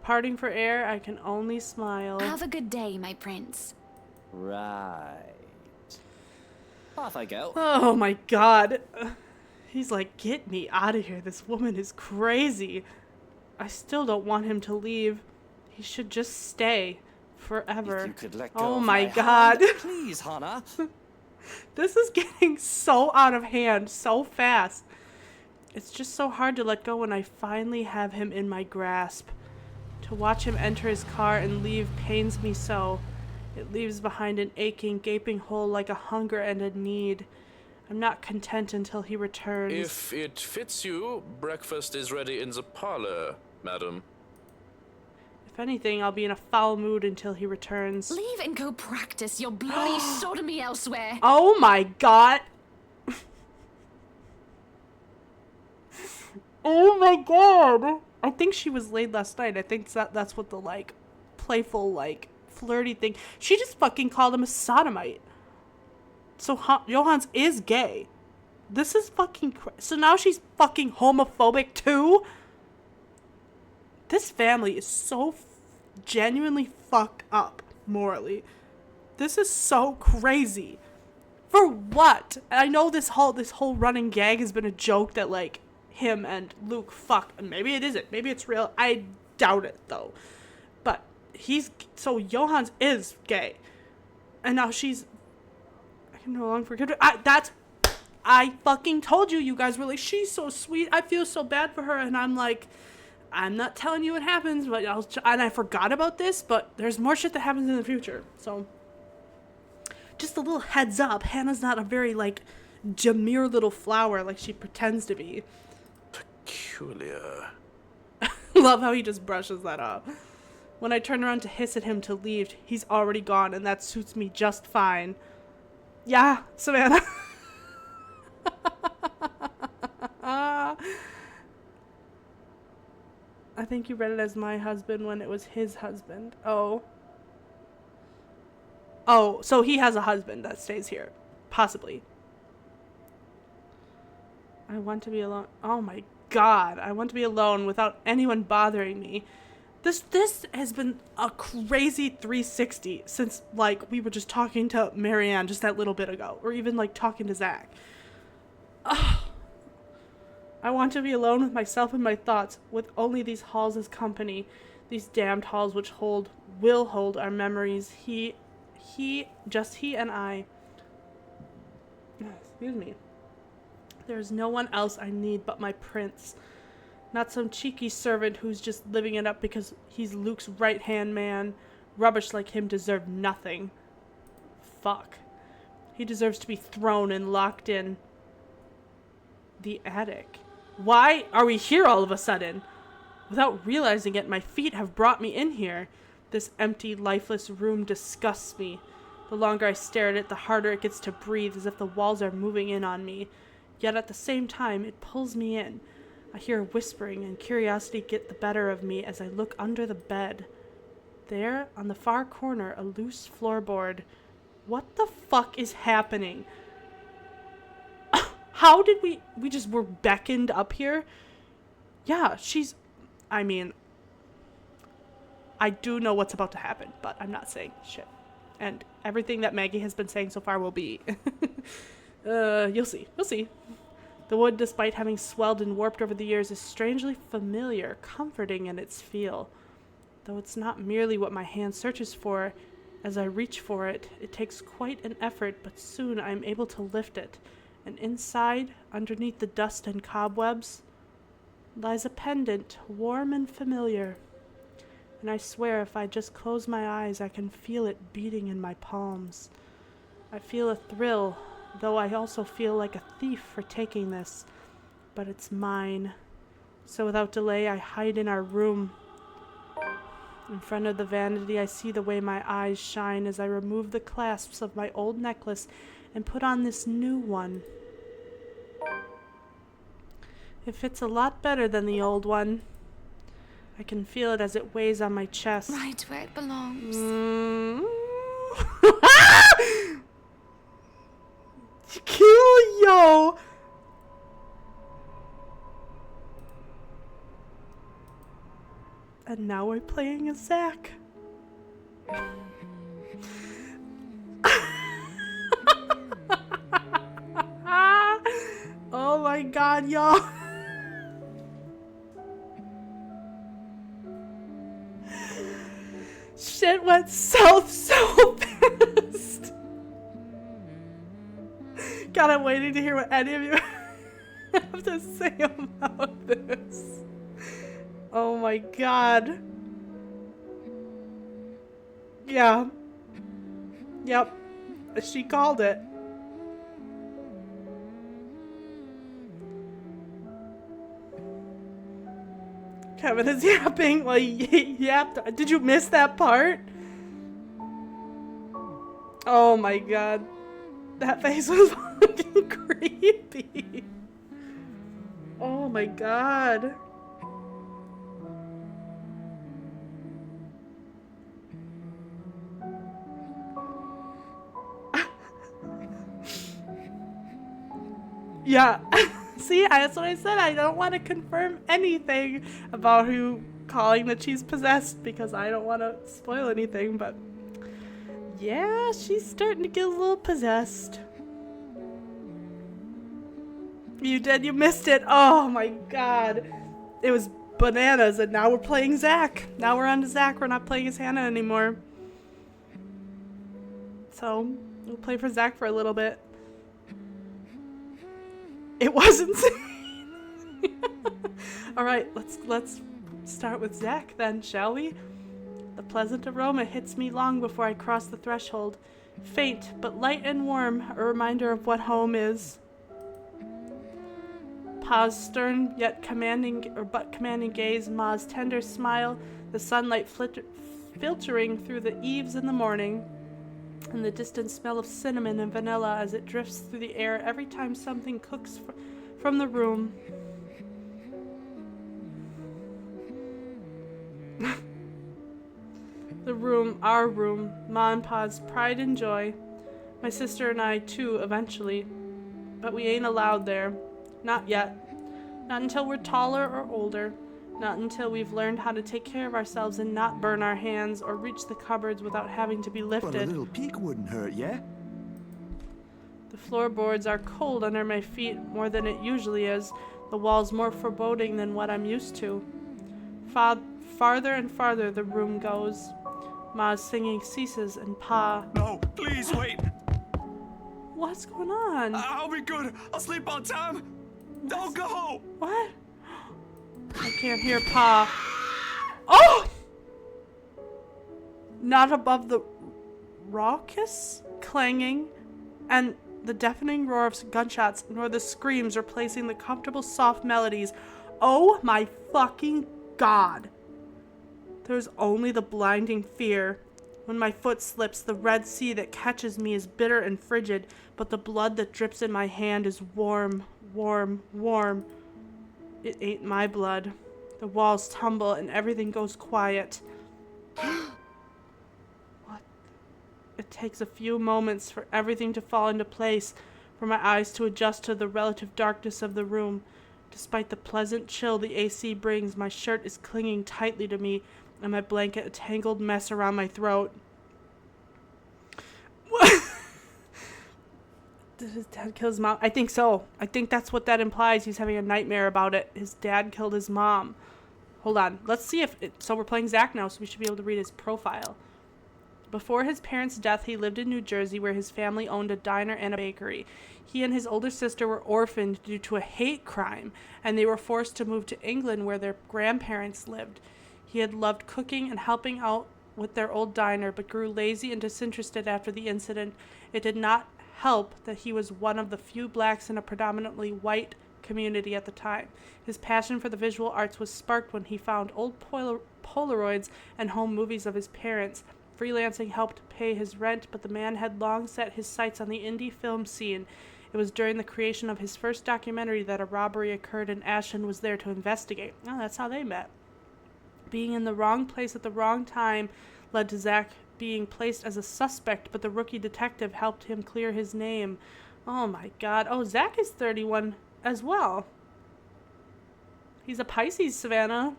[SPEAKER 1] Parting for air, I can only smile.
[SPEAKER 3] Have a good day, my prince.
[SPEAKER 5] Right. Off I go.
[SPEAKER 1] Oh my god. He's like, get me out of here. This woman is crazy. I still don't want him to leave. He should just stay forever.
[SPEAKER 5] If you could let go
[SPEAKER 1] oh
[SPEAKER 5] of
[SPEAKER 1] my
[SPEAKER 5] my
[SPEAKER 1] god.
[SPEAKER 5] hand, please, Hannah.
[SPEAKER 1] This is getting so out of hand so fast. It's just so hard to let go when I finally have him in my grasp. To watch him enter his car and leave pains me so. It leaves behind an aching, gaping hole like a hunger and a need. I'm not content until he returns.
[SPEAKER 4] If it fits you, breakfast is ready in the parlor, madam.
[SPEAKER 1] If anything, I'll be in a foul mood until he returns.
[SPEAKER 3] Leave and go practice your bloody sodomy elsewhere.
[SPEAKER 1] Oh my god. Oh my god. I think she was laid last night. I think that's what the, like, playful, like, flirty thing. She just fucking called him a sodomite. So Johans is gay. This is fucking so now she's fucking homophobic too? This family is so genuinely fucked up morally. This is so crazy. For what? I know this whole running gag has been a joke that, like, him and Luke fuck, and maybe it isn't. Maybe it's real. I doubt it though. But Johans is gay, and now she's. I can no longer forgive her. I fucking told you. You guys were like, she's so sweet. I feel so bad for her, and I'm like, I'm not telling you what happens, but and I forgot about this. But there's more shit that happens in the future. So, just a little heads up. Hannah's not a very, like, demure little flower like she pretends to be.
[SPEAKER 4] Peculiar.
[SPEAKER 1] Love how he just brushes that off. When I turn around to hiss at him to leave, he's already gone, and that suits me just fine. Yeah, Savannah. I think you read it as my husband when it was his husband. Oh, so he has a husband that stays here. Possibly. I want to be alone. Oh my god. I want to be alone without anyone bothering me. This has been a crazy 360 since, like, we were just talking to Marianne just that little bit ago. Or even, like, talking to Zach. Ugh. I want to be alone with myself and my thoughts, with only these halls as company. These damned halls which will hold our memories. Just he and I. Excuse me. There is no one else I need but my prince. Not some cheeky servant who's just living it up because he's Luke's right-hand man. Rubbish like him deserve nothing. Fuck. He deserves to be thrown and locked in the attic. Why are we here all of a sudden? Without realizing it, my feet have brought me in here. This empty, lifeless room disgusts me. The longer I stare at it, the harder it gets to breathe, as if the walls are moving in on me. Yet at the same time, it pulls me in. I hear whispering, and curiosity get the better of me as I look under the bed. There, on the far corner, a loose floorboard. What the fuck is happening? How did we just were beckoned up here? Yeah, I mean, I do know what's about to happen, but I'm not saying shit. And everything that Maggie has been saying so far will be. You'll see. You'll see. The wood, despite having swelled and warped over the years, is strangely familiar, comforting in its feel. Though it's not merely what my hand searches for. As I reach for it, it takes quite an effort, but soon I am able to lift it. And inside, underneath the dust and cobwebs, lies a pendant, warm and familiar. And I swear if I just close my eyes, I can feel it beating in my palms. I feel a thrill, though I also feel like a thief for taking this. But it's mine. So without delay, I hide in our room. In front of the vanity, I see the way my eyes shine as I remove the clasps of my old necklace and put on this new one. It fits a lot better than the old one. I can feel it as it weighs on my chest.
[SPEAKER 3] Right where it belongs.
[SPEAKER 1] Kill yo! And now we're playing as Zach. Oh my god, y'all. Shit went south so fast. God, I'm waiting to hear what any of you have to say about this. Oh my god. Yeah. Yep. She called it. Kevin is yapping while he yapped. Did you miss that part? Oh my god. That face was fucking creepy. Oh my god. Yeah. See, that's what I said. I don't want to confirm anything about who calling that she's possessed because I don't want to spoil anything, but yeah, she's starting to get a little possessed. You did, you missed it. Oh my god. It was bananas, and now we're playing Zach. Now we're on to Zach. We're not playing as Hannah anymore. So, we'll play for Zach for a little bit. It was insane. Alright, let's start with Zach then, shall we? The pleasant aroma hits me long before I cross the threshold. Faint, but light and warm, a reminder of what home is. Pa's stern yet commanding gaze, Ma's tender smile, the sunlight filtering through the eaves in the morning, and the distant smell of cinnamon and vanilla as it drifts through the air every time something cooks from the room. The room, our room, Ma and Pa's pride and joy. My sister and I, too, eventually. But we ain't allowed there. Not yet. Not until we're taller or older. Not until we've learned how to take care of ourselves and not burn our hands or reach the cupboards without having to be
[SPEAKER 2] But a
[SPEAKER 1] lifted.
[SPEAKER 2] little peek wouldn't hurt, yeah?
[SPEAKER 1] The floorboards are cold under my feet more than it usually is. The walls more foreboding than what I'm used to. Farther and farther the room goes. Ma's singing ceases and Pa.
[SPEAKER 2] No, please wait.
[SPEAKER 1] What's going on?
[SPEAKER 2] I'll be good. I'll sleep on time. Don't go.
[SPEAKER 1] What? I can't hear Pa. Oh! Not above the raucous clanging and the deafening roar of gunshots, nor the screams replacing the comfortable soft melodies. Oh my fucking God. There's only the blinding fear. When my foot slips, the red sea that catches me is bitter and frigid, but the blood that drips in my hand is warm, warm, warm. It ain't my blood. The walls tumble and everything goes quiet. What? It takes a few moments for everything to fall into place, for my eyes to adjust to the relative darkness of the room. Despite the pleasant chill the AC brings, my shirt is clinging tightly to me, and my blanket a tangled mess around my throat. What? Did his dad kill his mom? I think so. I think that's what that implies. He's having a nightmare about it. His dad killed his mom. Hold on. Let's see if... So we're playing Zach now, so we should be able to read his profile. Before his parents' death, he lived in New Jersey, where his family owned a diner and a bakery. He and his older sister were orphaned due to a hate crime, and they were forced to move to England, where their grandparents lived. He had loved cooking and helping out with their old diner, but grew lazy and disinterested after the incident. It did not help that he was one of the few blacks in a predominantly white community at the time. His passion for the visual arts was sparked when he found old Polaroids and home movies of his parents. Freelancing helped pay his rent, but the man had long set his sights on the indie film scene. It was during the creation of his first documentary that a robbery occurred, and Ashton was there to investigate. Oh, that's how they met. Being in the wrong place at the wrong time led to Zach being placed as a suspect, but the rookie detective helped him clear his name. Oh my God. Oh, Zach is 31 as well. He's a Pisces, Savannah.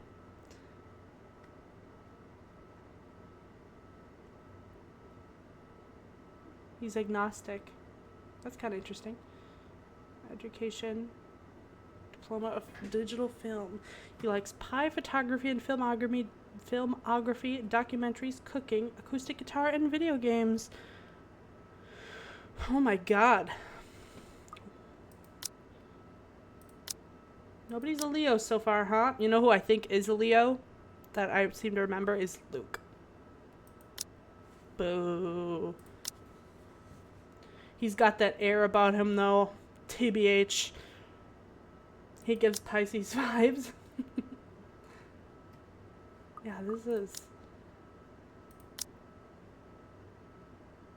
[SPEAKER 1] He's agnostic. That's kind of interesting. Education. Diploma of digital film. He likes pie, photography, and filmography, documentaries, cooking, acoustic guitar, and video games. Oh my God. Nobody's a Leo so far, huh? You know who I think is a Leo? That I seem to remember is Luke. Boo. He's got that air about him, though. TBH. He gives Pisces vibes. Yeah, this is...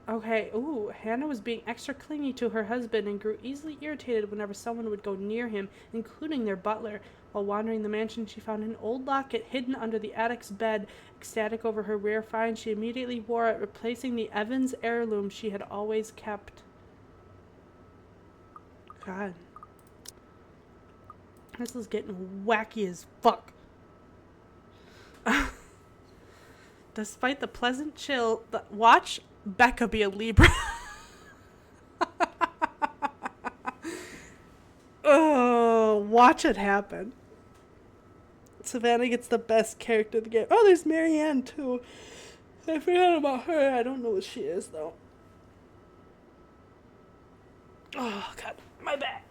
[SPEAKER 1] Okay, ooh, Hannah was being extra clingy to her husband and grew easily irritated whenever someone would go near him, including their butler. While wandering the mansion, she found an old locket hidden under the attic's bed. Ecstatic over her rare find, she immediately wore it, replacing the Evans heirloom she had always kept. God. This is getting wacky as fuck. Despite the pleasant chill, watch Becca be a Libra. Oh, watch it happen. Savannah gets the best character of the game. Oh, there's Marianne too. I forgot about her. I don't know what she is though. Oh God, my back.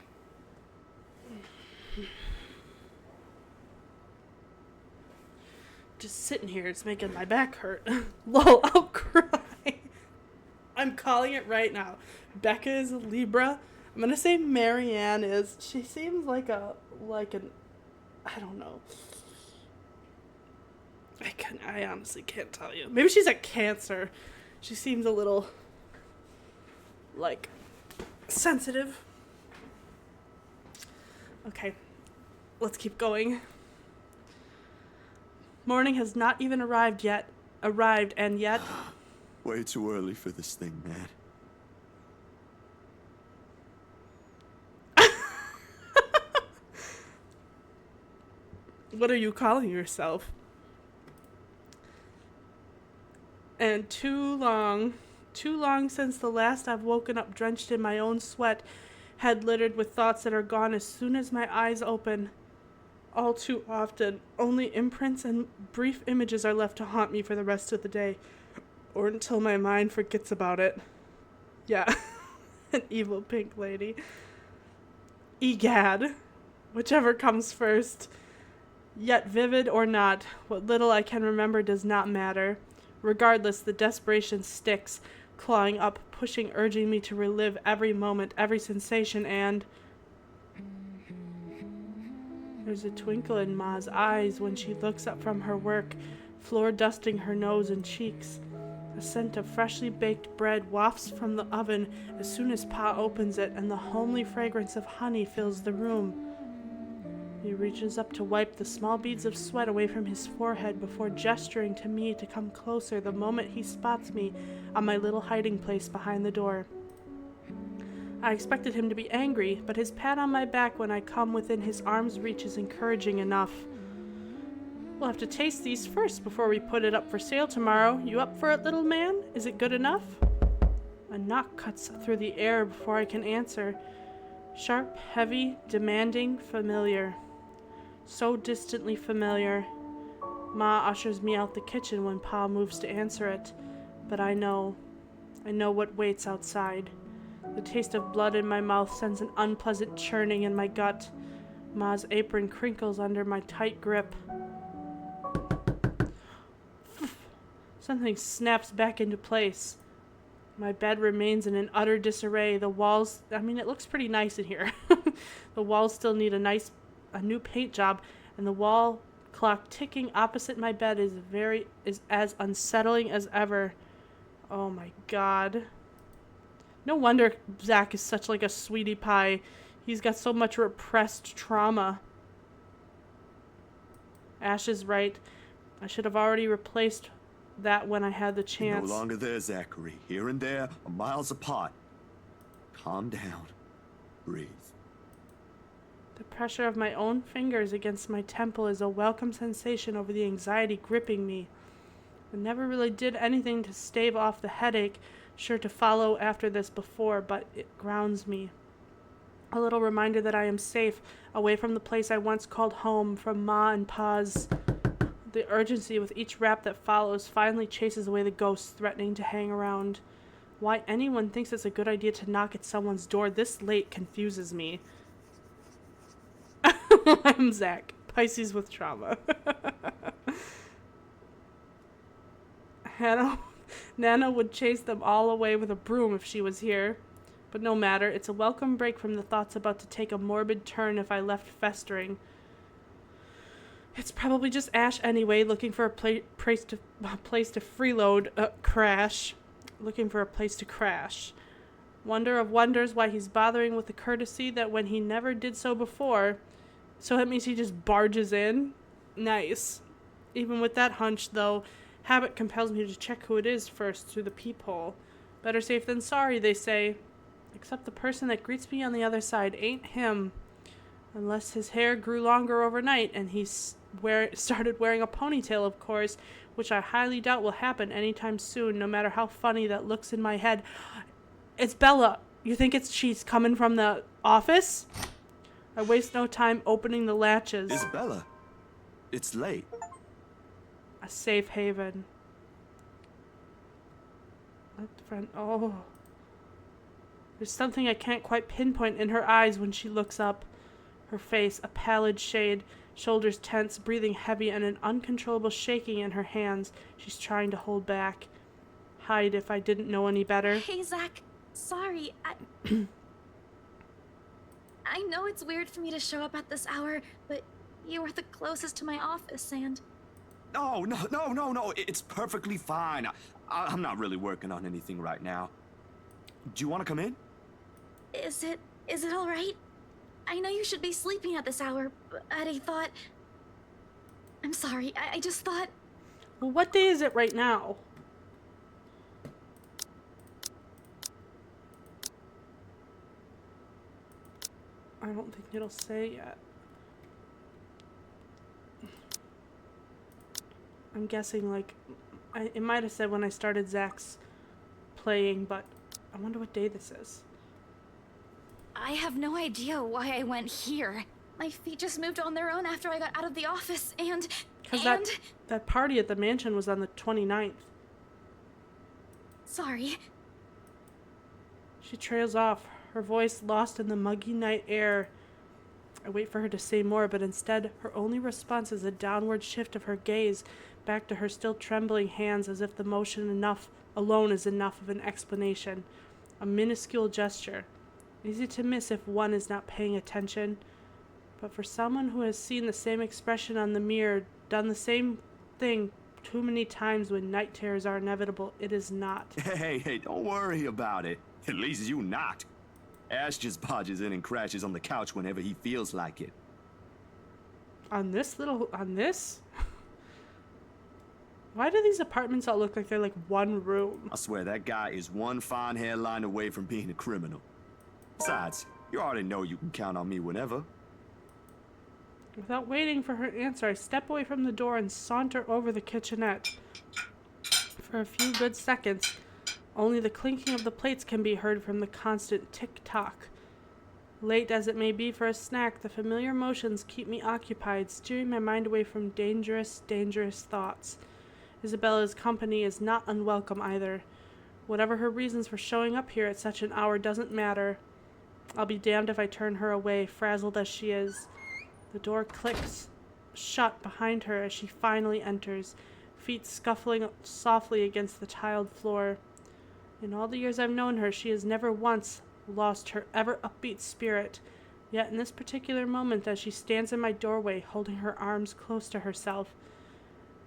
[SPEAKER 1] Just sitting here, it's making my back hurt. Lol, I'll cry. I'm calling it right now. Becca is a Libra. I'm gonna say Marianne is. She seems like an, I don't know. I honestly can't tell you. Maybe she's a Cancer. She seems a little, sensitive. Okay, let's keep going. Morning has not even arrived, and yet...
[SPEAKER 2] Way too early for this thing, man.
[SPEAKER 1] What are you calling yourself? And too long since the last I've woken up drenched in my own sweat, head littered with thoughts that are gone as soon as my eyes open. All too often, only imprints and brief images are left to haunt me for the rest of the day, or until my mind forgets about it. Yeah, an evil pink lady. Egad, whichever comes first. Yet vivid or not, what little I can remember does not matter. Regardless, the desperation sticks, clawing up, pushing, urging me to relive every moment, every sensation, and... There's a twinkle in Ma's eyes when she looks up from her work, floor dusting her nose and cheeks. A scent of freshly baked bread wafts from the oven as soon as Pa opens it, and the homely fragrance of honey fills the room. He reaches up to wipe the small beads of sweat away from his forehead before gesturing to me to come closer the moment he spots me on my little hiding place behind the door. I expected him to be angry, but his pat on my back when I come within his arm's reach is encouraging enough. We'll have to taste these first before we put it up for sale tomorrow. You up for it, little man? Is it good enough? A knock cuts through the air before I can answer. Sharp, heavy, demanding, familiar. So distantly familiar. Ma ushers me out the kitchen when Pa moves to answer it. But I know what waits outside. The taste of blood in my mouth sends an unpleasant churning in my gut. Ma's apron crinkles under my tight grip. Something snaps back into place. My bed remains in an utter disarray. The walls, it looks pretty nice in here. The walls still need a new paint job, and the wall clock ticking opposite my bed is as unsettling as ever. Oh my god. No wonder Zach is such like a sweetie pie. He's got so much repressed trauma. Ash is right. I should have already replaced that when I had the chance.
[SPEAKER 2] No longer there, Zachary. Here and there, miles apart. Calm down. Breathe.
[SPEAKER 1] The pressure of my own fingers against my temple is a welcome sensation over the anxiety gripping me. I never really did anything to stave off the headache, sure to follow after this before, but it grounds me. A little reminder that I am safe, away from the place I once called home, from Ma and Pa's. The urgency with each rap that follows finally chases away the ghosts threatening to hang around. Why anyone thinks it's a good idea to knock at someone's door this late confuses me. I'm Zach, Pisces with trauma. Nana would chase them all away with a broom if she was here. But no matter, it's a welcome break from the thoughts about to take a morbid turn if I left festering. It's probably just Ash anyway, looking for a place to freeload, crash. Looking for a place to crash. Wonder of wonders why he's bothering with the courtesy that when he never did so before. So that means he just barges in? Nice. Even with that hunch, though, habit compels me to check who it is first through the peephole. Better safe than sorry, they say. Except the person that greets me on the other side ain't him. Unless his hair grew longer overnight and he started wearing a ponytail, of course, which I highly doubt will happen anytime soon, no matter how funny that looks in my head. It's Bella. You think she's coming from the office? I waste no time opening the latches.
[SPEAKER 2] Isabella, it's late.
[SPEAKER 1] A safe haven. Oh. There's something I can't quite pinpoint in her eyes when she looks up. Her face, a pallid shade, shoulders tense, breathing heavy, and an uncontrollable shaking in her hands she's trying to hold back. Hide if I didn't know any better.
[SPEAKER 3] Hey, Zach. Sorry, I know it's weird for me to show up at this hour, but you are the closest to my office, and...
[SPEAKER 2] No. It's perfectly fine. I'm not really working on anything right now. Do you want to come in?
[SPEAKER 3] Is it all right? I know you should be sleeping at this hour, but I thought... I'm sorry, I just thought...
[SPEAKER 1] Well, what day is it right now? I don't think it'll say yet. I'm guessing, like, it might have said when I started Zach's playing, but I wonder what day this is.
[SPEAKER 3] I have no idea why I went here. My feet just moved on their own after I got out of the office, and...
[SPEAKER 1] Because that party at the mansion was on the 29th.
[SPEAKER 3] Sorry.
[SPEAKER 1] She trails off, her voice lost in the muggy night air. I wait for her to say more, but instead, her only response is a downward shift of her gaze back to her still trembling hands, as if the motion alone is enough of an explanation. A minuscule gesture. Easy to miss if one is not paying attention. But for someone who has seen the same expression on the mirror, done the same thing too many times when night terrors are inevitable, it is not.
[SPEAKER 2] Hey, don't worry about it. At least you knocked. Ash just barges in and crashes on the couch whenever he feels like it.
[SPEAKER 1] On this? Why do these apartments all look like they're like one room?
[SPEAKER 2] I swear that guy is one fine hairline away from being a criminal. Besides, you already know you can count on me whenever.
[SPEAKER 1] Without waiting for her answer, I step away from the door and saunter over the kitchenette. For a few good seconds, only the clinking of the plates can be heard from the constant tick-tock. Late as it may be for a snack, the familiar motions keep me occupied, steering my mind away from dangerous, dangerous thoughts. Isabella's company is not unwelcome either. Whatever her reasons for showing up here at such an hour doesn't matter. I'll be damned if I turn her away, frazzled as she is. The door clicks shut behind her as she finally enters, feet scuffling softly against the tiled floor. In all the years I've known her, she has never once lost her ever upbeat spirit. Yet in this particular moment, as she stands in my doorway, holding her arms close to herself,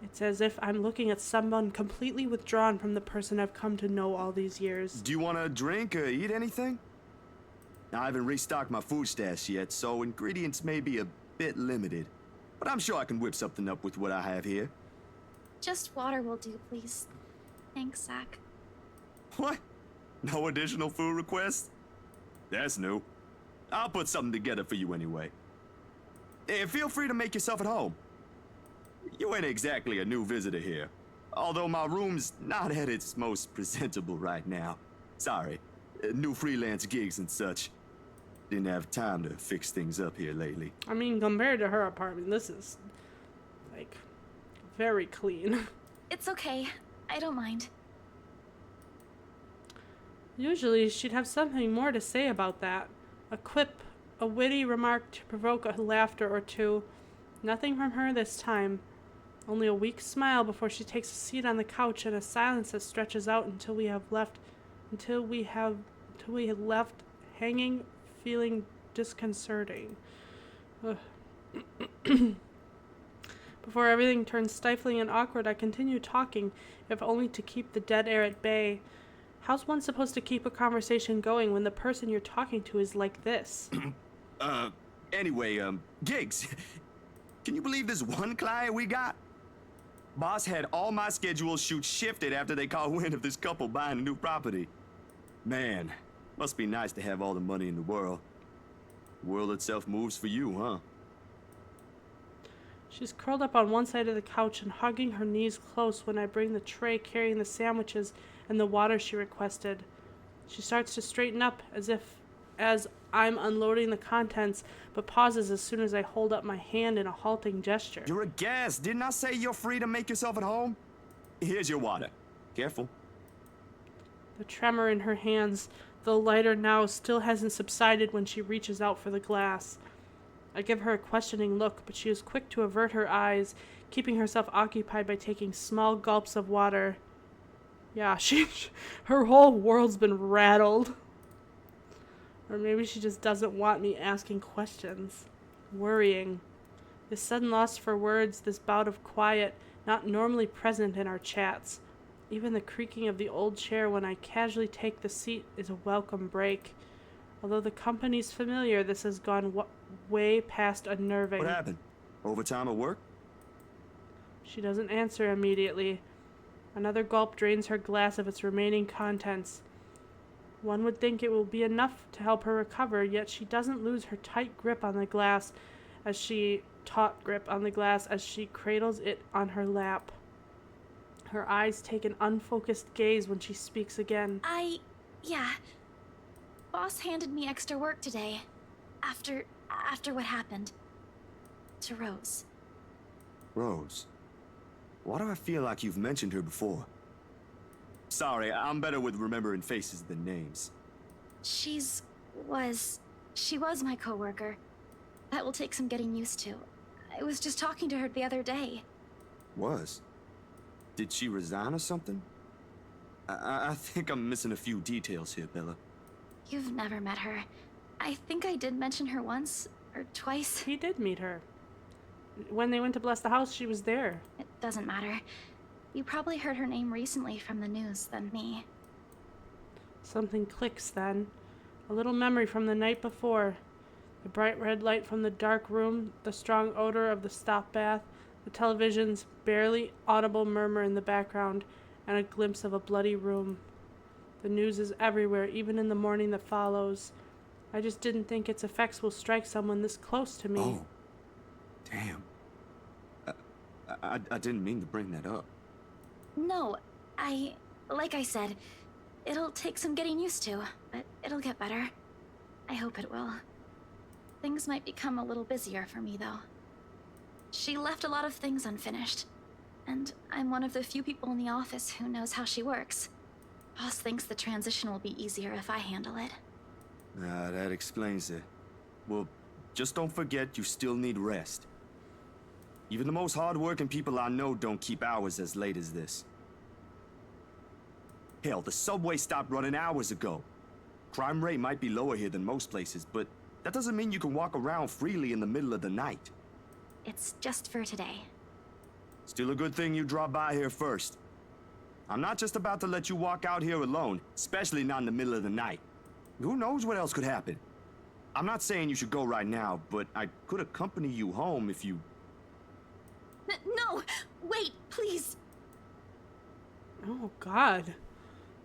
[SPEAKER 1] it's as if I'm looking at someone completely withdrawn from the person I've come to know all these years.
[SPEAKER 2] Do you want to drink or eat anything? Now, I haven't restocked my food stash yet, so ingredients may be a bit limited. But I'm sure I can whip something up with what I have here.
[SPEAKER 3] Just water will do, please. Thanks, Zach.
[SPEAKER 2] What? No additional food requests? That's new. I'll put something together for you anyway. Feel free to make yourself at home. You ain't exactly a new visitor here. Although my room's not at its most presentable right now. Sorry. New freelance gigs and such. Didn't have time to fix things up here lately.
[SPEAKER 1] I mean, compared to her apartment, this is, like, very clean.
[SPEAKER 3] It's okay. I don't mind.
[SPEAKER 1] Usually, she'd have something more to say about that. A quip, a witty remark to provoke a laughter or two. Nothing from her this time. Only a weak smile before she takes a seat on the couch, and a silence that stretches out until we have left hanging, feeling disconcerting. Before everything turns stifling and awkward, I continue talking, if only to keep the dead air at bay. How's one supposed to keep a conversation going when the person you're talking to is like this?
[SPEAKER 2] Anyway, gigs. Can you believe this one client we got? Boss had all my scheduled shoots shifted after they caught wind of this couple buying a new property. Man, must be nice to have all the money in the world. The world itself moves for you, huh?
[SPEAKER 1] She's curled up on one side of the couch and hugging her knees close when I bring the tray carrying the sandwiches and the water she requested. She starts to straighten up as I'm unloading the contents, but pauses as soon as I hold up my hand in a halting gesture.
[SPEAKER 2] You're a guest. Didn't I say you're free to make yourself at home? Here's your water. Careful.
[SPEAKER 1] The tremor in her hands, though lighter now, still hasn't subsided when she reaches out for the glass. I give her a questioning look, but she is quick to avert her eyes, keeping herself occupied by taking small gulps of water. Yeah, her whole world's been rattled. Or maybe she just doesn't want me asking questions. Worrying. This sudden loss for words, this bout of quiet, not normally present in our chats. Even the creaking of the old chair when I casually take the seat is a welcome break. Although the company's familiar, this has gone way past unnerving.
[SPEAKER 2] What happened? Overtime at work?
[SPEAKER 1] She doesn't answer immediately. Another gulp drains her glass of its remaining contents. One would think it will be enough to help her recover, yet she doesn't lose her taut grip on the glass as she cradles it on her lap. Her eyes take an unfocused gaze when she speaks again.
[SPEAKER 3] Yeah. Boss handed me extra work today. After what happened. To Rose.
[SPEAKER 2] Rose? Why do I feel like you've mentioned her before? Sorry, I'm better with remembering faces than names.
[SPEAKER 3] She was my coworker. That will take some getting used to. I was just talking to her the other day.
[SPEAKER 2] Was? Did she resign or something? I think I'm missing a few details here, Bella.
[SPEAKER 3] You've never met her. I think I did mention her once or twice.
[SPEAKER 1] He did meet her. When they went to bless the house, she was there.
[SPEAKER 3] It doesn't matter. You probably heard her name recently from the news than me.
[SPEAKER 1] Something clicks then. A little memory from the night before. The bright red light from the dark room, the strong odor of the stop bath, the television's barely audible murmur in the background, and a glimpse of a bloody room. The news is everywhere, even in the morning that follows. I just didn't think its effects will strike someone this close to me.
[SPEAKER 2] Oh. Damn. I didn't mean to bring that up.
[SPEAKER 3] No, like I said, it'll take some getting used to, but it'll get better. I hope it will. Things might become a little busier for me, though. She left a lot of things unfinished, and I'm one of the few people in the office who knows how she works. Boss thinks the transition will be easier if I handle it.
[SPEAKER 2] That explains it. Well, just don't forget you still need rest. Even the most hard-working people I know don't keep hours as late as this. Hell, the subway stopped running hours ago. Crime rate might be lower here than most places, but that doesn't mean you can walk around freely in the middle of the night.
[SPEAKER 3] It's just for today.
[SPEAKER 2] Still a good thing you dropped by here first. I'm not just about to let you walk out here alone, especially not in the middle of the night. Who knows what else could happen? I'm not saying you should go right now, but I could accompany you home if you...
[SPEAKER 3] No! Wait, please!
[SPEAKER 1] Oh, God.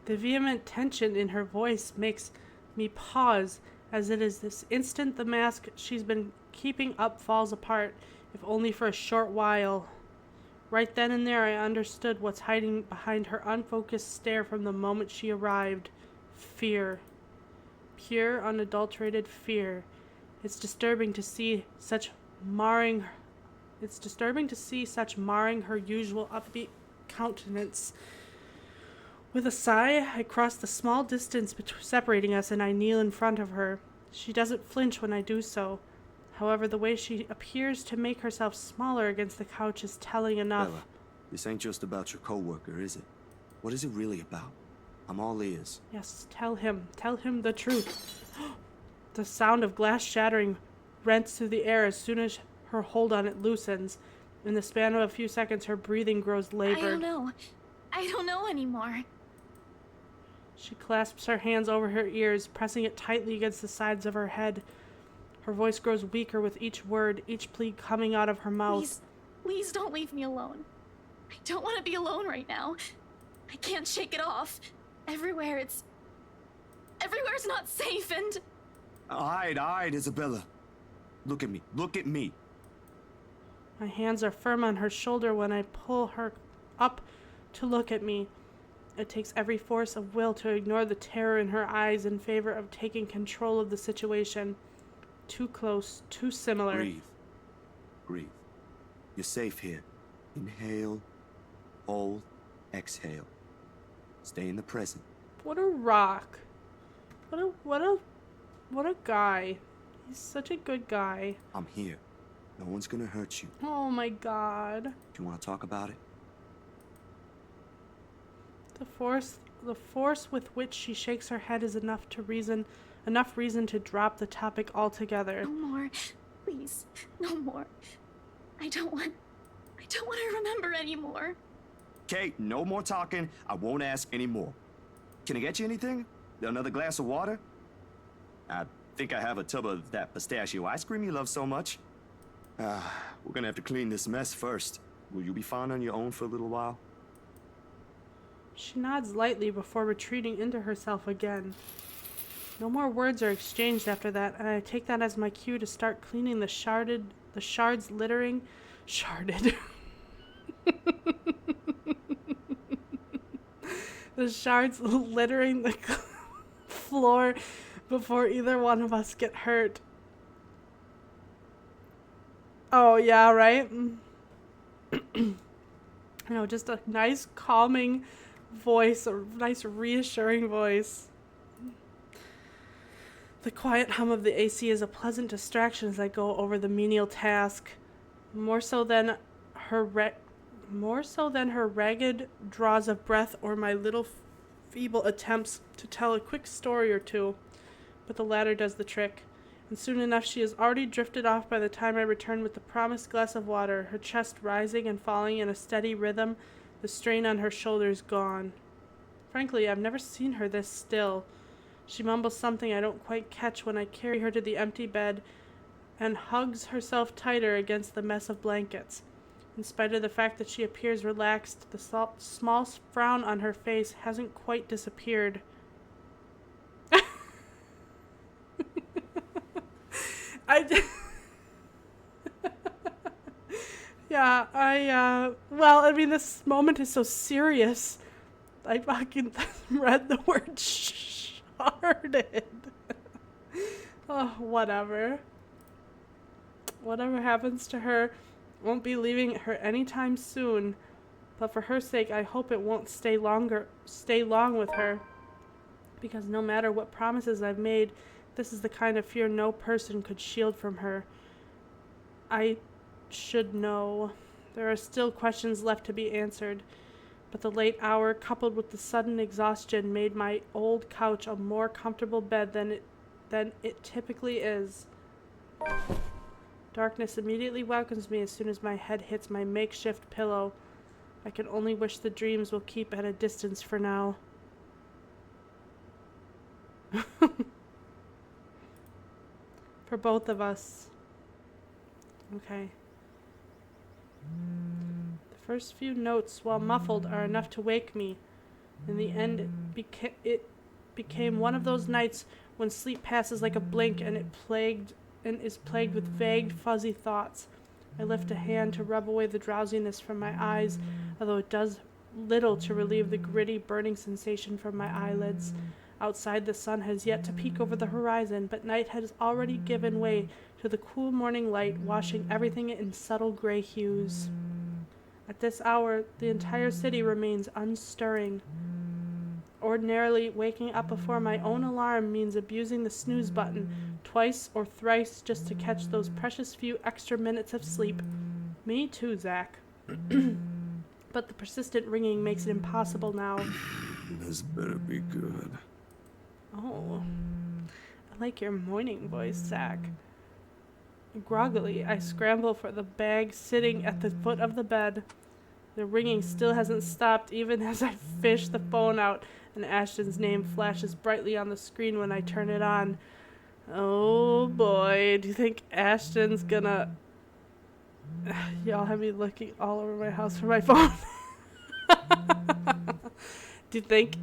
[SPEAKER 1] The vehement tension in her voice makes me pause, as it is this instant the mask she's been keeping up falls apart, if only for a short while. Right then and there I understood what's hiding behind her unfocused stare from the moment she arrived. Fear. Pure, unadulterated fear. It's disturbing to see such marring her usual upbeat countenance. With a sigh, I cross the small distance separating us and I kneel in front of her. She doesn't flinch when I do so. However, the way she appears to make herself smaller against the couch is telling enough.
[SPEAKER 2] Bella, this ain't just about your coworker, is it? What is it really about? I'm all ears.
[SPEAKER 1] Yes, tell him. Tell him the truth. The sound of glass shattering rents through the air as soon as her hold on it loosens. In the span of a few seconds, her breathing grows labored.
[SPEAKER 3] I don't know anymore.
[SPEAKER 1] She clasps her hands over her ears, pressing it tightly against the sides of her head. Her voice grows weaker with each word, each plea coming out of her mouth.
[SPEAKER 3] Please don't leave me alone. I don't want to be alone right now. I can't shake it off. Everywhere's not safe and...
[SPEAKER 2] All right, Isabella. Look at me. Look at me.
[SPEAKER 1] My hands are firm on her shoulder when I pull her up to look at me. It takes every force of will to ignore the terror in her eyes in favor of taking control of the situation. Too close, too similar.
[SPEAKER 2] Breathe. Breathe. You're safe here. Inhale, hold, exhale. Stay in the present.
[SPEAKER 1] What a rock. What a guy. He's such a good guy.
[SPEAKER 2] I'm here. No one's gonna hurt you.
[SPEAKER 1] Oh my God.
[SPEAKER 2] Do you want to talk about it?
[SPEAKER 1] The force with which she shakes her head is enough reason to drop the topic altogether.
[SPEAKER 3] No more. Please. No more. I don't want to remember anymore.
[SPEAKER 2] Kate, no more talking. I won't ask any more. Can I get you anything? Another glass of water? I think I have a tub of that pistachio ice cream you love so much. We're gonna have to clean this mess first. Will you be fine on your own for a little while?
[SPEAKER 1] She nods lightly before retreating into herself again. No more words are exchanged after that, and I take that as my cue to start cleaning the shards littering. Sharded. the shards littering the floor before either one of us get hurt. Oh, yeah, right? You know, just a nice calming voice, a nice reassuring voice. The quiet hum of the AC is a pleasant distraction as I go over the menial task, more so than her ragged draws of breath or my little feeble attempts to tell a quick story or two, but the latter does the trick. And soon enough she has already drifted off by the time I return with the promised glass of water, her chest rising and falling in a steady rhythm, the strain on her shoulders gone. Frankly, I've never seen her this still. She mumbles something I don't quite catch when I carry her to the empty bed and hugs herself tighter against the mess of blankets. In spite of the fact that she appears relaxed, the small frown on her face hasn't quite disappeared. Well, I mean, this moment is so serious. I fucking read the word sharded. Oh, whatever. Whatever happens to her, won't be leaving her anytime soon. But for her sake, I hope it won't stay long with her. Because no matter what promises I've made, this is the kind of fear no person could shield from her. I should know. There are still questions left to be answered. But the late hour, coupled with the sudden exhaustion, made my old couch a more comfortable bed than it typically is. Darkness immediately welcomes me as soon as my head hits my makeshift pillow. I can only wish the dreams will keep at a distance for now. For both of us. Okay. The first few notes, while muffled, are enough to wake me. In the end, it became one of those nights when sleep passes like a blink and is plagued with vague, fuzzy thoughts. I lift a hand to rub away the drowsiness from my eyes, although it does little to relieve the gritty, burning sensation from my eyelids. Outside, the sun has yet to peek over the horizon, but night has already given way to the cool morning light, washing everything in subtle gray hues. At this hour, the entire city remains unstirring. Ordinarily, waking up before my own alarm means abusing the snooze button twice or thrice just to catch those precious few extra minutes of sleep. Me too, Zach. But the persistent ringing makes it impossible now.
[SPEAKER 2] This better be good.
[SPEAKER 1] Oh, I like your morning voice, Zach. Groggily, I scramble for the bag sitting at the foot of the bed. The ringing still hasn't stopped even as I fish the phone out, and Ashton's name flashes brightly on the screen when I turn it on. Oh boy, do you think Ashton's gonna... Y'all have me looking all over my house for my phone. Do you think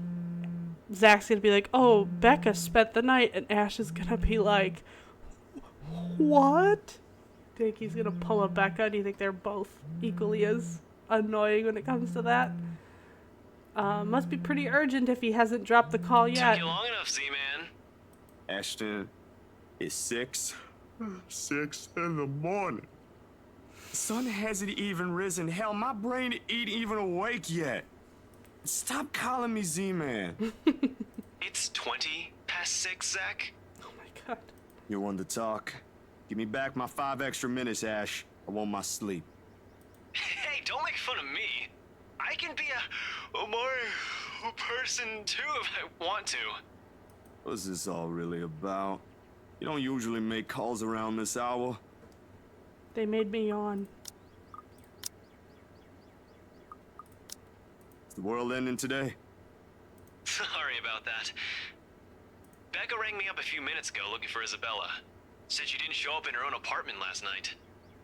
[SPEAKER 1] Zach's gonna be like, oh, Becca spent the night, and Ash is gonna be like, what? Do you think he's gonna pull a Becca? Do you think they're both equally as annoying when it comes to that? Must be pretty urgent if he hasn't dropped the call yet.
[SPEAKER 8] Took you long enough, Z-Man.
[SPEAKER 2] Ashton, it's 6 in the morning. The sun hasn't even risen. Hell, my brain ain't even awake yet. Stop calling me Z-Man.
[SPEAKER 8] It's 20 past 6, Zach.
[SPEAKER 1] Oh my god.
[SPEAKER 2] You're one to talk. Give me back my 5 extra minutes, Ash. I want my sleep.
[SPEAKER 8] Hey, don't make fun of me. I can be a more person too if I want to.
[SPEAKER 2] What's this all really about? You don't usually make calls around this hour.
[SPEAKER 1] They made me yawn.
[SPEAKER 2] Is the world ending today?
[SPEAKER 8] Sorry about that. Becca rang me up a few minutes ago looking for Isabella. Said she didn't show up in her own apartment last night.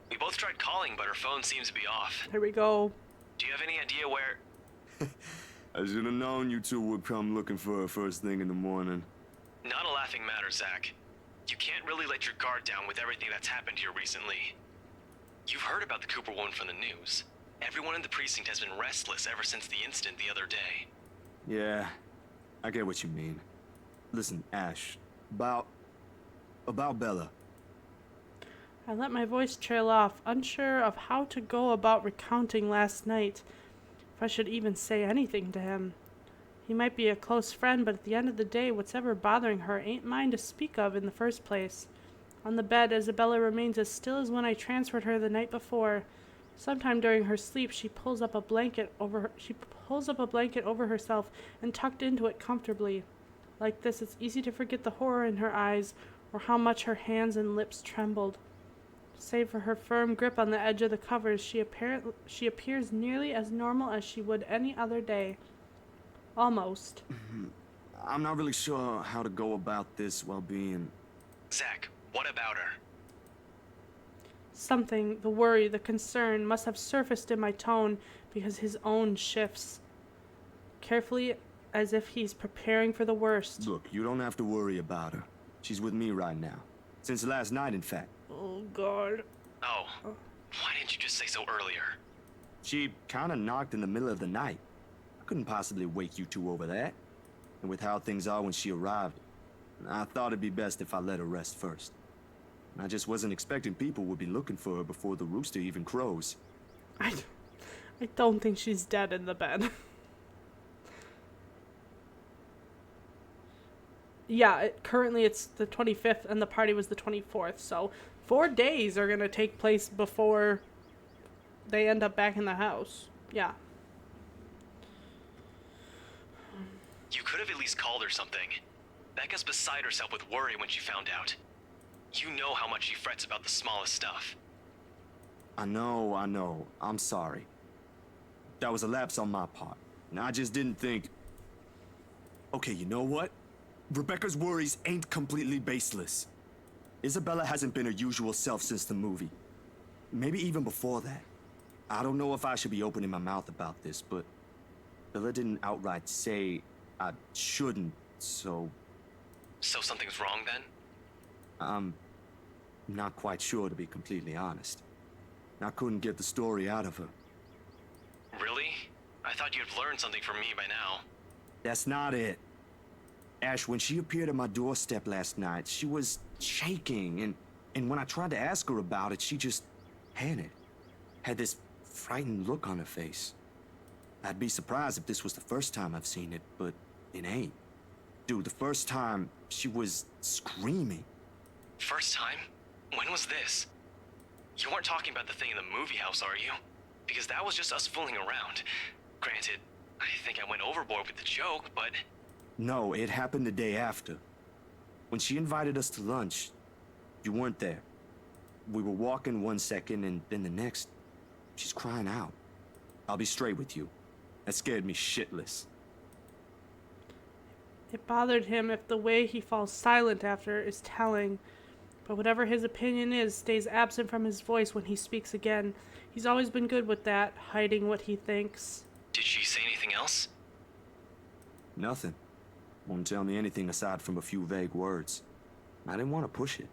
[SPEAKER 8] We both tried calling, but her phone seems to be off.
[SPEAKER 1] Here we go.
[SPEAKER 8] Do you have any idea where...
[SPEAKER 2] I should have known you two would come looking for her first thing in the morning.
[SPEAKER 8] Not a laughing matter, Zach. You can't really let your guard down with everything that's happened here recently. You've heard about the Cooper one from the news. Everyone in the precinct has been restless ever since the incident the other day.
[SPEAKER 2] Yeah, I get what you mean. Listen, Ash, about Bella.
[SPEAKER 1] I let my voice trail off, unsure of how to go about recounting last night, if I should even say anything to him. He might be a close friend, but at the end of the day, what's ever bothering her ain't mine to speak of in the first place. On the bed, Isabella remains as still as when I transferred her the night before. Sometime during her sleep, she pulls up a blanket over herself and tucked into it comfortably. Like this, it's easy to forget the horror in her eyes or how much her hands and lips trembled. Save for her firm grip on the edge of the covers, she appears nearly as normal as she would any other day. Almost.
[SPEAKER 2] I'm not really sure how to go about this while being...
[SPEAKER 8] Zach, what about her?
[SPEAKER 1] Something, the worry, the concern, must have surfaced in my tone because his own shifts. Carefully, as if he's preparing for the worst.
[SPEAKER 2] Look, you don't have to worry about her. She's with me right now. Since last night, in fact.
[SPEAKER 1] Oh, God.
[SPEAKER 8] Oh, why didn't you just say so earlier?
[SPEAKER 2] She kinda knocked in the middle of the night. I couldn't possibly wake you two over that. And with how things are when she arrived, I thought it'd be best if I let her rest first. I just wasn't expecting people would be looking for her before the rooster even crows.
[SPEAKER 1] I don't think she's dead in the bed. Yeah, currently it's the 25th and the party was the 24th, so 4 days are going to take place before they end up back in the house. Yeah.
[SPEAKER 8] You could have at least called her something. Becca's beside herself with worry when she found out. You know how much she frets about the smallest stuff.
[SPEAKER 2] I know. I'm sorry. That was a lapse on my part. And I just didn't think... Okay, you know what? Rebecca's worries ain't completely baseless. Isabella hasn't been her usual self since the movie. Maybe even before that. I don't know if I should be opening my mouth about this, but Bella didn't outright say I shouldn't, so...
[SPEAKER 8] So something's wrong then?
[SPEAKER 2] I'm not quite sure, to be completely honest. I couldn't get the story out of her.
[SPEAKER 8] Really? I thought you'd have learned something from me by now.
[SPEAKER 2] That's not it. Ash, when she appeared at my doorstep last night, she was shaking, and when I tried to ask her about it, she just panicked. Had this frightened look on her face. I'd be surprised if this was the first time I've seen it, but it ain't. Dude, the first time, she was screaming.
[SPEAKER 8] First time? When was this? You weren't talking about the thing in the movie house, are you? Because that was just us fooling around. Granted, I think I went overboard with the joke, but...
[SPEAKER 2] No, it happened the day after. When she invited us to lunch, you weren't there. We were walking 1 second, and then the next, she's crying out. I'll be straight with you. That scared me shitless.
[SPEAKER 1] It bothered him if the way he falls silent after is telling. But whatever his opinion is stays absent from his voice when he speaks again. He's always been good with that, hiding what he thinks.
[SPEAKER 8] Did she say anything else?
[SPEAKER 2] Nothing. Won't tell me anything aside from a few vague words. I didn't want to push it.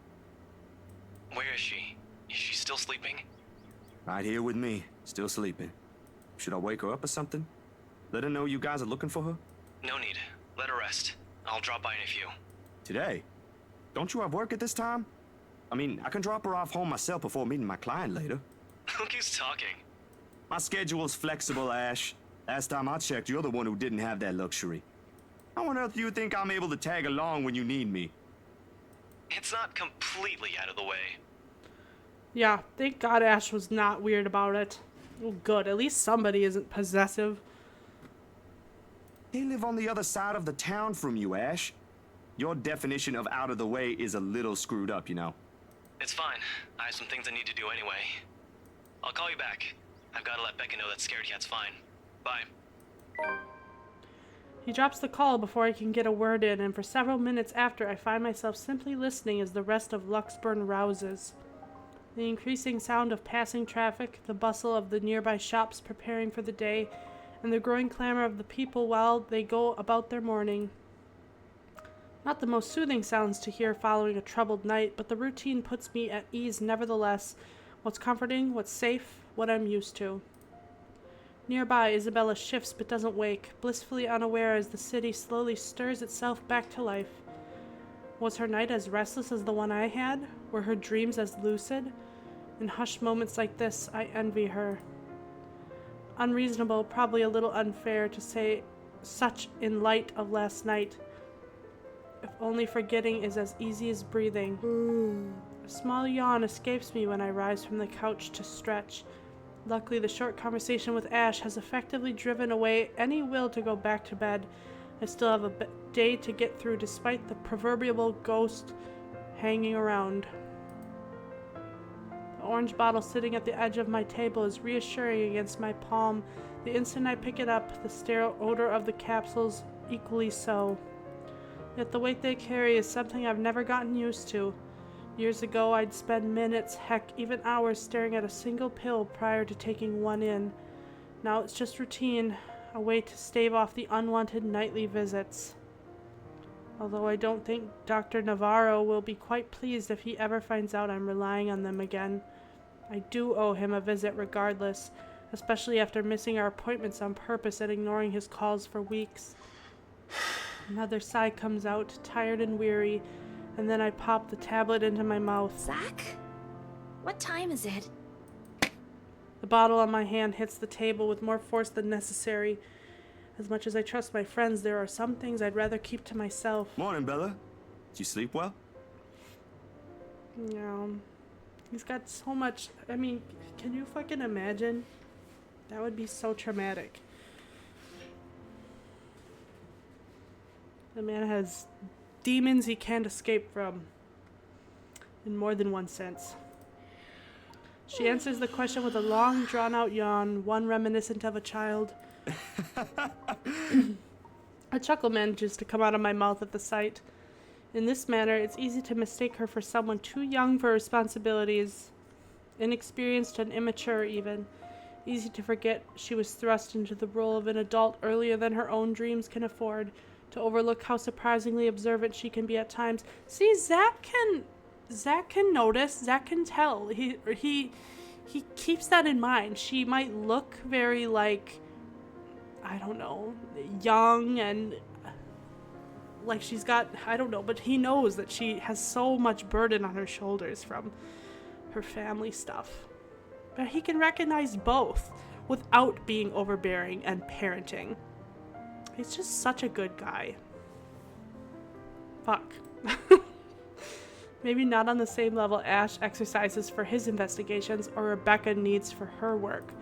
[SPEAKER 8] Where is she? Is she still sleeping?
[SPEAKER 2] Right here with me, still sleeping. Should I wake her up or something? Let her know you guys are looking for her?
[SPEAKER 8] No need. Let her rest. I'll drop by in a few.
[SPEAKER 2] Today? Don't you have work at this time? I mean, I can drop her off home myself before meeting my client later.
[SPEAKER 8] Look who's talking.
[SPEAKER 2] My schedule's flexible, Ash. Last time I checked, you're the one who didn't have that luxury. How on earth do you think I'm able to tag along when you need me?
[SPEAKER 8] It's not completely out of the way.
[SPEAKER 1] Yeah, thank God Ash was not weird about it. Oh, good. At least somebody isn't possessive.
[SPEAKER 2] They live on the other side of the town from you, Ash. Your definition of out of the way is a little screwed up, you know.
[SPEAKER 8] It's fine. I have some things I need to do anyway. I'll call you back. I've got to let Becca know that Scared Cat's fine. Bye.
[SPEAKER 1] He drops the call before I can get a word in, and for several minutes after, I find myself simply listening as the rest of Luxburn rouses. The increasing sound of passing traffic, the bustle of the nearby shops preparing for the day, and the growing clamor of the people while they go about their morning. Not the most soothing sounds to hear following a troubled night, but the routine puts me at ease nevertheless. What's comforting, what's safe, what I'm used to. Nearby, Isabella shifts but doesn't wake, blissfully unaware as the city slowly stirs itself back to life. Was her night as restless as the one I had? Were her dreams as lucid? In hushed moments like this, I envy her. Unreasonable, probably a little unfair to say such in light of last night. If only forgetting is as easy as breathing. A small yawn escapes me when I rise from the couch to stretch. Luckily, the short conversation with Ash has effectively driven away any will to go back to bed. I still have a day to get through despite the proverbial ghost hanging around. The orange bottle sitting at the edge of my table is reassuring against my palm. The instant I pick it up, the sterile odor of the capsules equally so. Yet the weight they carry is something I've never gotten used to. Years ago, I'd spend minutes, heck, even hours staring at a single pill prior to taking one in. Now it's just routine, a way to stave off the unwanted nightly visits. Although I don't think Dr. Navarro will be quite pleased if he ever finds out I'm relying on them again. I do owe him a visit regardless, especially after missing our appointments on purpose and ignoring his calls for weeks. Another sigh comes out, tired and weary, and then I pop the tablet into my mouth.
[SPEAKER 9] Zach? What time is it?
[SPEAKER 1] The bottle on my hand hits the table with more force than necessary. As much as I trust my friends, there are some things I'd rather keep to myself.
[SPEAKER 2] Morning, Bella. Did you sleep well?
[SPEAKER 1] Yeah. He's got so much. I mean, can you fucking imagine? That would be so traumatic. The man has demons he can't escape from. In more than one sense. She answers the question with a long, drawn-out yawn, one reminiscent of a child. A chuckle manages to come out of my mouth at the sight. In this manner, it's easy to mistake her for someone too young for responsibilities, inexperienced and immature even. Easy to forget she was thrust into the role of an adult earlier than her own dreams can afford, to overlook how surprisingly observant she can be at times. See, Zach can notice, Zach can tell. He keeps that in mind. She might look very, like, I don't know, young and like she's got, I don't know, but he knows that she has so much burden on her shoulders from her family stuff. But he can recognize both without being overbearing and parenting. He's just such a good guy. Fuck. Maybe not on the same level Ash exercises for his investigations or Rebecca needs for her work.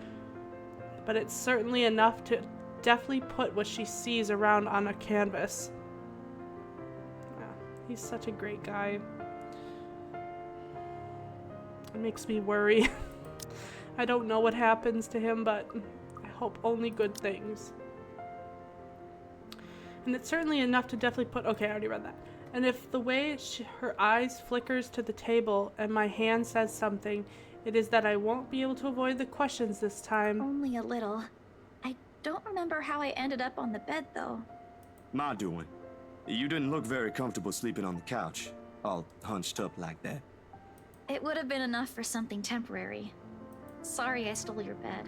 [SPEAKER 1] But it's certainly enough to deftly put what she sees around on a canvas. Yeah, he's such a great guy. It makes me worry. I don't know what happens to him, but I hope only good things. And it's certainly enough to definitely put... Okay, I already read that. And if the way her eyes flickers to the table and my hand says something, it is that I won't be able to avoid the questions this time.
[SPEAKER 9] Only a little. I don't remember how I ended up on the bed, though.
[SPEAKER 2] My doing. You didn't look very comfortable sleeping on the couch, all hunched up like that.
[SPEAKER 9] It would have been enough for something temporary. Sorry I stole your bed.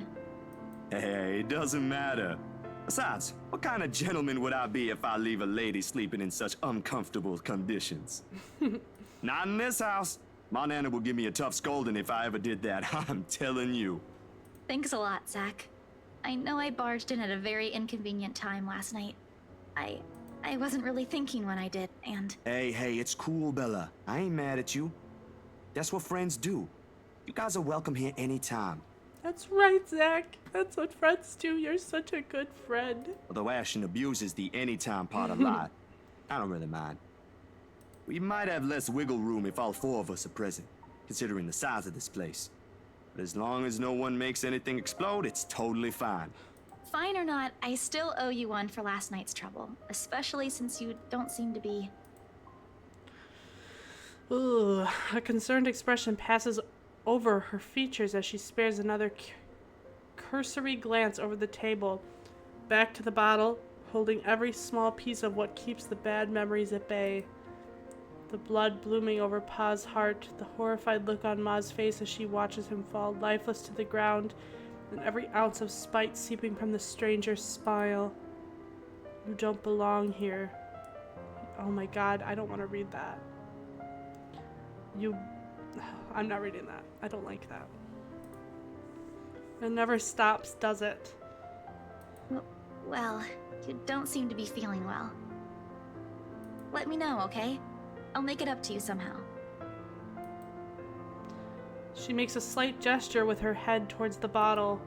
[SPEAKER 2] Hey, it doesn't matter. Besides, what kind of gentleman would I be if I leave a lady sleeping in such uncomfortable conditions? Not in this house. My nana will give me a tough scolding if I ever did that, I'm telling you.
[SPEAKER 9] Thanks a lot, Zach. I know I barged in at a very inconvenient time last night. I wasn't really thinking when I did, and...
[SPEAKER 2] Hey, it's cool, Bella. I ain't mad at you. That's what friends do. You guys are welcome here anytime.
[SPEAKER 1] That's right, Zach. That's what friends do. You're such a good friend.
[SPEAKER 2] Although Ashton abuses the anytime part a lot, I don't really mind. We might have less wiggle room if all four of us are present, considering the size of this place. But as long as no one makes anything explode, it's totally fine.
[SPEAKER 9] Fine or not, I still owe you one for last night's trouble, especially since you don't seem to be...
[SPEAKER 1] Ooh, a concerned expression passes over her features as she spares another cursory glance over the table, back to the bottle, holding every small piece of what keeps the bad memories at bay. The blood blooming over Pa's heart, the horrified look on Ma's face as she watches him fall lifeless to the ground, and every ounce of spite seeping from the stranger's smile. You don't belong here. Oh my god, I don't want to read that. I'm not reading that. I don't like that. It never stops, does it?
[SPEAKER 9] Well, you don't seem to be feeling well. Let me know, okay? I'll make it up to you somehow.
[SPEAKER 1] She makes a slight gesture with her head towards the bottle,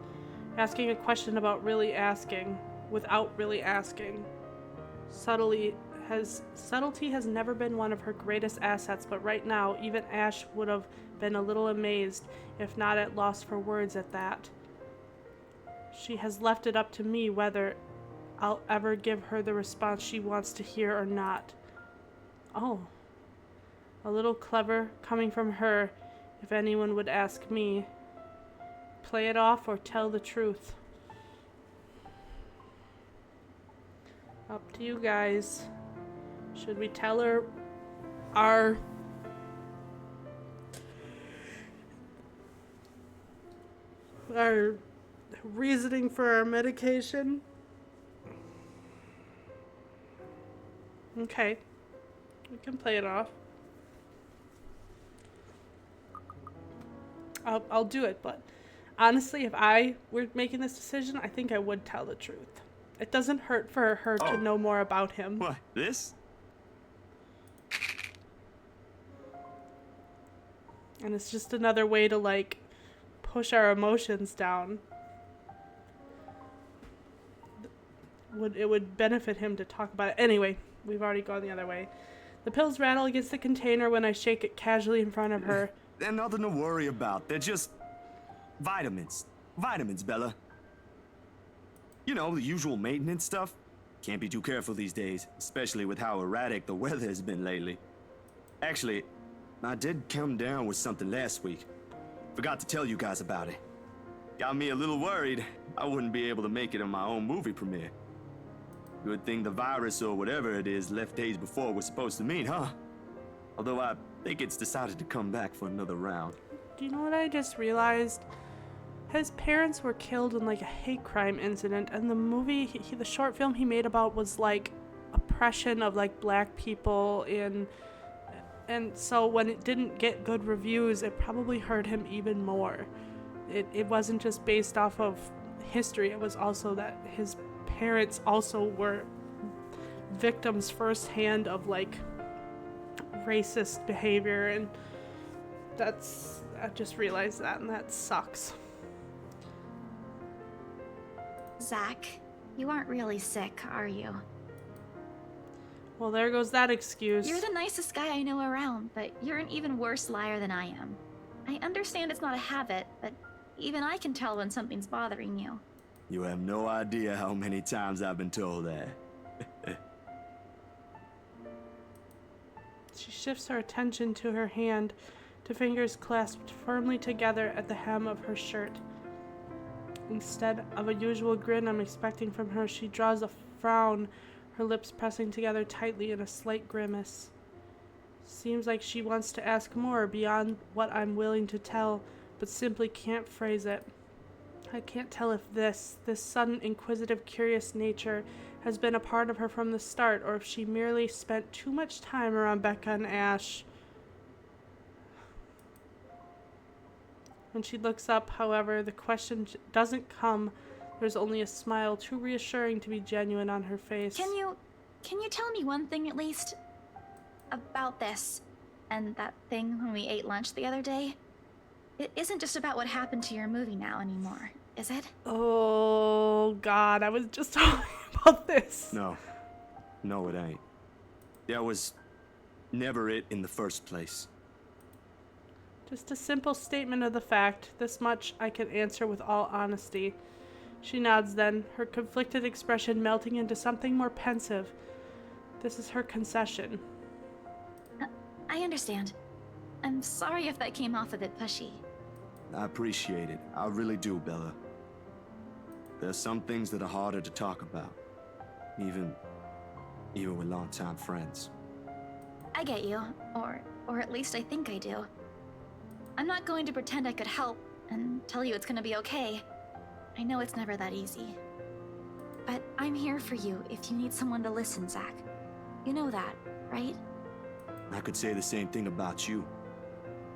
[SPEAKER 1] asking a question about really asking, without really asking. Subtlety has never been one of her greatest assets, but right now, even Ash would have been a little amazed, if not at loss for words at that. She has left it up to me whether I'll ever give her the response she wants to hear or not. Oh. A little clever coming from her, if anyone would ask me. Play it off or tell the truth. Up to you guys. Should we tell her our reasoning for our medication? Okay. We can play it off. I'll do it, but honestly, if I were making this decision, I think I would tell the truth. It doesn't hurt for her to know more about him.
[SPEAKER 2] What, this?
[SPEAKER 1] And it's just another way to, like, push our emotions down. It would benefit him to talk about it. Anyway, we've already gone the other way. The pills rattle against the container when I shake it casually in front of her.
[SPEAKER 2] They're nothing to worry about. They're just vitamins. Vitamins, Bella. You know, the usual maintenance stuff. Can't be too careful these days, especially with how erratic the weather has been lately. Actually, I did come down with something last week. Forgot to tell you guys about it. Got me a little worried I wouldn't be able to make it in my own movie premiere. Good thing the virus or whatever it is left days before we're supposed to meet, huh? Although I think it's decided to come back for another round.
[SPEAKER 1] Do you know what I just realized? His parents were killed in like a hate crime incident, and the movie, the short film he made about was like oppression of like black people and so when it didn't get good reviews, it probably hurt him even more. It wasn't just based off of history, it was also that his parents also were victims firsthand of like racist behavior, and I just realized that, and that sucks.
[SPEAKER 9] Zach, you aren't really sick, are you?
[SPEAKER 1] Well, there goes that excuse.
[SPEAKER 9] You're the nicest guy I know around, but you're an even worse liar than I am. I understand it's not a habit, but even I can tell when something's bothering you.
[SPEAKER 2] You have no idea how many times I've been told that.
[SPEAKER 1] She shifts her attention to her hand, to fingers clasped firmly together at the hem of her shirt. Instead of a usual grin I'm expecting from her, she draws a frown, her lips pressing together tightly in a slight grimace. Seems like she wants to ask more beyond what I'm willing to tell, but simply can't phrase it. I can't tell if this sudden inquisitive, curious nature has been a part of her from the start, or if she merely spent too much time around Becca and Ash. When she looks up, however, the question doesn't come. There's only a smile too reassuring to be genuine on her face.
[SPEAKER 9] Can you tell me one thing at least? About this, and that thing when we ate lunch the other day? It isn't just about what happened to your movie now anymore, is it?
[SPEAKER 1] Oh, God, I was just talking about this.
[SPEAKER 2] No, it ain't. That was never it in the first place.
[SPEAKER 1] Just a simple statement of the fact. This much I can answer with all honesty. She nods then, her conflicted expression melting into something more pensive. This is her concession.
[SPEAKER 9] I understand. I'm sorry if that came off a bit pushy.
[SPEAKER 2] I appreciate it. I really do, Bella. There's some things that are harder to talk about. Even with longtime friends.
[SPEAKER 9] I get you. Or at least I think I do. I'm not going to pretend I could help and tell you it's gonna be okay. I know it's never that easy. But I'm here for you if you need someone to listen, Zach. You know that, right?
[SPEAKER 2] I could say the same thing about you.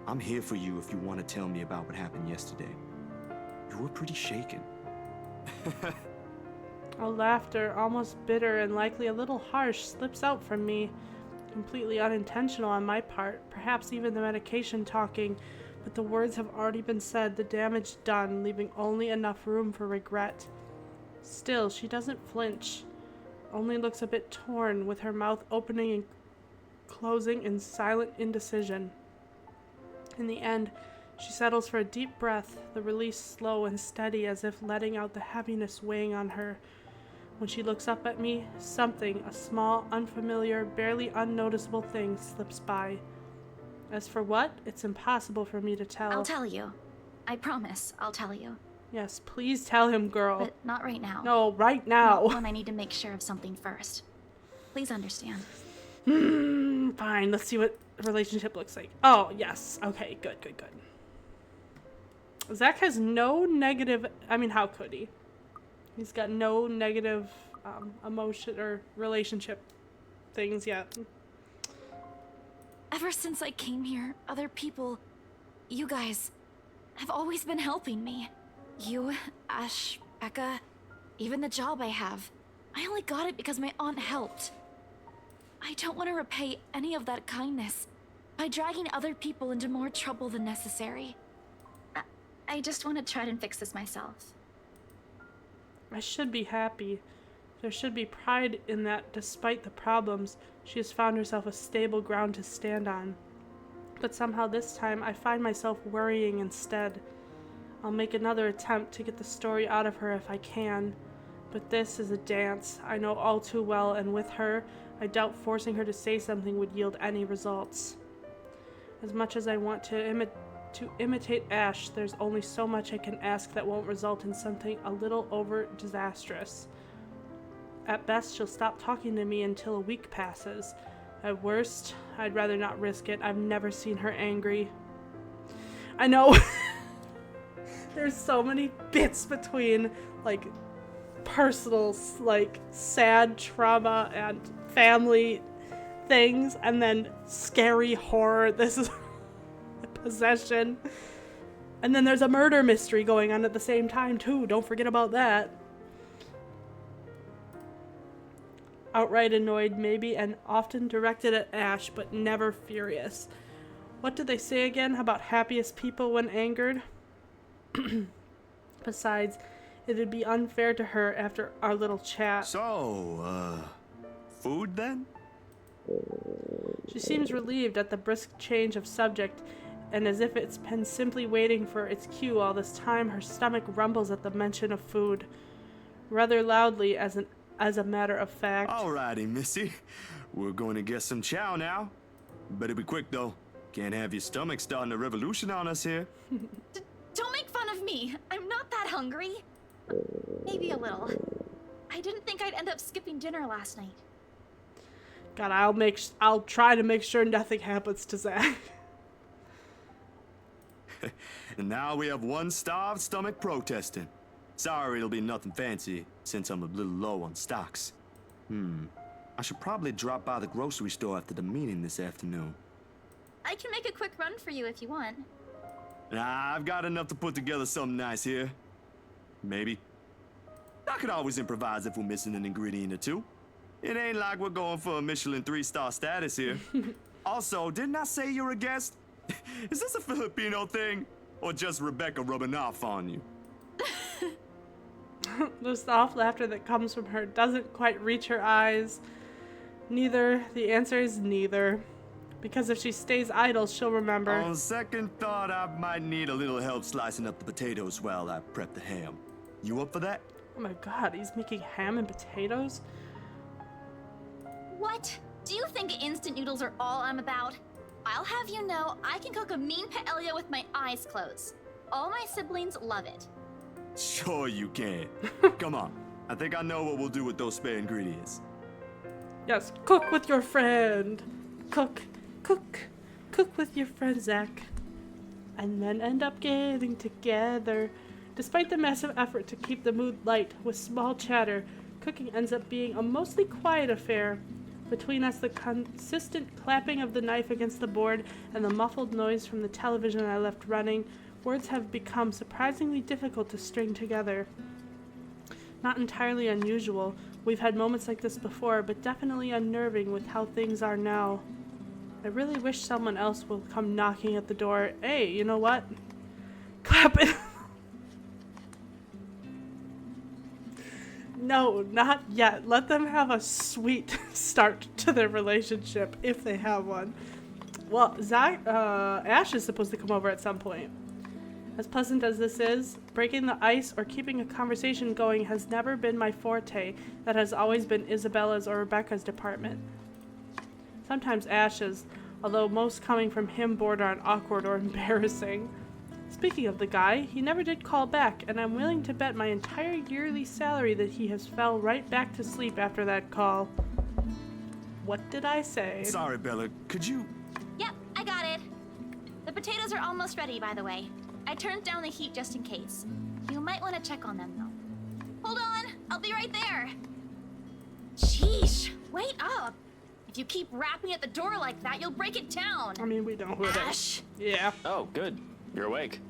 [SPEAKER 2] I'm here for you if you want to tell me about what happened yesterday. You were pretty shaken.
[SPEAKER 1] A laughter, almost bitter and likely a little harsh, slips out from me. Completely unintentional on my part, perhaps even the medication talking, but the words have already been said, the damage done, leaving only enough room for regret. Still, she doesn't flinch, only looks a bit torn, with her mouth opening and closing in silent indecision. In the end, she settles for a deep breath, the release slow and steady as if letting out the heaviness weighing on her. When she looks up at me, something, a small, unfamiliar, barely unnoticeable thing, slips by. As for what, it's impossible for me to tell.
[SPEAKER 9] I'll tell you. I promise I'll tell you.
[SPEAKER 1] Yes, please tell him, girl.
[SPEAKER 9] But not right now.
[SPEAKER 1] No, right now.
[SPEAKER 9] Not when I need to make sure of something first. Please understand.
[SPEAKER 1] Fine, let's see what a relationship looks like. Oh, yes. Okay, good. Zach has no negative... I mean, how could he? He's got no negative emotion or relationship things yet.
[SPEAKER 9] Ever since I came here, other people, you guys, have always been helping me. You, Ash, Becca, even the job I have. I only got it because my aunt helped. I don't want to repay any of that kindness by dragging other people into more trouble than necessary. I just want to try and fix this myself.
[SPEAKER 1] I should be happy. There should be pride in that despite the problems, she has found herself a stable ground to stand on. But somehow this time I find myself worrying instead. I'll make another attempt to get the story out of her if I can. But this is a dance I know all too well, and with her, I doubt forcing her to say something would yield any results. As much as I want to imitate Ash, there's only so much I can ask that won't result in something a little over disastrous. At best, she'll stop talking to me until a week passes. At worst, I'd rather not risk it. I've never seen her angry. I know. There's so many bits between, like, personal, like, sad trauma and family things, and then scary horror. This is possession. And then there's a murder mystery going on at the same time, too. Don't forget about that. Outright annoyed, maybe, and often directed at Ash, but never furious. What did they say again about happiest people when angered? Besides, it'd be unfair to her after our little chat.
[SPEAKER 2] So, food then?
[SPEAKER 1] She seems relieved at the brisk change of subject, and as if it's been simply waiting for its cue all this time, her stomach rumbles at the mention of food. Rather loudly, as a matter of fact.
[SPEAKER 2] Alrighty, Missy. We're going to get some chow now. Better be quick, though. Can't have your stomach starting a revolution on us here.
[SPEAKER 9] Don't make fun of me. I'm not that hungry. Maybe a little. I didn't think I'd end up skipping dinner last night.
[SPEAKER 1] God, I'll try to make sure nothing happens to Zach.
[SPEAKER 2] And now we have one starved stomach protesting. Sorry, it'll be nothing fancy, since I'm a little low on stocks. I should probably drop by the grocery store after the meeting this afternoon.
[SPEAKER 9] I can make a quick run for you if you want.
[SPEAKER 2] Nah, I've got enough to put together something nice here. Maybe. I could always improvise if we're missing an ingredient or two. It ain't like we're going for a Michelin 3-star status here. Also, didn't I say you're a guest? Is this a Filipino thing? Or just Rebecca rubbing off on you?
[SPEAKER 1] The soft laughter that comes from her doesn't quite reach her eyes. Neither. The answer is neither. Because if she stays idle, she'll remember.
[SPEAKER 2] On second thought, I might need a little help slicing up the potatoes while I prep the ham. You up for that?
[SPEAKER 1] Oh my god, he's making ham and potatoes?
[SPEAKER 3] What? Do you think instant noodles are all I'm about? I'll have you know, I can cook a mean paella with my eyes closed. All my siblings love it.
[SPEAKER 2] Sure you can. Come on. I think I know what we'll do with those spare ingredients.
[SPEAKER 1] Yes, cook with your friend. Cook with your friend, Zach. And then end up getting together. Despite the massive effort to keep the mood light with small chatter, cooking ends up being a mostly quiet affair. Between us, the consistent clapping of the knife against the board and the muffled noise from the television I left running, words have become surprisingly difficult to string together. Not entirely unusual. We've had moments like this before, but definitely unnerving with how things are now. I really wish someone else will come knocking at the door. Hey, you know what? Clap it. No, not yet. Let them have a sweet start to their relationship, if they have one. Well, Ash is supposed to come over at some point. As pleasant as this is, breaking the ice or keeping a conversation going has never been my forte. That has always been Isabella's or Rebecca's department. Sometimes Ash's, although most coming from him border on awkward or embarrassing. Speaking of the guy, he never did call back, and I'm willing to bet my entire yearly salary that he has fell right back to sleep after that call. What did I say?
[SPEAKER 2] Sorry, Bella. Could you...
[SPEAKER 12] Yep, I got it. The potatoes are almost ready, by the way. I turned down the heat just in case. You might want to check on them, though. Hold on, I'll be right there. Sheesh, wait up. If you keep rapping at the door like that, you'll break it down.
[SPEAKER 1] I mean, we know who it
[SPEAKER 12] Ash.
[SPEAKER 1] is. Yeah.
[SPEAKER 13] Oh, good. You're awake.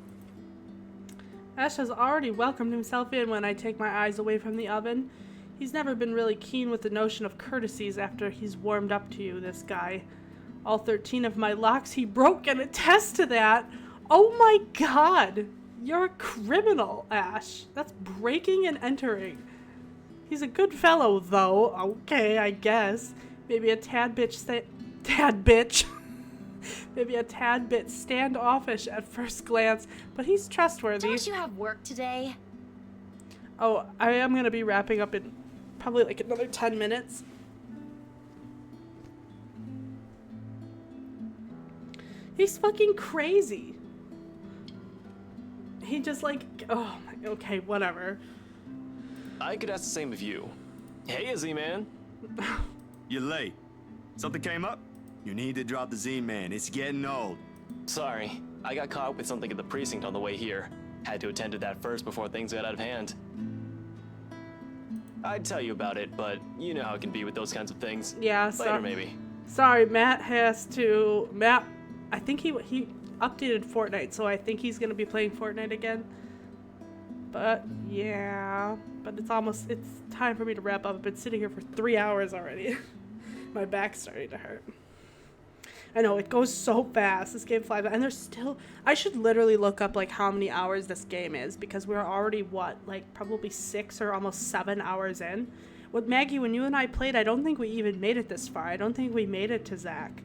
[SPEAKER 1] Ash has already welcomed himself in when I take my eyes away from the oven. He's never been really keen with the notion of courtesies after he's warmed up to you, this guy. All 13 of my locks he broke and attests to that. Oh my god! You're a criminal, Ash. That's breaking and entering. He's a good fellow, though. Okay, I guess. Maybe a tad bit Maybe a tad bit standoffish at first glance, but he's trustworthy.
[SPEAKER 12] Don't you have work today?
[SPEAKER 1] Oh, I am going to be wrapping up in probably like another 10 minutes. He's fucking crazy. He just like, oh, okay, whatever.
[SPEAKER 13] I could ask the same of you. Hey, Izzy, man.
[SPEAKER 2] You're late. Something came up? You need to drop the Z-Man. It's getting old.
[SPEAKER 13] Sorry, I got caught up with something at the precinct on the way here. Had to attend to that first before things got out of hand. I'd tell you about it, but you know how it can be with those kinds of things.
[SPEAKER 1] Yeah,
[SPEAKER 13] Later, maybe.
[SPEAKER 1] Sorry, Matt, I think he updated Fortnite, so I think he's going to be playing Fortnite again. But, yeah. But it's time for me to wrap up. I've been sitting here for 3 hours already. My back's starting to hurt. I know, it goes so fast. This game flies by. And there's still... I should literally look up, like, how many hours this game is. Because we're already, what? Like, probably 6 or almost 7 hours in. With Maggie, when you and I played, I don't think we even made it this far. I don't think we made it to Zach.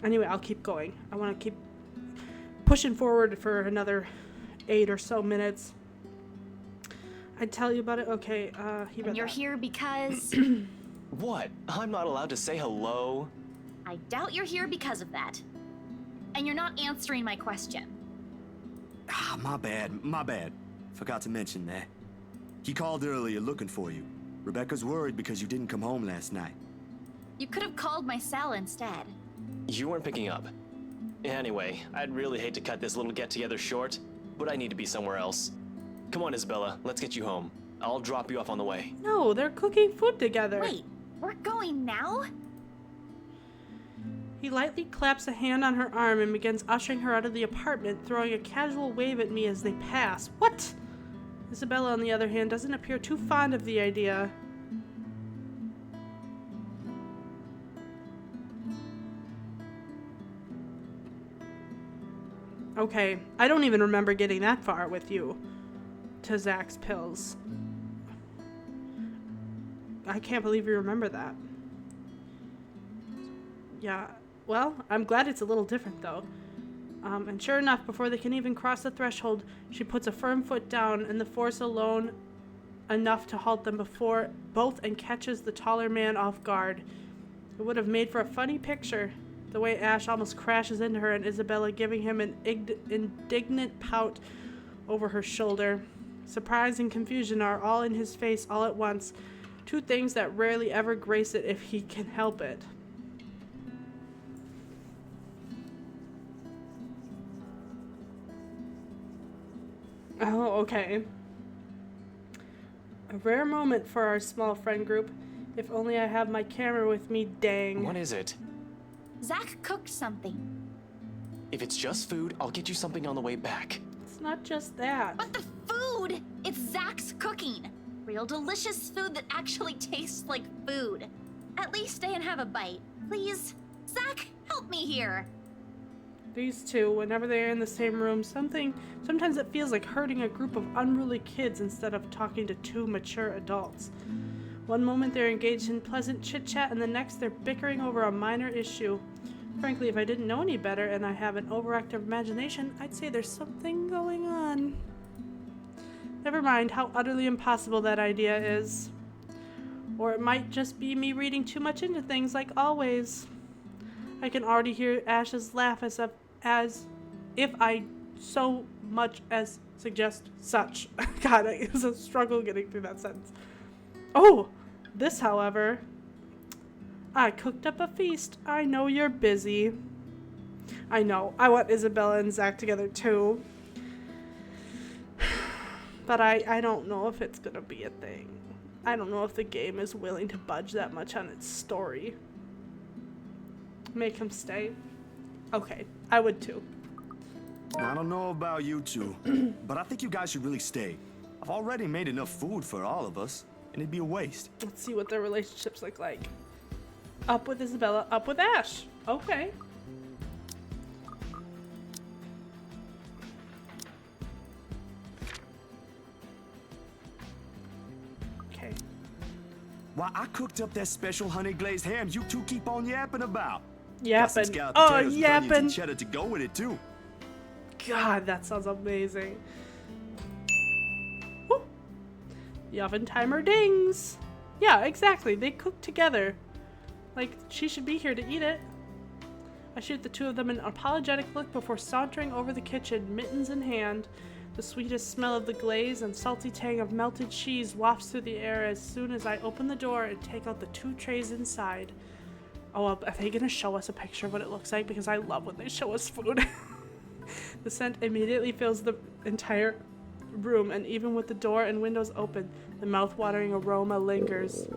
[SPEAKER 1] Anyway, I'll keep going. I want to keep pushing forward for another 8 or so minutes. I'd tell you about it. Okay,
[SPEAKER 12] And you're here because...
[SPEAKER 13] What? I'm not allowed to say hello?
[SPEAKER 12] I doubt you're here because of that. And you're not answering my question.
[SPEAKER 2] Ah, my bad. Forgot to mention that. He called earlier looking for you. Rebecca's worried because you didn't come home last night.
[SPEAKER 12] You could have called my cell instead.
[SPEAKER 13] You weren't picking up. Anyway, I'd really hate to cut this little get-together short, but I need to be somewhere else. Come on, Isabella, let's get you home. I'll drop you off on the way.
[SPEAKER 1] No, they're cooking food together.
[SPEAKER 12] Wait, we're going now?
[SPEAKER 1] He lightly claps a hand on her arm and begins ushering her out of the apartment, throwing a casual wave at me as they pass. What? Isabella, on the other hand, doesn't appear too fond of the idea. Okay, I don't even remember getting that far with you. To Zach's pills. I can't believe you remember that. Yeah, well, I'm glad it's a little different, though. And sure enough, before they can even cross the threshold, she puts a firm foot down, and the force alone enough to halt them before both and catches the taller man off guard. It would have made for a funny picture, the way Ash almost crashes into her and Isabella giving him an indignant pout over her shoulder. Surprise and confusion are all in his face all at once, two things that rarely ever grace it if he can help it. Oh, okay. A rare moment for our small friend group. If only I have my camera with me, dang.
[SPEAKER 13] What is it?
[SPEAKER 12] Zach cooked something.
[SPEAKER 13] If it's just food, I'll get you something on the way back.
[SPEAKER 1] It's not just that.
[SPEAKER 12] But the food! It's Zach's cooking. Real delicious food that actually tastes like food. At least stay and have a bite. Please? Zach, help me here.
[SPEAKER 1] These two, whenever they're in the same room, sometimes it feels like herding a group of unruly kids instead of talking to two mature adults. One moment they're engaged in pleasant chit-chat, and the next they're bickering over a minor issue. Frankly, if I didn't know any better and I have an overactive imagination, I'd say there's something going on. Never mind how utterly impossible that idea is. Or it might just be me reading too much into things like always. I can already hear Ash's laugh as if I so much as suggest such. God, it was a struggle getting through that sentence. Oh, this, however. I cooked up a feast. I know you're busy. I know. I want Isabella and Zach together too. But I don't know if it's gonna be a thing. I don't know if the game is willing to budge that much on its story. Make him stay? Okay, I would too.
[SPEAKER 2] I don't know about you two, but I think you guys should really stay. I've already made enough food for all of us, and it'd be a waste.
[SPEAKER 1] Let's see what their relationships look like. Up with Isabella, up with Ash. Okay. Okay.
[SPEAKER 2] Why, I cooked up that special honey glazed ham you two keep on yapping about.
[SPEAKER 1] Yapping. Oh, yapping.
[SPEAKER 2] Cheddar to go with it too.
[SPEAKER 1] God, that sounds amazing. Woo. The oven timer dings. Yeah, exactly. They cook together. Like, she should be here to eat it. I shoot the two of them an apologetic look before sauntering over the kitchen, mittens in hand. The sweetest smell of the glaze and salty tang of melted cheese wafts through the air as soon as I open the door and take out the two trays inside. Oh, are they gonna show us a picture of what it looks like? Because I love when they show us food. The scent immediately fills the entire room, and even with the door and windows open, the mouth-watering aroma lingers.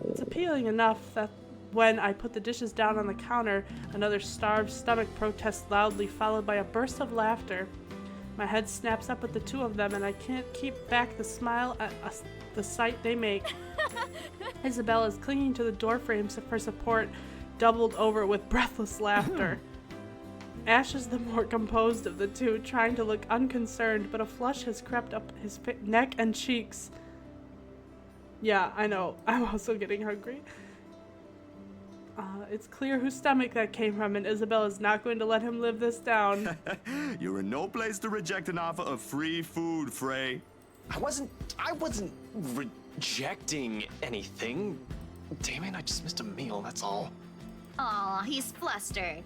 [SPEAKER 1] It's appealing enough that when I put the dishes down on the counter, another starved stomach protests loudly, followed by a burst of laughter. My head snaps up at the two of them, and I can't keep back the smile at the sight they make. Isabella is clinging to the door frames for support, doubled over with breathless laughter. Ash is the more composed of the two, trying to look unconcerned, but a flush has crept up his neck and cheeks. Yeah, I know. I'm also getting hungry. It's clear whose stomach that came from, and Isabella's not going to let him live this down.
[SPEAKER 2] You're in no place to reject an offer of free food, Frey.
[SPEAKER 13] I wasn't rejecting anything. Damn it, I just missed a meal, that's all.
[SPEAKER 12] Aw, he's flustered.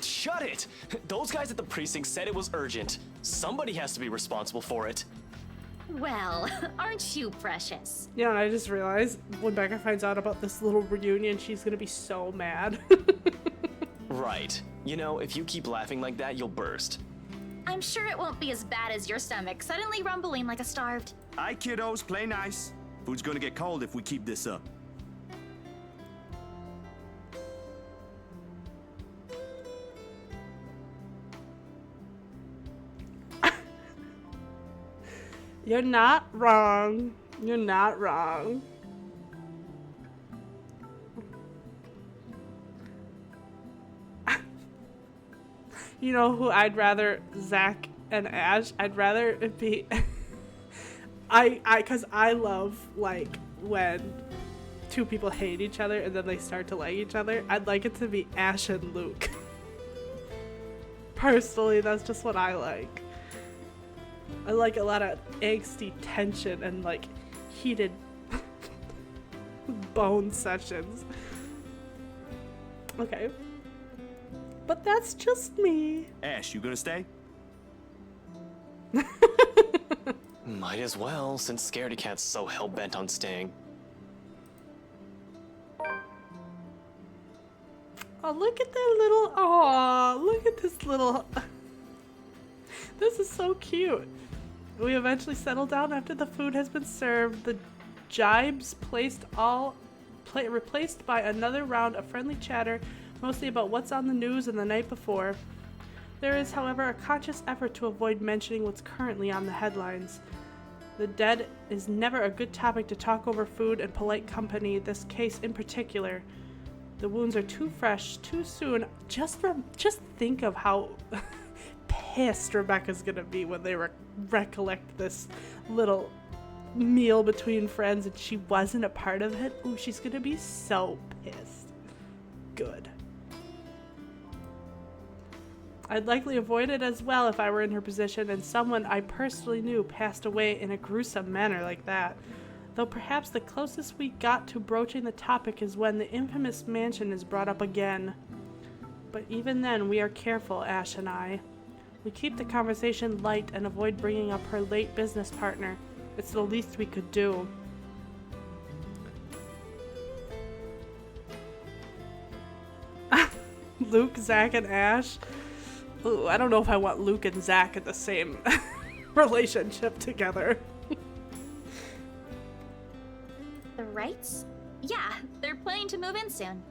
[SPEAKER 13] Shut it! Those guys at the precinct said it was urgent. Somebody has to be responsible for it.
[SPEAKER 12] Well, aren't you precious?
[SPEAKER 1] Yeah, and I just realized when Becca finds out about this little reunion, she's gonna be so mad.
[SPEAKER 13] Right. You know, if you keep laughing like that, you'll burst.
[SPEAKER 12] I'm sure it won't be as bad as your stomach suddenly rumbling like a starved.
[SPEAKER 2] Aye, kiddos, play nice. Food's gonna get cold if we keep this up.
[SPEAKER 1] You're not wrong. You're not wrong. You know who I'd rather, Zach and Ash? I'd rather it be cause I love like when two people hate each other and then they start to like each other. I'd like it to be Ash and Luke. Personally, that's just what I like. I like a lot of angsty tension and like heated bone sessions. Okay. But that's just me.
[SPEAKER 2] Ash, you gonna stay?
[SPEAKER 13] Might as well, since Scaredy Cat's so hell-bent on staying.
[SPEAKER 1] Oh, look at that little, aw, look at this little, this is so cute. We eventually settle down after the food has been served. The jibes replaced by another round of friendly chatter, mostly about what's on the news and the night before. There is, however, a conscious effort to avoid mentioning what's currently on the headlines. The dead is never a good topic to talk over food and polite company, this case in particular. The wounds are too fresh, too soon. Just think of how pissed Rebecca's gonna be when they recollect this little meal between friends and she wasn't a part of it. Ooh, she's gonna be so pissed. Good. I'd likely avoid it as well if I were in her position and someone I personally knew passed away in a gruesome manner like that. Though perhaps the closest we got to broaching the topic is when the infamous mansion is brought up again. But even then, we are careful, Ash and I. We keep the conversation light and avoid bringing up her late business partner. It's the least we could do. Luke, Zach, and Ash. Ooh, I don't know if I want Luke and Zach in the same relationship together.
[SPEAKER 12] The Wrights? Yeah, they're planning to move in soon.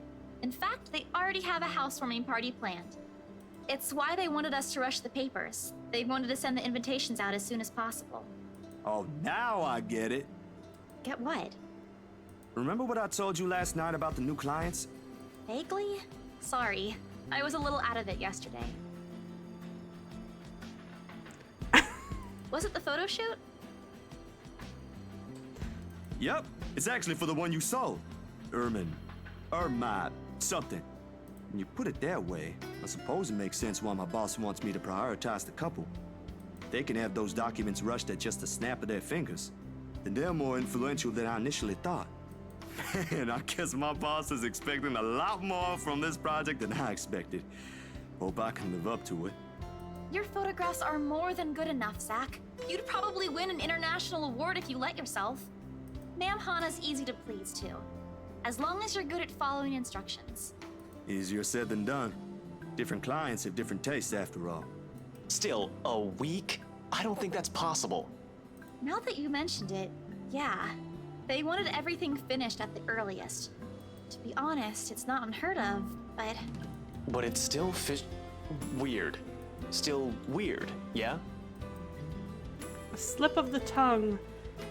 [SPEAKER 12] In fact, they already have a housewarming party planned. It's why they wanted us to rush the papers. They wanted to send the invitations out as soon as possible.
[SPEAKER 2] Oh, now I get it.
[SPEAKER 12] Get what?
[SPEAKER 2] Remember what I told you last night about the new clients?
[SPEAKER 12] Vaguely? Sorry, I was a little out of it yesterday. Was it the photo shoot?
[SPEAKER 2] Yep, it's actually for the one you sold. Something. When you put it that way, I suppose it makes sense why my boss wants me to prioritize the couple. They can have those documents rushed at just a snap of their fingers. And they're more influential than I initially thought. Man, I guess my boss is expecting a lot more from this project than I expected. Hope I can live up to it.
[SPEAKER 12] Your photographs are more than good enough, Zach. You'd probably win an international award if you let yourself. Ma'am Hana's easy to please, too. As long as you're good at following instructions.
[SPEAKER 2] Easier said than done. Different clients have different tastes, after all.
[SPEAKER 13] Still, a week? I don't think that's possible.
[SPEAKER 12] Now that you mentioned it, yeah. They wanted everything finished at the earliest. To be honest, it's not unheard of, but...
[SPEAKER 13] But it's still weird. Still weird, yeah?
[SPEAKER 1] A slip of the tongue.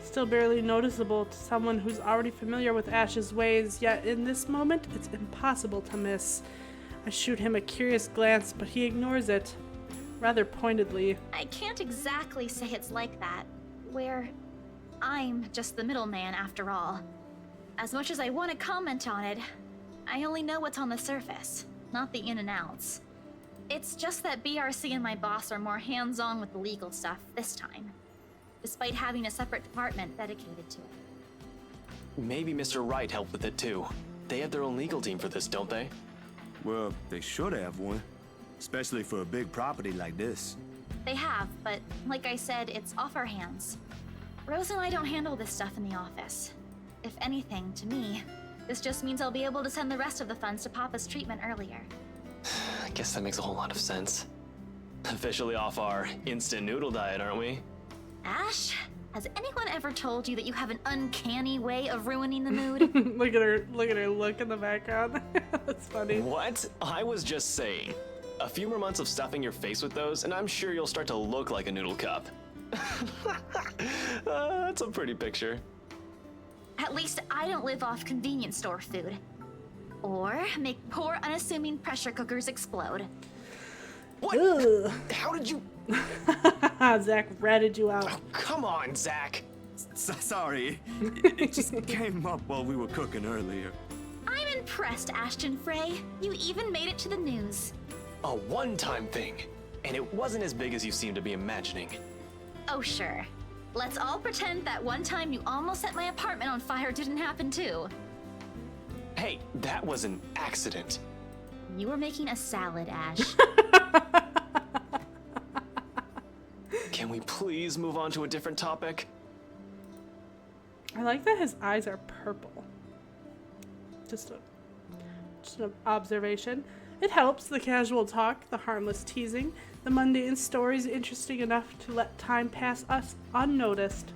[SPEAKER 1] Still barely noticeable to someone who's already familiar with Ash's ways, yet in this moment, it's impossible to miss. I shoot him a curious glance, but he ignores it, rather pointedly.
[SPEAKER 12] I can't exactly say it's like that, where I'm just the middleman after all. As much as I want to comment on it, I only know what's on the surface, not the in and outs. It's just that BRC and my boss are more hands-on with the legal stuff this time, despite having a separate department dedicated to it.
[SPEAKER 13] Maybe Mr. Wright helped with it too. They have their own legal team for this, don't they?
[SPEAKER 2] Well, they should have one. Especially for a big property like this.
[SPEAKER 12] They have, but like I said, it's off our hands. Rose and I don't handle this stuff in the office. If anything, to me, this just means I'll be able to send the rest of the funds to Papa's treatment earlier.
[SPEAKER 13] I guess that makes a whole lot of sense. Officially off our instant noodle diet, aren't we?
[SPEAKER 12] Ash, has anyone ever told you that you have an uncanny way of ruining the mood?
[SPEAKER 1] Look at her look in the background. That's funny.
[SPEAKER 13] What? I was just saying. A few more months of stuffing your face with those, and I'm sure you'll start to look like a noodle cup. That's a pretty picture.
[SPEAKER 12] At least I don't live off convenience store food. Or make poor, unassuming pressure cookers explode.
[SPEAKER 13] What? Ugh. How did you...
[SPEAKER 1] Zach ratted you out.
[SPEAKER 13] Oh, come on, Zach.
[SPEAKER 2] Sorry. It just came up while we were cooking earlier.
[SPEAKER 12] I'm impressed, Ashton Frey. You even made it to the news.
[SPEAKER 13] A one-time thing. And it wasn't as big as you seem to be imagining.
[SPEAKER 12] Oh, sure. Let's all pretend that one time you almost set my apartment on fire didn't happen too.
[SPEAKER 13] Hey, that was an accident.
[SPEAKER 12] You were making a salad, Ash.
[SPEAKER 13] Can we please move on to a different topic?
[SPEAKER 1] I like that his eyes are purple. Just an observation. It helps, the casual talk, the harmless teasing, the mundane stories interesting enough to let time pass us unnoticed.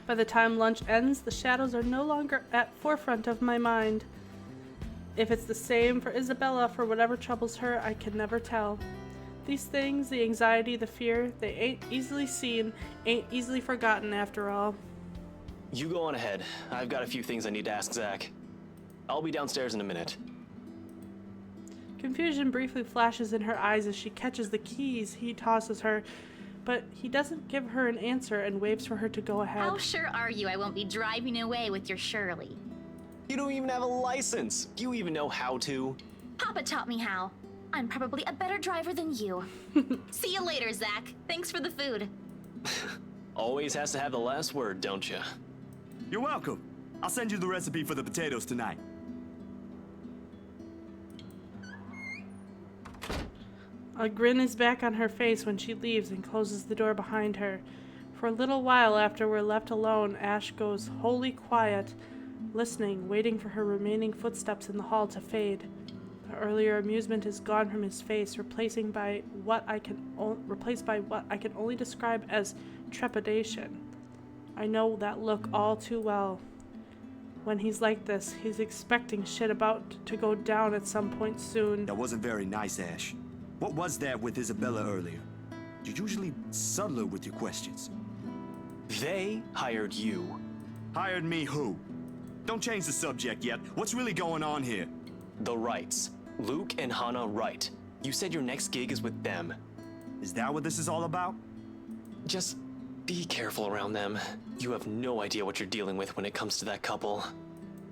[SPEAKER 1] By the time lunch ends, the shadows are no longer at forefront of my mind. If it's the same for Isabella for whatever troubles her, I can never tell. These things, the anxiety, the fear, they ain't easily seen, ain't easily forgotten after all.
[SPEAKER 13] You go on ahead. I've got a few things I need to ask Zach. I'll be downstairs in a minute.
[SPEAKER 1] Confusion briefly flashes in her eyes as she catches the keys he tosses her, but he doesn't give her an answer and waves for her to go ahead.
[SPEAKER 12] How sure are you I won't be driving away with your Shirley?
[SPEAKER 13] You don't even have a license. Do you even know how to?
[SPEAKER 12] Papa taught me how. I'm probably a better driver than you. See you later, Zach. Thanks for the food.
[SPEAKER 13] Always has to have the last word, don't you?
[SPEAKER 2] You're welcome. I'll send you the recipe for the potatoes tonight.
[SPEAKER 1] A grin is back on her face when she leaves and closes the door behind her. For a little while after we're left alone, Ash goes wholly quiet, listening, waiting for her remaining footsteps in the hall to fade. The earlier amusement is gone from his face, replaced by what I can only describe as trepidation. I know that look all too well. When he's like this, he's expecting shit about to go down at some point soon.
[SPEAKER 2] That wasn't very nice, Ash. What was that with Isabella earlier? You're usually subtler with your questions.
[SPEAKER 13] They hired you.
[SPEAKER 2] Hired me who? Don't change the subject yet. What's really going on here?
[SPEAKER 13] The Wrights. Luke and Hannah Wright. You said your next gig is with them.
[SPEAKER 2] Is that what this is all about?
[SPEAKER 13] Just be careful around them. You have no idea what you're dealing with when it comes to that couple.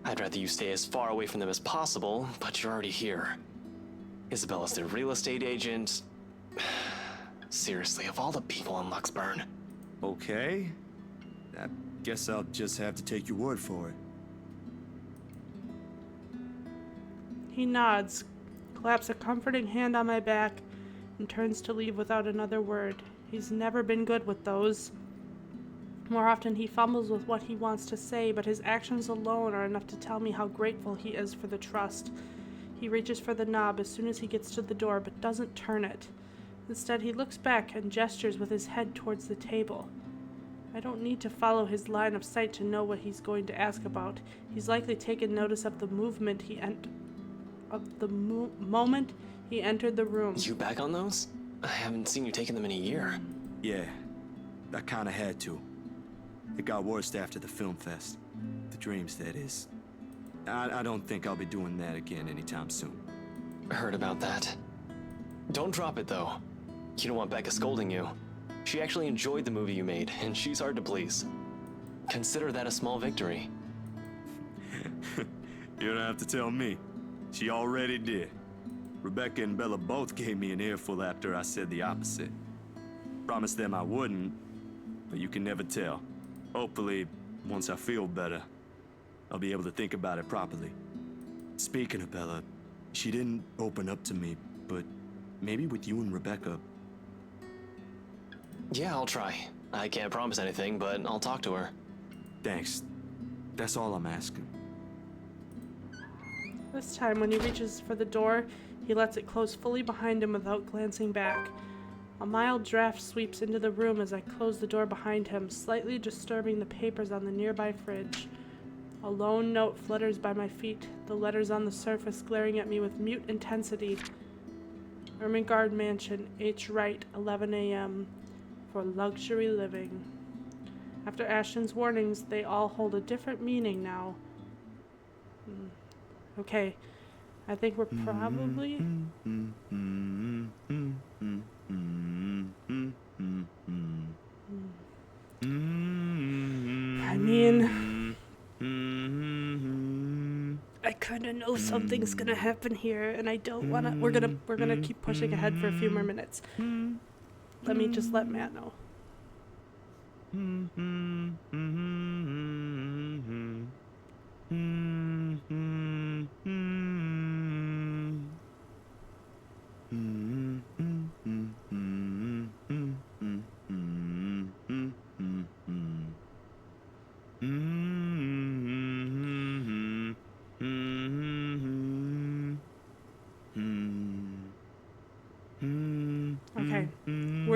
[SPEAKER 13] I'd rather you stay as far away from them as possible, but you're already here. Isabella's their real estate agent. Seriously, of all the people in Luxburn.
[SPEAKER 2] Okay. I guess I'll just have to take your word for it.
[SPEAKER 1] He nods, claps a comforting hand on my back, and turns to leave without another word. He's never been good with those. More often he fumbles with what he wants to say, but his actions alone are enough to tell me how grateful he is for the trust. He reaches for the knob as soon as he gets to the door, but doesn't turn it. Instead, he looks back and gestures with his head towards the table. I don't need to follow his line of sight to know what he's going to ask about. He's likely taken notice of the moment he entered the room.
[SPEAKER 13] You back on those? I haven't seen you taking them in a year.
[SPEAKER 2] Yeah, I kinda had to. It got worse after the film fest. The dreams, that is. I don't think I'll be doing that again anytime soon.
[SPEAKER 13] Heard about that. Don't drop it, though. You don't want Becca scolding you. She actually enjoyed the movie you made, and she's hard to please. Consider that a small victory.
[SPEAKER 2] You don't have to tell me. She already did. Rebecca and Bella both gave me an earful after I said the opposite. Promised them I wouldn't, but you can never tell. Hopefully, once I feel better, I'll be able to think about it properly. Speaking of Bella, she didn't open up to me, but maybe with you and Rebecca.
[SPEAKER 13] Yeah, I'll try. I can't promise anything, but I'll talk to her.
[SPEAKER 2] Thanks. That's all I'm asking.
[SPEAKER 1] This time, when he reaches for the door, he lets it close fully behind him without glancing back. A mild draft sweeps into the room as I close the door behind him, slightly disturbing the papers on the nearby fridge. A lone note flutters by my feet, the letters on the surface glaring at me with mute intensity. Ermengarde Mansion, H. Wright, 11 a.m. For luxury living. After Ashton's warnings, they all hold a different meaning now. Okay, I think we're probably... I mean... I kinda know something's gonna happen here, and I don't wanna... We're gonna keep pushing ahead for a few more minutes. Let me just let Matt know.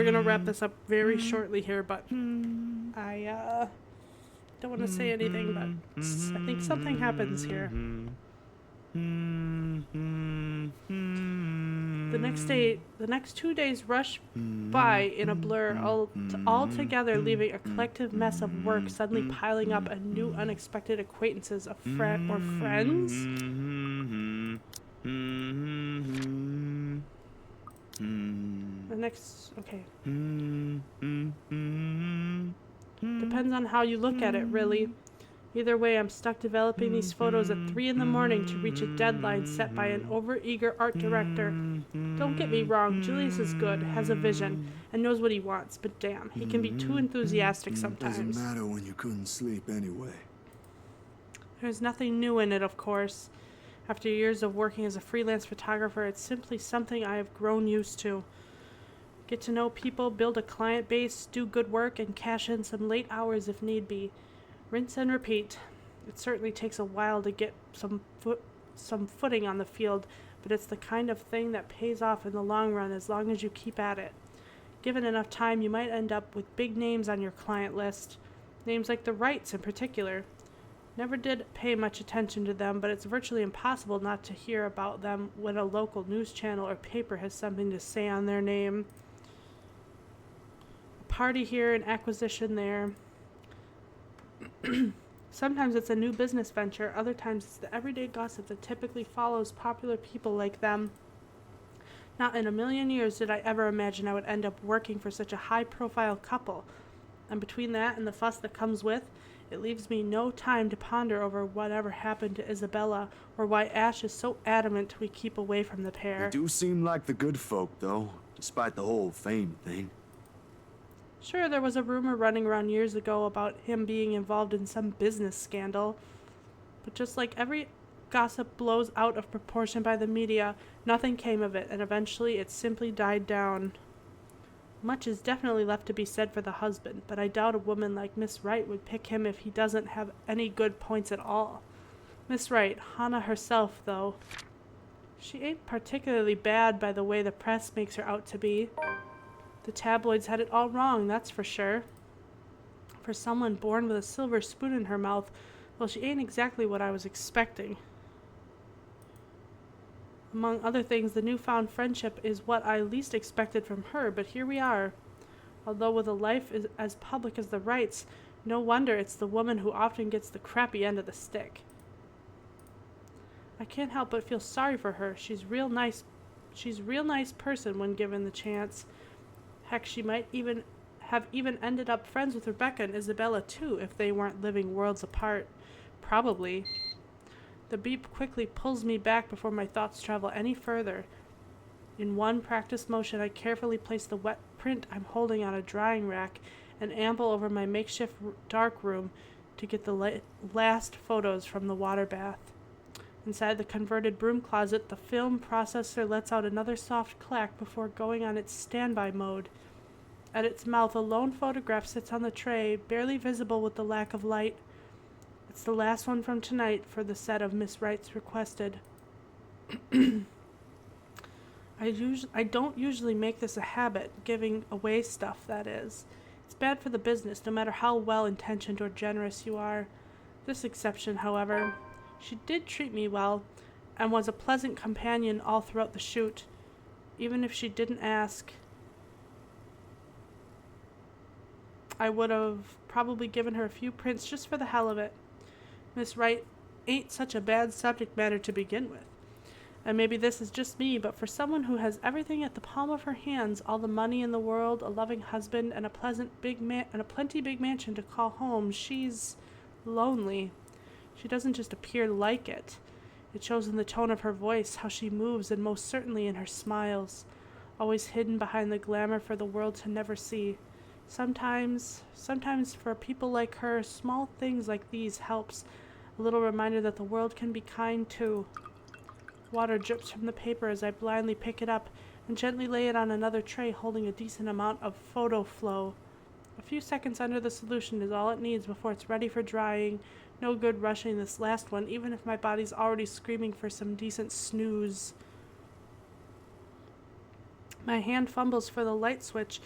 [SPEAKER 1] gonna wrap this up very shortly here, but I don't want to say anything, but I think something happens here. The next 2 days rush by in a blur, all together leaving a collective mess of work suddenly piling up and new unexpected acquaintances of friends. Depends on how you look at it, really. Either way, I'm stuck developing these photos at 3 in the morning to reach a deadline set by an overeager art director. Don't get me wrong, Julius is good, has a vision, and knows what he wants, but damn, he can be too enthusiastic sometimes.
[SPEAKER 14] Doesn't matter when you couldn't sleep anyway.
[SPEAKER 1] There's nothing new in it, of course. After years of working as a freelance photographer, it's simply something I have grown used to. Get to know people, build a client base, do good work, and cash in some late hours if need be. Rinse and repeat. It certainly takes a while to get some footing on the field, but it's the kind of thing that pays off in the long run as long as you keep at it. Given enough time, you might end up with big names on your client list. Names like the Wrights in particular. Never did pay much attention to them, but it's virtually impossible not to hear about them when a local news channel or paper has something to say on their name. A party here, an acquisition there. Sometimes it's a new business venture, other times it's the everyday gossip that typically follows popular people like them. Not in a million years did I ever imagine I would end up working for such a high-profile couple. And between that and the fuss that comes with, it leaves me no time to ponder over whatever happened to Isabella or why Ash is so adamant we keep away from the pair.
[SPEAKER 14] They do seem like the good folk, though, despite the whole fame thing.
[SPEAKER 1] Sure, there was a rumor running around years ago about him being involved in some business scandal. But just like every gossip blows out of proportion by the media, nothing came of it, and eventually it simply died down. Much is definitely left to be said for the husband, but I doubt a woman like Miss Wright would pick him if he doesn't have any good points at all. Miss Wright, Hannah herself, though. She ain't particularly bad by the way the press makes her out to be. The tabloids had it all wrong, that's for sure. For someone born with a silver spoon in her mouth, well, she ain't exactly what I was expecting. Among other things, the newfound friendship is what I least expected from her, but here we are. Although with a life as public as the Wrights, no wonder it's the woman who often gets the crappy end of the stick. I can't help but feel sorry for her. She's a real nice person when given the chance. Heck, she might have ended up friends with Rebecca and Isabella too if they weren't living worlds apart. Probably. The beep quickly pulls me back before my thoughts travel any further. In one practiced motion, I carefully place the wet print I'm holding on a drying rack and amble over my makeshift dark room to get the last photos from the water bath. Inside the converted broom closet, the film processor lets out another soft clack before going on its standby mode. At its mouth, a lone photograph sits on the tray, barely visible with the lack of light. It's the last one from tonight for the set of Miss Wright's requested. I don't usually make this a habit, giving away stuff, that is. It's bad for the business, no matter how well-intentioned or generous you are. This exception, however... She did treat me well, and was a pleasant companion all throughout the shoot, even if she didn't ask. I would have probably given her a few prints just for the hell of it. Miss Wright ain't such a bad subject matter to begin with. And maybe this is just me, but for someone who has everything at the palm of her hands, all the money in the world, a loving husband, and a plenty big mansion to call home, she's lonely. She doesn't just appear like it. It shows in the tone of her voice, how she moves, and most certainly in her smiles, always hidden behind the glamour for the world to never see. Sometimes for people like her, small things like these helps. A little reminder that the world can be kind too. Water drips from the paper as I blindly pick it up and gently lay it on another tray holding a decent amount of photo flow. A few seconds under the solution is all it needs before it's ready for drying. No good rushing this last one, even if my body's already screaming for some decent snooze. My hand fumbles for the light switch,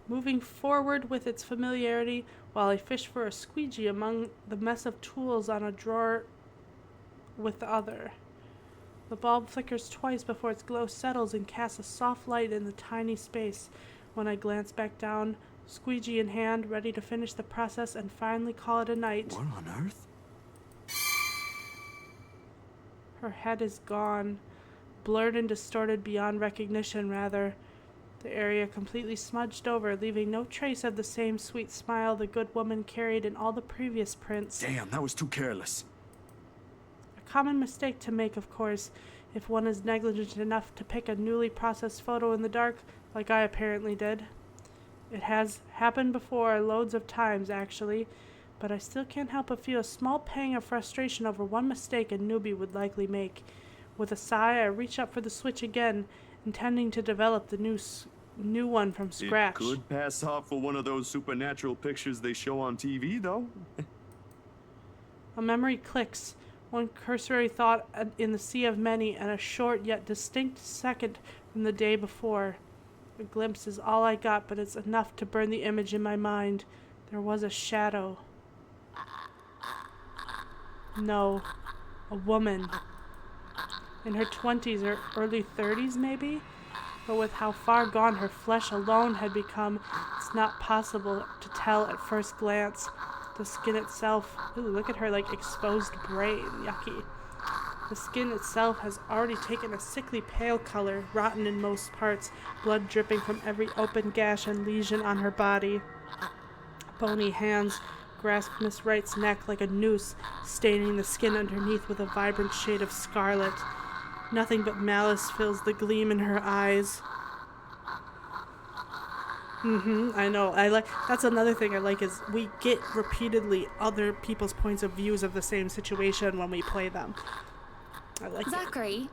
[SPEAKER 1] moving forward with its familiarity while I fish for a squeegee among the mess of tools on a drawer with the other. The bulb flickers twice before its glow settles and casts a soft light in the tiny space. When I glance back down, squeegee in hand, ready to finish the process and finally call it a night.
[SPEAKER 14] What on earth?
[SPEAKER 1] Her head is gone, blurred and distorted beyond recognition, rather. The area completely smudged over, leaving no trace of the same sweet smile the good woman carried in all the previous prints.
[SPEAKER 14] Damn, that was too careless.
[SPEAKER 1] A common mistake to make, of course, if one is negligent enough to pick a newly processed photo in the dark, like I apparently did. It has happened before, loads of times, actually, but I still can't help but feel a small pang of frustration over one mistake a newbie would likely make. With a sigh, I reach up for the switch again, intending to develop the new one from scratch.
[SPEAKER 2] It could pass off for one of those supernatural pictures they show on TV, though.
[SPEAKER 1] A memory clicks, one cursory thought in the sea of many, and a short yet distinct second from the day before. A glimpse is all I got, but it's enough to burn the image in my mind. There was a shadow. No, a woman. In her 20s or early 30s, maybe? But with how far gone her flesh alone had become, it's not possible to tell at first glance. The skin itself, ooh, look at her, like, exposed brain, yucky. The skin itself has already taken a sickly pale color, rotten in most parts, blood dripping from every open gash and lesion on her body. Bony hands grasp Miss Wright's neck like a noose, staining the skin underneath with a vibrant shade of scarlet. Nothing but malice fills the gleam in her eyes. I know. That's another thing I like is we get repeatedly other people's points of views of the same situation when we play them. I like
[SPEAKER 3] Zachary?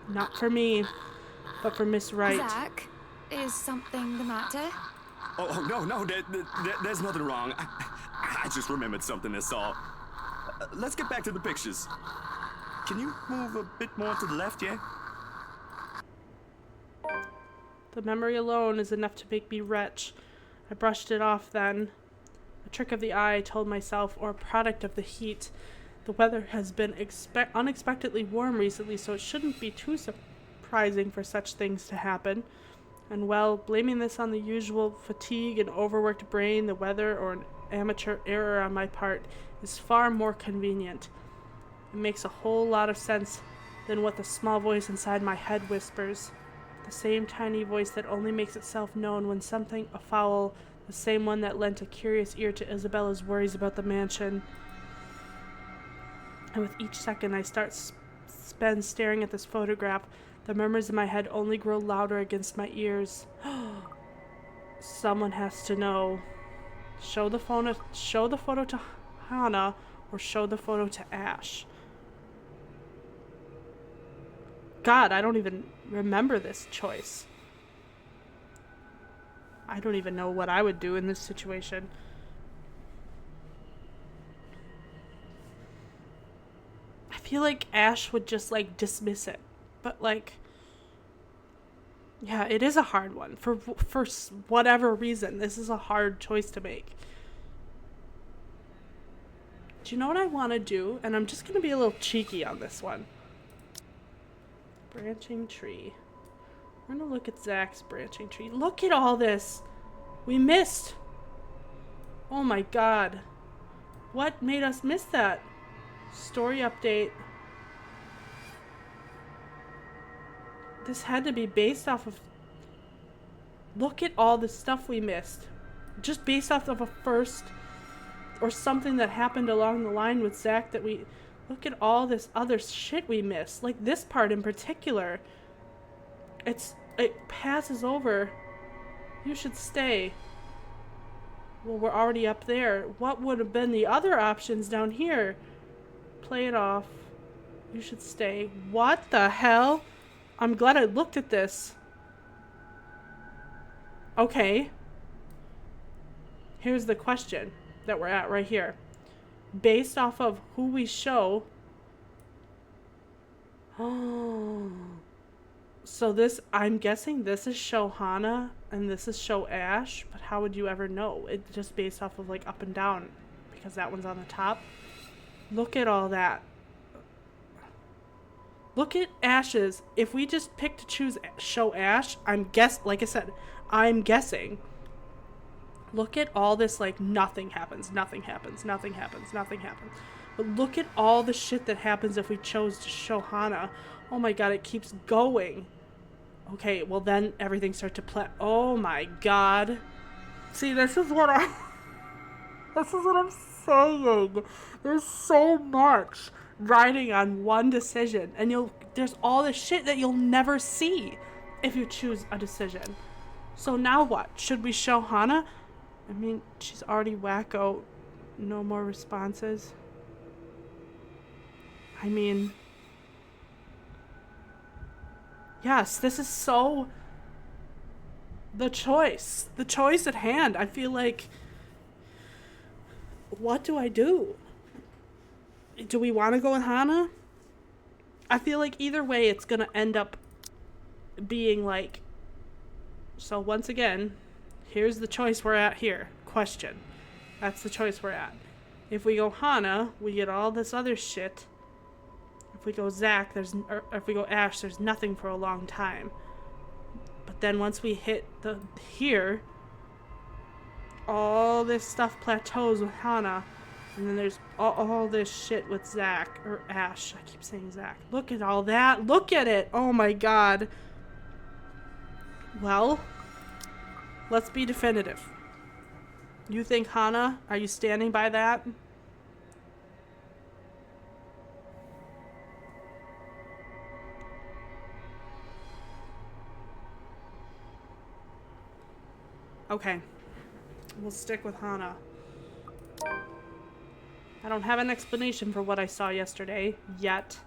[SPEAKER 1] Not for me, but for Miss Wright.
[SPEAKER 3] Zach, is something the matter?
[SPEAKER 2] Oh, no, there's nothing wrong. I just remembered something, that's all. Let's get back to the pictures. Can you move a bit more to the left, yeah?
[SPEAKER 1] The memory alone is enough to make me retch. I brushed it off then. A trick of the eye, I told myself, or a product of the heat. The weather has been unexpectedly warm recently, so it shouldn't be too surprising for such things to happen. And well, blaming this on the usual fatigue and overworked brain, the weather, or an amateur error on my part is far more convenient. It makes a whole lot of sense than what the small voice inside my head whispers. The same tiny voice that only makes itself known when something afoul, the same one that lent a curious ear to Isabella's worries about the mansion. And with each second I spend staring at this photograph, the murmurs in my head only grow louder against my ears. Someone has to know. Show the photo to Hannah, or show the photo to Ash. God, I don't even remember this choice. I don't even know what I would do in this situation. I feel like Ash would just, like, dismiss it. But, like, yeah, it is a hard one. For whatever reason, this is a hard choice to make. Do you know what I want to do? And I'm just going to be a little cheeky on this one. Branching tree. We're going to look at Zach's branching tree. Look at all this. We missed. Oh my god. What made us miss that? Story update. This had to be based off of... Look at all the stuff we missed. Just based off of a first... Or something that happened along the line with Zach that we... Look at all this other shit we missed. Like this part in particular. It passes over. You should stay. Well, we're already up there. What would have been the other options down here? Play it off. You should stay. What the hell? I'm glad I looked at this. Okay. Here's the question that we're at right here. Based off of who we show. Oh. So this, I'm guessing this is show Hannah And this is show Ash, but how would you ever know? It's just based off of like up and down because that one's on the top. Look at all that. Look at Ash's. If we just pick to choose show Ash, like I said, I'm guessing. Look at all this, like, nothing happens, nothing happens, nothing happens, nothing happens. But look at all the shit that happens if we chose to show Hana. Oh my god, it keeps going. Okay, well then everything starts to play. Oh my god. See, this is what I'm saying. There's so much riding on one decision, and there's all this shit that you'll never see if you choose a decision. So now what? Should we show Hana? I mean, she's already wacko. No more responses. I mean, yes, this is so the choice at hand. I feel like, what do I do? Do we want to go with Hana? I feel like either way it's gonna end up being like, so once again, here's the choice we're at here. Question. That's the choice we're at. If we go Hana, we get all this other shit. If we go Zach, if we go Ash, there's nothing for a long time. But then once we hit here, all this stuff plateaus with Hana. And then there's all this shit with Zach, or Ash. I keep saying Zach. Look at all that. Look at it. Oh my god. Well, let's be definitive. You think Hana? Are you standing by that? Okay. We'll stick with Hana. I don't have an explanation for what I saw yesterday, yet.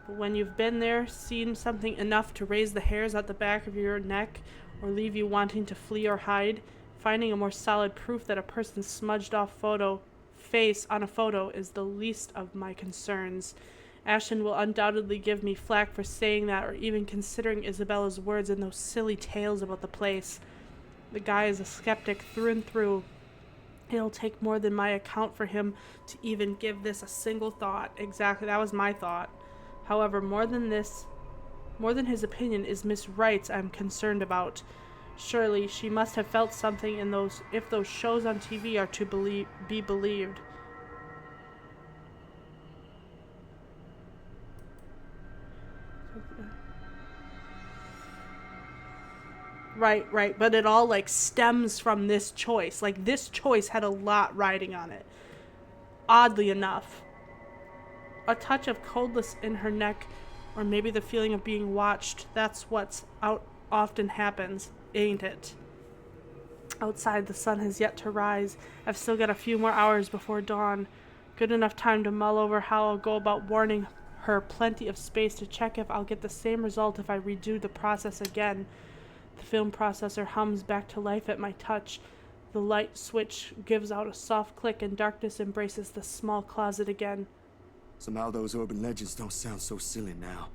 [SPEAKER 1] But when you've been there, seen something enough to raise the hairs at the back of your neck, or leave you wanting to flee or hide, finding a more solid proof that a person's smudged off face on a photo is the least of my concerns. Ashton will undoubtedly give me flack for saying that, or even considering Isabella's words and those silly tales about the place. The guy is a skeptic through and through. It'll take more than my account for him to even give this a single thought. Exactly, that was my thought. However, more than his opinion is Miss Wright's I'm concerned about. Surely she must have felt something in those, if those shows on TV are to be believed. Right, but it all like stems from this choice. Like this choice had a lot riding on it. Oddly enough. A touch of coldness in her neck, or maybe the feeling of being watched. That's what's often happens, ain't it? Outside, the sun has yet to rise. I've still got a few more hours before dawn. Good enough time to mull over how I'll go about warning her. Plenty of space to check if I'll get the same result if I redo the process again. The film processor hums back to life at my touch. The light switch gives out a soft click and darkness embraces the small closet again.
[SPEAKER 14] Somehow those urban legends don't sound so silly now.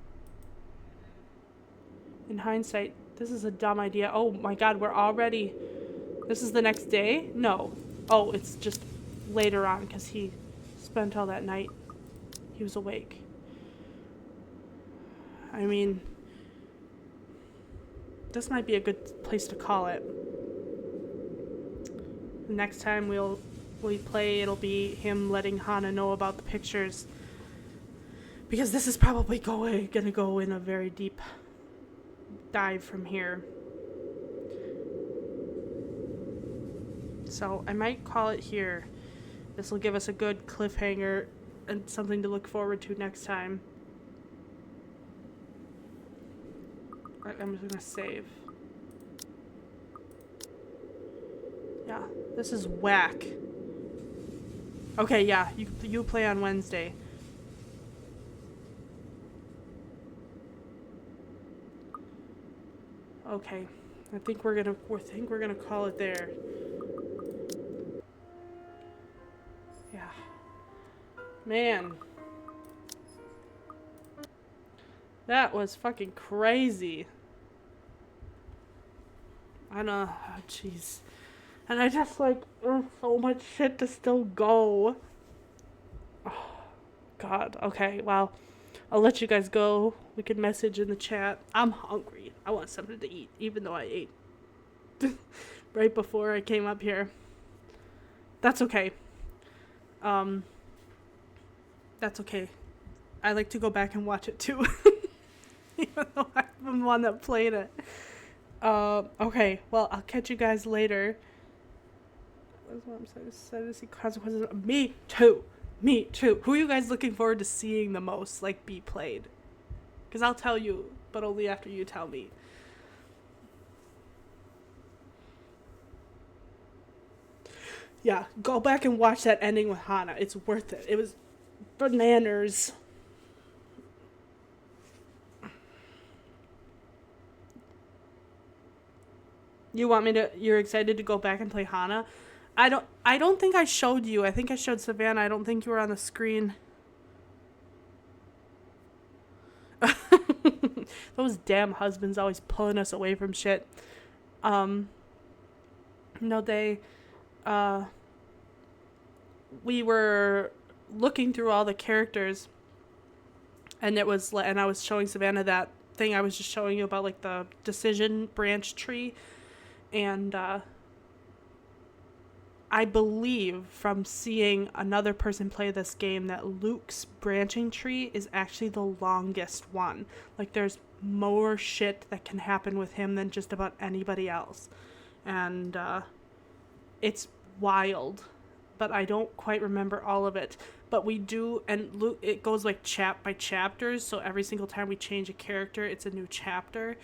[SPEAKER 1] In hindsight, this is a dumb idea. Oh my god, this is the next day? No. Oh, it's just later on because he spent all that night. He was awake. I mean, this might be a good place to call it. The next time we play, it'll be him letting Hana know about the pictures. Because this is probably gonna go in a very deep dive from here. So I might call it here. This will give us a good cliffhanger and something to look forward to next time. I'm just gonna save. Yeah, this is whack. Okay, yeah, you play on Wednesday. Okay, I think we're gonna call it there. Yeah, man, that was fucking crazy. I know. Jeez. And I just, like, there's so much shit to still go. Oh, God. Okay, well, I'll let you guys go. We can message in the chat. I'm hungry. I want something to eat, even though I ate right before I came up here. That's okay. That's okay. I like to go back and watch it too. Even though I'm the one that played it. Okay, well, I'll catch you guys later. That's what I'm excited to see consequences. Me too. Me too. Who are you guys looking forward to seeing the most, like, be played? Because I'll tell you, but only after you tell me. Yeah, go back and watch that ending with Hana. It's worth it. It was bananas. You're excited to go back and play Hana? I don't think I showed you. I think I showed Savannah. I don't think you were on the screen. Those damn husbands always pulling us away from shit. We were looking through all the characters, and I was showing Savannah that thing I was just showing you about, like, the decision branch tree, and I believe from seeing another person play this game that Luke's branching tree is actually the longest one. Like, there's more shit that can happen with him than just about anybody else. And it's wild, but I don't quite remember all of it. But we do, and Luke, it goes like by chapters, so every single time we change a character, it's a new chapter.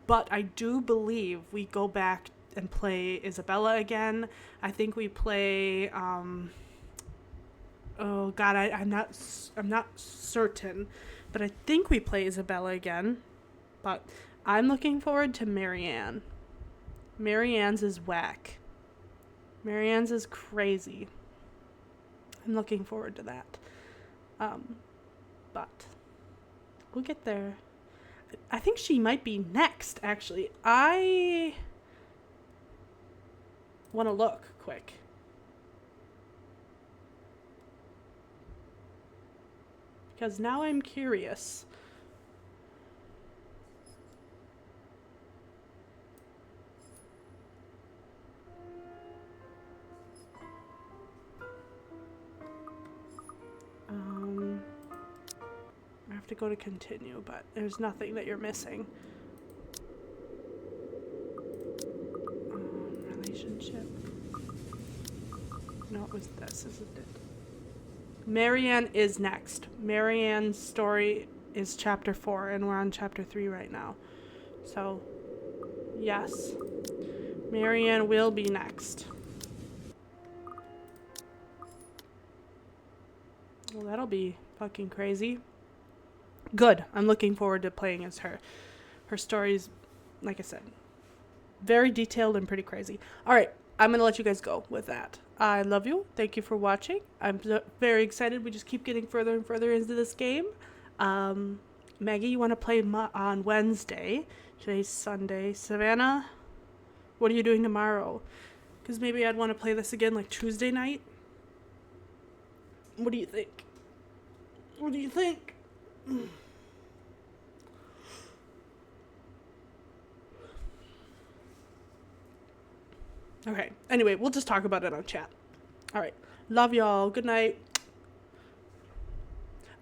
[SPEAKER 1] But I do believe we go back and play Isabella again. I think we play oh god, I'm not certain, but I think we play Isabella again. But I'm looking forward to Marianne. Marianne's is whack. Marianne's is crazy. I'm looking forward to that. But we'll get there. I think she might be next, actually. I want to look quick. Because now I'm curious. I have to go to continue, but there's nothing that you're missing. Relationship. No, it was this, isn't it? Marianne is next. Marianne's story is chapter 4, and we're on chapter 3 right now. So, yes. Marianne will be next. Well, that'll be fucking crazy. Good. I'm looking forward to playing as her. Her story's, like I said, very detailed and pretty crazy. All right. I'm going to let you guys go with that. I love you. Thank you for watching. I'm very excited. We just keep getting further and further into this game. Maggie, you want to play on Wednesday. Today's Sunday. Savannah, what are you doing tomorrow? Because maybe I'd want to play this again like Tuesday night. What do you think? What do you think? Okay. Anyway, we'll just talk about it on chat. All right. Love y'all. Good night.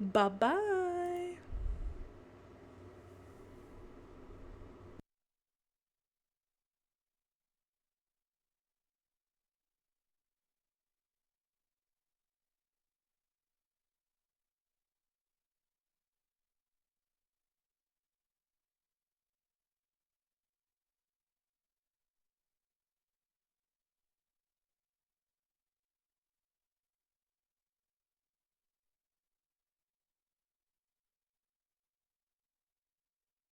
[SPEAKER 1] Bye-bye.